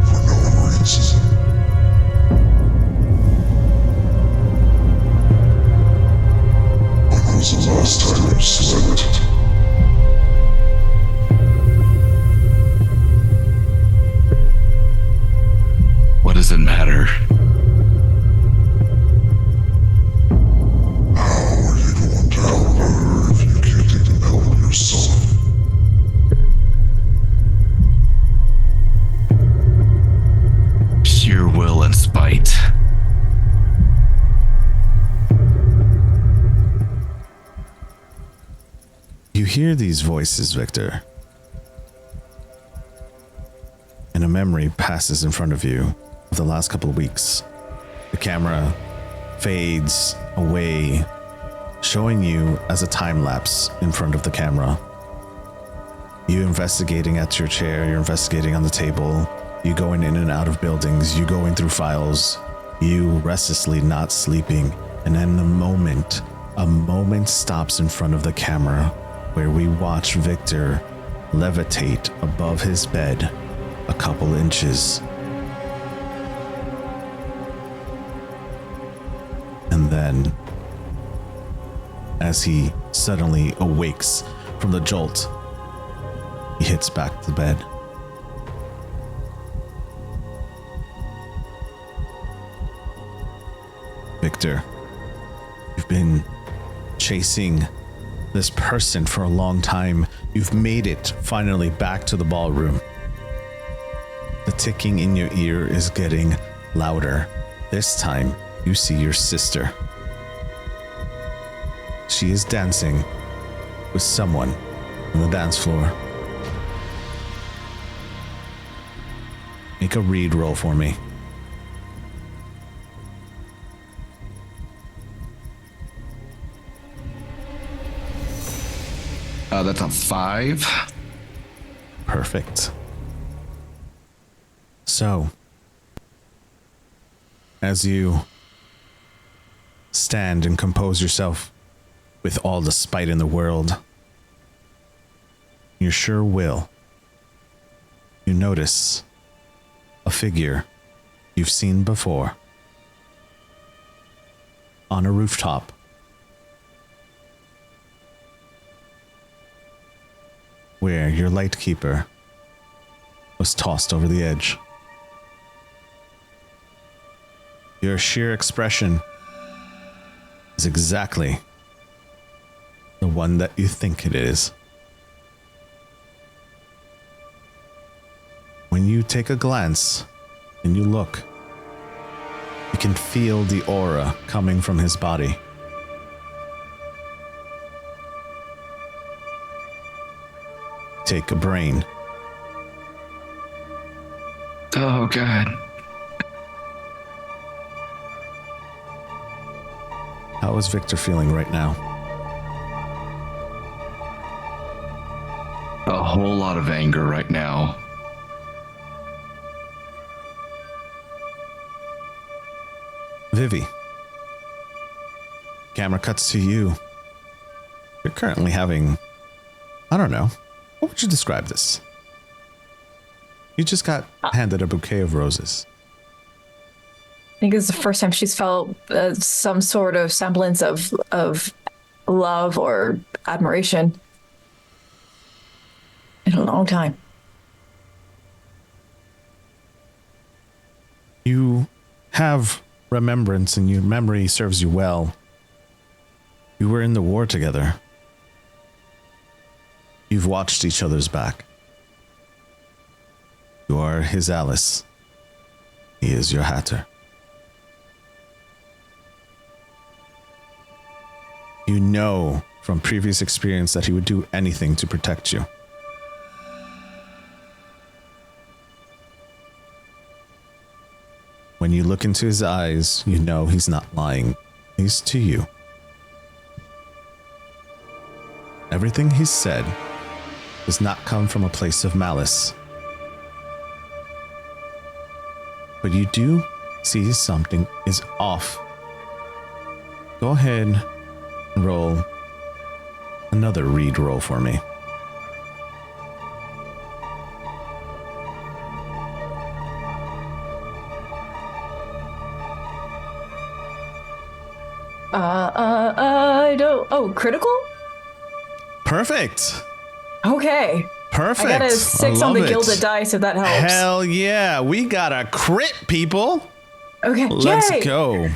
for no reason. When was the last time you slept? What does it matter? How are you going to help her if you can't even help yourself? Sheer will and spite. You hear these voices, Victor. And a memory passes in front of you of the last couple of weeks. The camera fades away, showing you as a time lapse in front of the camera. You investigating at your chair, you're investigating on the table, you going in and out of buildings, you going through files, you restlessly not sleeping, and then a moment stops in front of the camera where we watch Victor levitate above his bed a couple inches. And then as he suddenly awakes from the jolt. He hits back to bed. Victor, you've been chasing this person for a long time. You've made it finally back to the ballroom. The ticking in your ear is getting louder. This time, you see your sister. She is dancing with someone on the dance floor. Make a read roll for me. That's a 5. Perfect. So, as you stand and compose yourself with all the spite in the world, your sure will, you notice a figure you've seen before on a rooftop. Where your lightkeeper was tossed over the edge. Your sheer expression is exactly the one that you think it is. When you take a glance and you look, you can feel the aura coming from his body. Take a brain. Oh, God. How is Victor feeling right now? A whole lot of anger right now. Vivi. Camera cuts to you. You're currently having, I don't know, what would you describe this? You just got handed a bouquet of roses. I think it's the first time she's felt some sort of semblance of love or admiration in a long time. You have remembrance and your memory serves you well. You were in the war together. You've watched each other's back. You are his Alice. He is your Hatter. You know from previous experience that he would do anything to protect you. When you look into his eyes, you know he's not lying. He's to you. Everything he's said does not come from a place of malice. But you do see something is off. Go ahead and roll another read roll for me. I don't. Oh, critical? Perfect. Okay. Perfect. I got a 6 on the gilded dice, if that helps. Hell yeah. We got a crit, people. Okay. Let's Yay. go.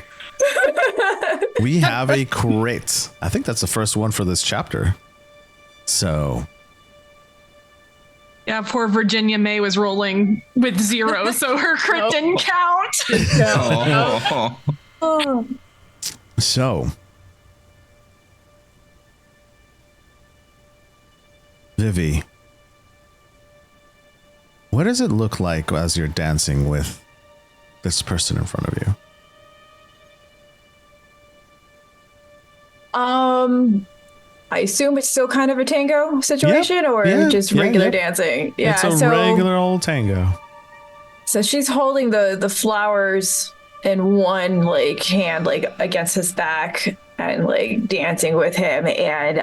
We have a crit. I think that's the first one for this chapter. So. Yeah, poor Virginia May was rolling with 0, so her crit didn't count. Oh. So. Vivi. What does it look like as you're dancing with this person in front of you? I assume it's still kind of a tango situation, or just regular dancing. Yeah, it's a regular old tango. So she's holding the flowers in one like hand, like against his back, and like dancing with him. And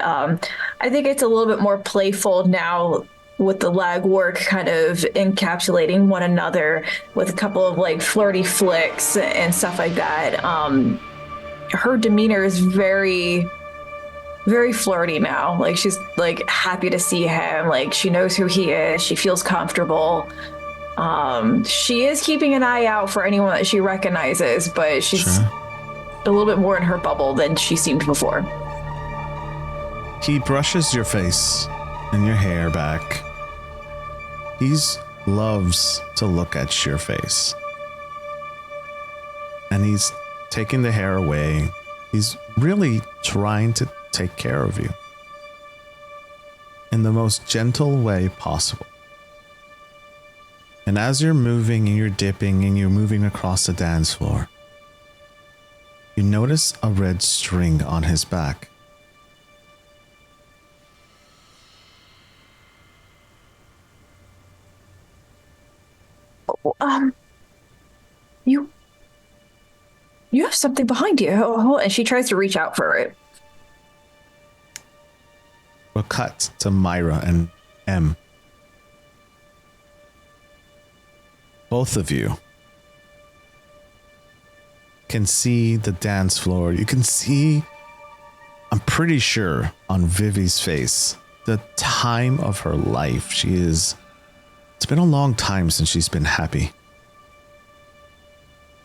I think it's a little bit more playful now, with the lag work kind of encapsulating one another with a couple of like flirty flicks and stuff like that. Her demeanor is very very flirty now. Like she's like happy to see him. Like she knows who he is. She feels comfortable. She is keeping an eye out for anyone that she recognizes, but she's a little bit more in her bubble than she seemed before. He brushes your face and your hair back. He loves to look at your face. And he's taking the hair away. He's really trying to take care of you in the most gentle way possible. And as you're moving and you're dipping and you're moving across the dance floor, you notice a red string on his back. You have something behind you. And she tries to reach out for it. We'll cut to Myra and M. Both of you can see the dance floor. You can see, I'm pretty sure, on Vivi's face, the time of her life. It's been a long time since she's been happy.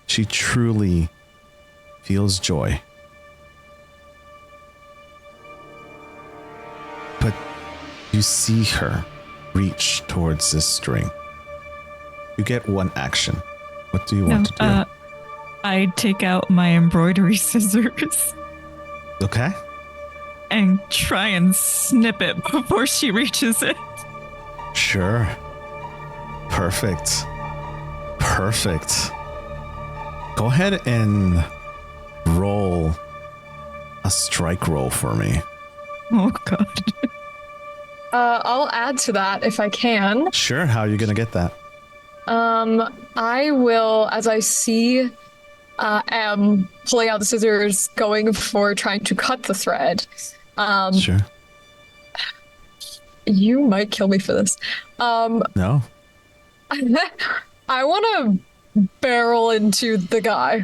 She truly feels joy. But you see her reach towards this string. You get one action. What do you want to do? I take out my embroidery scissors. Okay. And try and snip it before she reaches it. Sure. Perfect. Go ahead and roll a strike roll for me. Oh, God. I'll add to that if I can. Sure. How are you going to get that? I will, as I see M pulling out the scissors, going for trying to cut the thread. Sure. You might kill me for this. No. I want to barrel into the guy.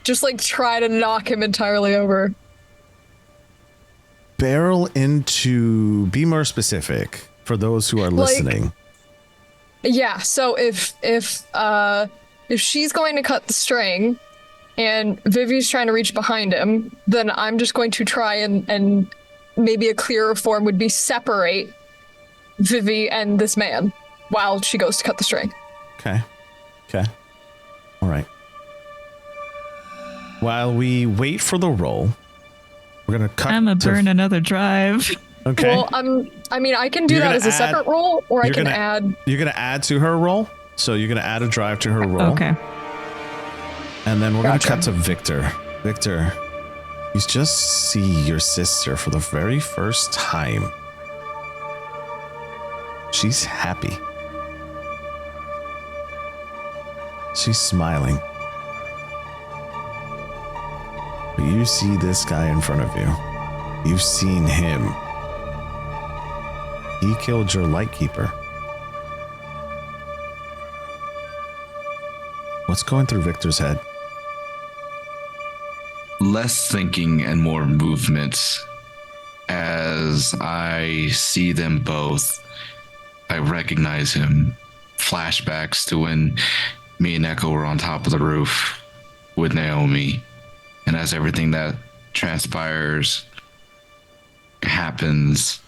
Just like try to knock him entirely over. Barrel into, be more specific for those who are listening. Yeah, so if she's going to cut the string and Vivi's trying to reach behind him, then I'm just going to try and maybe a clearer form would be separate Vivi and this man while she goes to cut the string. Okay. All right. While we wait for the roll, we're going to cut. I'm going to burn another drive. Okay. Well, I can do that as a separate roll, or I can add. You're going to add to her roll? So you're going to add a drive to her roll. Okay. And then we're going to cut to Victor. Victor, you just see your sister for the very first time. She's happy. She's smiling. But you see this guy in front of you. You've seen him. He killed your lightkeeper. What's going through Victor's head? Less thinking and more movements. As I see them both, I recognize him. Flashbacks to when me and Echo were on top of the roof with Naomi. And as everything that transpires happens,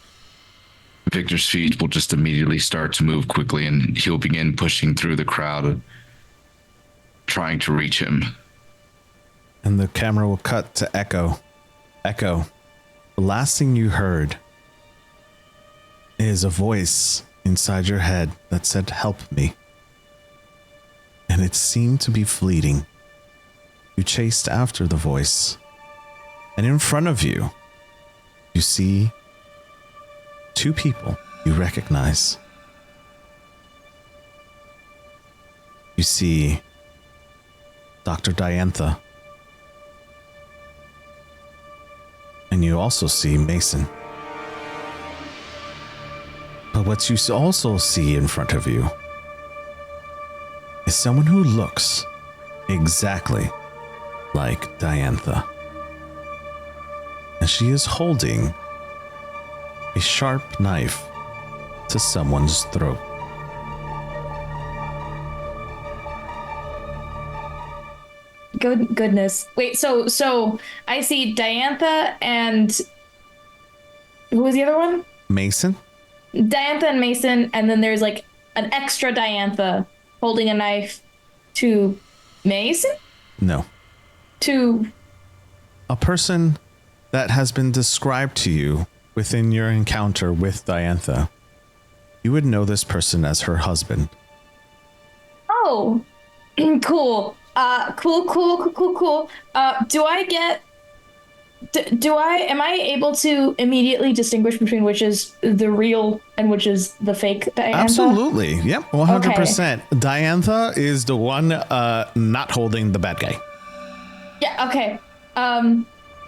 Victor's feet will just immediately start to move quickly, and he'll begin pushing through the crowd, trying to reach him. And the camera will cut to Echo. Echo, the last thing you heard is a voice inside your head that said, "Help me." And it seemed to be fleeting. You chased after the voice. And in front of you, you see two people you recognize. You see Dr. Diantha. And you also see Mason. But what you also see in front of you is someone who looks exactly like Diantha. And she is holding a sharp knife to someone's throat. Goodness. Wait, so I see Diantha and who was the other one? Mason? Diantha and Mason, and then there's like an extra Diantha holding a knife to Mason? No. To a person that has been described to you within your encounter with Diantha. You would know this person as her husband. Oh, cool. Cool. Am I able to immediately distinguish between which is the real and which is the fake Diantha? Absolutely. Yep. 100%. Okay. Diantha is the one not holding the bad guy. Yeah. Okay.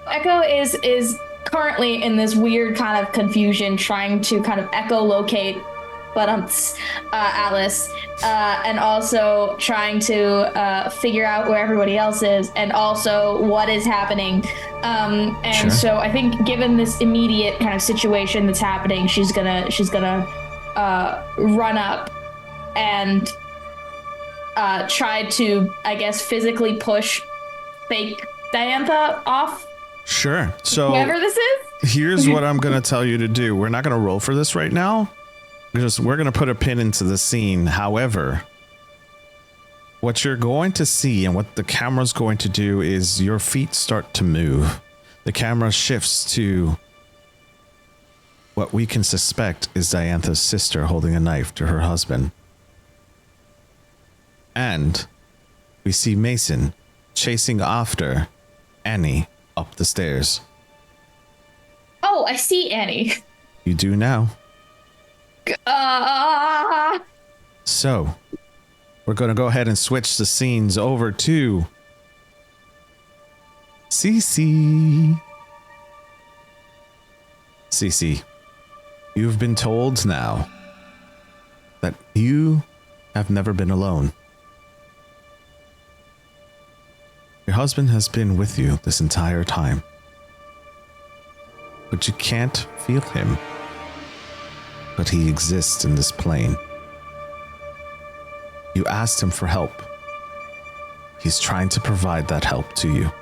Echo is currently in this weird kind of confusion, trying to kind of echolocate, but Alice, and also trying to figure out where everybody else is, and also what is happening. And sure. So I think, given this immediate kind of situation that's happening, she's gonna run up and try to, I guess, physically push fake Diantha off. Sure. So whoever this is. Here's what I'm going to tell you to do. We're not going to roll for this right now. We're going to put a pin into the scene. However, what you're going to see and what the camera's going to do is your feet start to move. The camera shifts to what we can suspect is Diantha's sister holding a knife to her husband. And we see Mason chasing after Annie up the stairs. Oh, I see Annie. You do now. So, we're going to go ahead and switch the scenes over to Cece. Cece, you've been told now that you have never been alone. Your husband has been with you this entire time, but you can't feel him. But he exists in this plane. You asked him for help. He's trying to provide that help to you.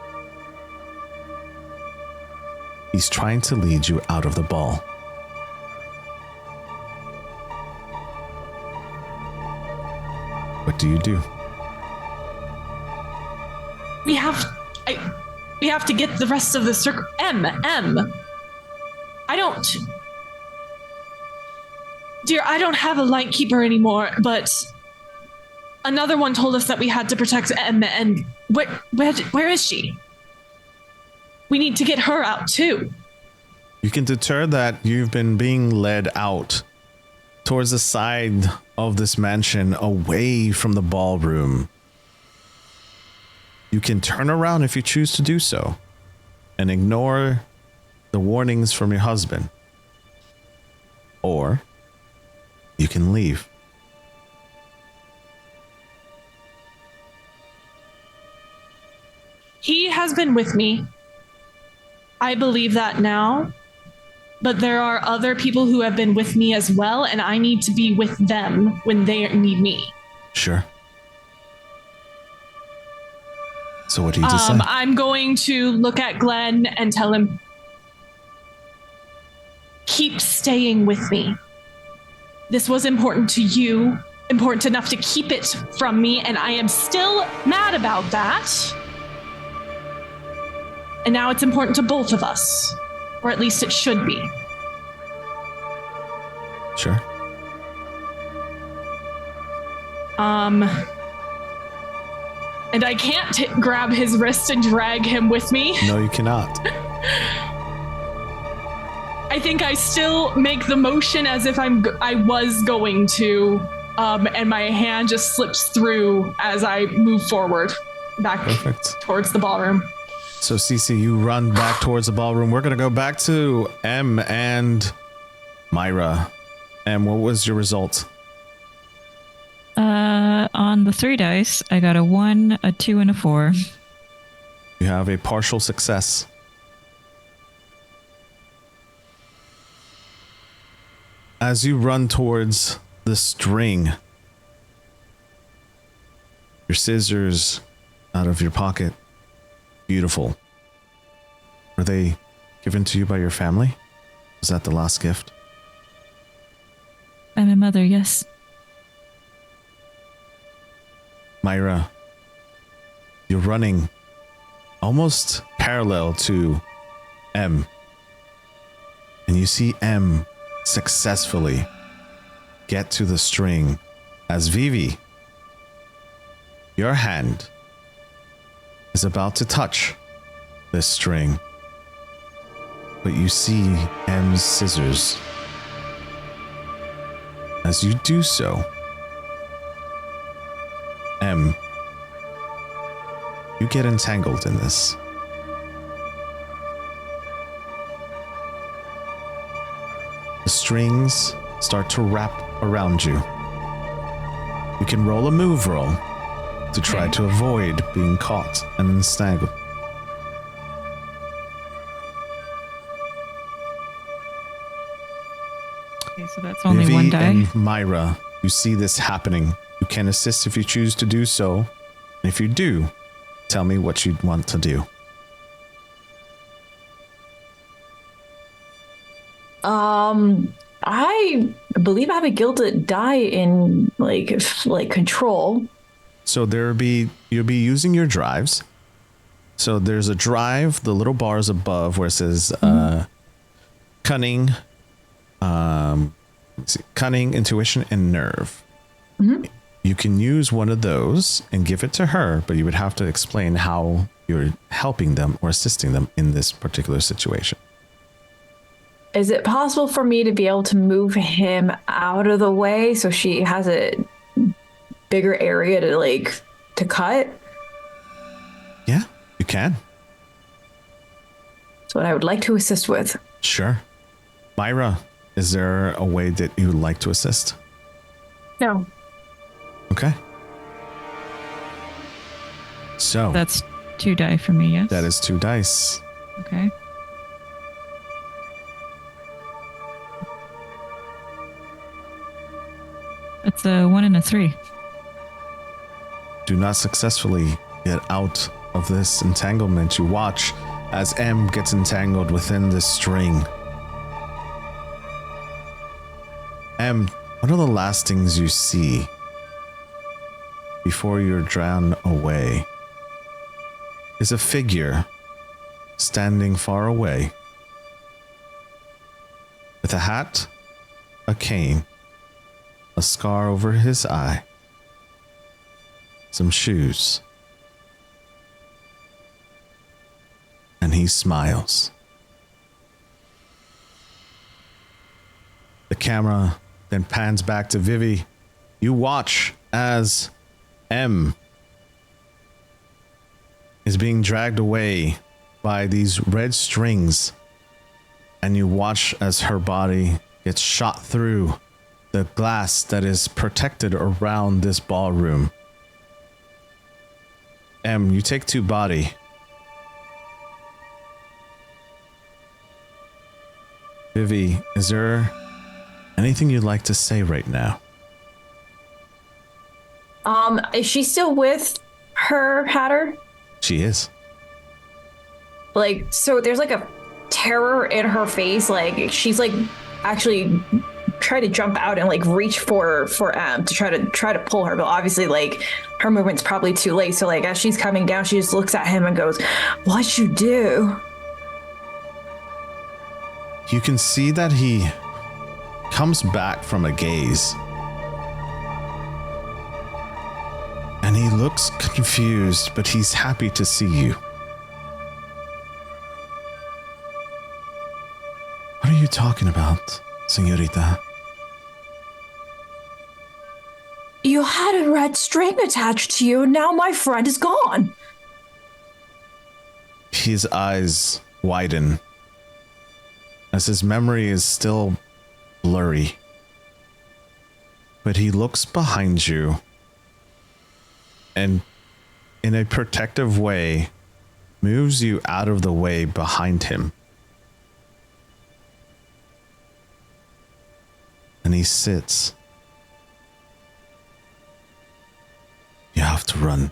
He's trying to lead you out of the ball. What do you do? We have to get the rest of the circle. I don't have a lightkeeper anymore, but another one told us that we had to protect M, and where is she? We need to get her out too. You can deter that you've been being led out towards the side of this mansion, away from the ballroom. You can turn around if you choose to do so and ignore the warnings from your husband. Or you can leave. He has been with me. I believe that now. But there are other people who have been with me as well, and I need to be with them when they need me. Sure. So what do you decide? I'm going to look at Glenn and tell him, keep staying with me. This was important to you, important enough to keep it from me, and I am still mad about that. And now it's important to both of us, or at least it should be. Sure. And I can't grab his wrist and drag him with me. No, you cannot. I think I still make the motion as if I was going to, and my hand just slips through as I move forward back towards the ballroom. So Cece, you run back towards the ballroom. We're going to go back to M and Myra. And what was your result? On the 3 dice, I got a 1, a 2, and a 4. You have a partial success. As you run towards the string, your scissors out of your pocket. Beautiful. Were they given to you by your family? Was that the last gift? By my mother, yes. Myra, you're running almost parallel to M. And you see M successfully get to the string as Vivi, your hand is about to touch this string. But you see M's scissors. As you do so, M, you get entangled in this. The strings start to wrap around you. You can roll a move roll to try to avoid being caught and entangled. Okay, so that's only Vivi one die. and Myra, you see this happening. You can assist if you choose to do so. And if you do, tell me what you'd want to do. I believe I have a gilded die in like control. So you'll be using your drives. So there's a drive, the little bars above where it says cunning, cunning, intuition, and nerve. Mm-hmm. You can use one of those and give it to her, but you would have to explain how you're helping them or assisting them in this particular situation. Is it possible for me to be able to move him out of the way so she has a bigger area to cut? Yeah, you can. That's what I would like to assist with. Sure. Myra, is there a way that you would like to assist? No. Okay. So That's 2 die for me, yes? that is 2 dice. Okay. It's a 1 and a 3. Do not successfully get out of this entanglement. You watch as M gets entangled within this string. M, what are the last things you see before you're drawn away? Is a figure standing far away with a hat, a cane, a scar over his eye, some shoes, and he smiles. The camera then pans back to Vivi. You watch as M is being dragged away by these red strings, and you watch as her body gets shot through the glass that is protected around this ballroom. M, you take 2 body. Vivi, is there anything you'd like to say right now? Is she still with her Hatter? She is. So there's a terror in her face. She's actually try to jump out and reach for to try to pull her, but obviously her movement's probably too late. So as she's coming down, she just looks at him and goes, "What'd you do?" You can see that he comes back from a gaze. And he looks confused, but he's happy to see you. What are you talking about, señorita? You had a red string attached to you, and now my friend is gone. His eyes widen as his memory is still blurry. But he looks behind you and, in a protective way, moves you out of the way behind him. And he sits. You have to run.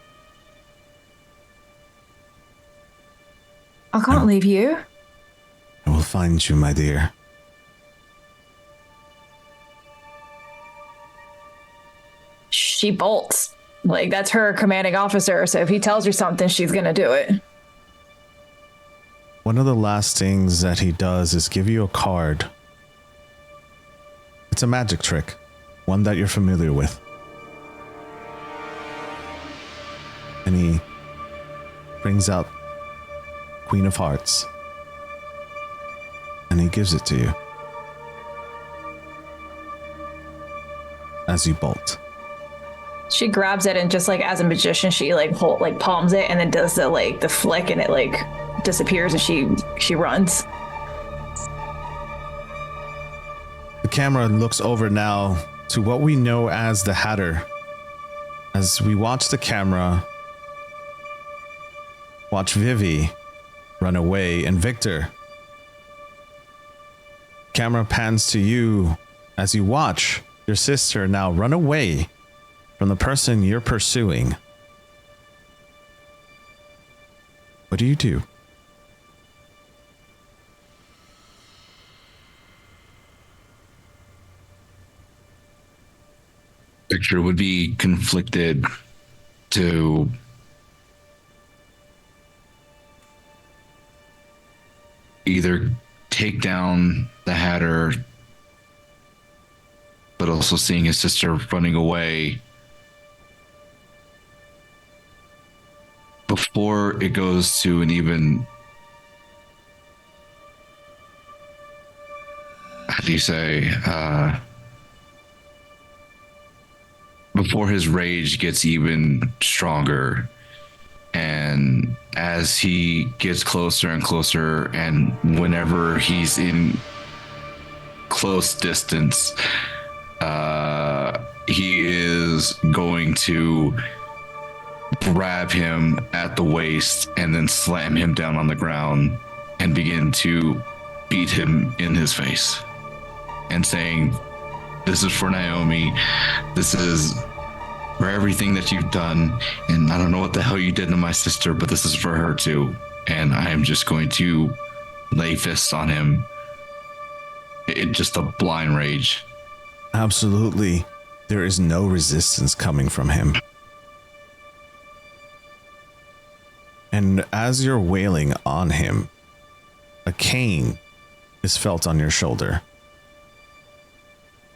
I can't leave you. I will find you, my dear. She bolts. Like, that's her commanding officer, so if he tells her something, she's gonna do it. One of the last things that he does is give you a card. It's a magic trick, one that you're familiar with. And he brings out Queen of Hearts. And he gives it to you. As you bolt. She grabs it and just like as a magician, she like palms it and then does the flick and it like disappears and she runs. The camera looks over now to what we know as the Hatter. As we watch the camera, watch Vivi run away, and Victor. Camera pans to you as you watch your sister now run away from the person you're pursuing. What do you do? Victor would be conflicted to either take down the Hatter, but also seeing his sister running away. Before it goes to an even, how do you say, before his rage gets even stronger, and as he gets closer and closer, and whenever he's in close distance, he is going to grab him at the waist and then slam him down on the ground and begin to beat him in his face and saying, "This is for Naomi. This is for everything that you've done. And I don't know what the hell you did to my sister, but this is for her too. And I am just going to lay fists on him." It just a blind rage. Absolutely. There is no resistance coming from him. And as you're wailing on him, a cane is felt on your shoulder.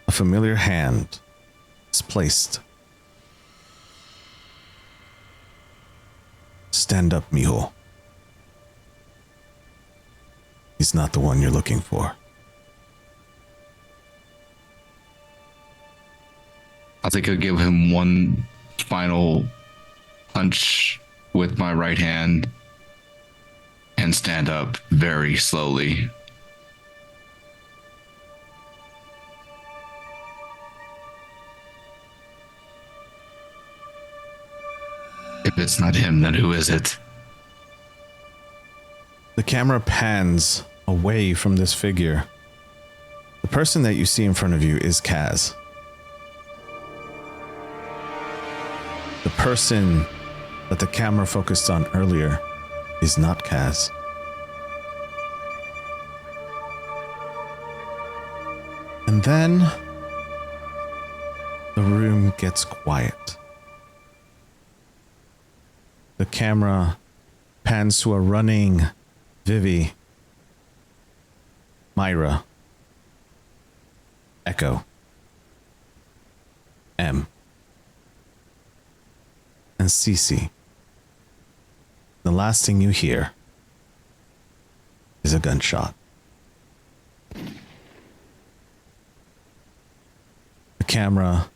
A familiar hand is placed. Stand up, mijo. He's not the one you're looking for. I think I'll give him one final punch with my right hand and stand up very slowly. If it's not him, then who is it? The camera pans away from this figure. The person that you see in front of you is Kaz. The person that the camera focused on earlier is not Kaz. And then the room gets quiet. The camera pans to a running Vivi, Myra, Echo, M, and Cece. The last thing you hear is a gunshot. The camera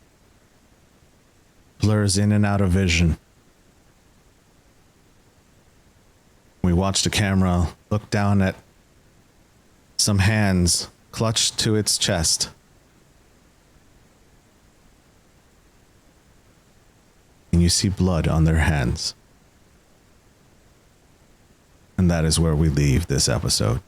blurs in and out of vision. We watch the camera look down at some hands clutched to its chest. And you see blood on their hands. And that is where we leave this episode.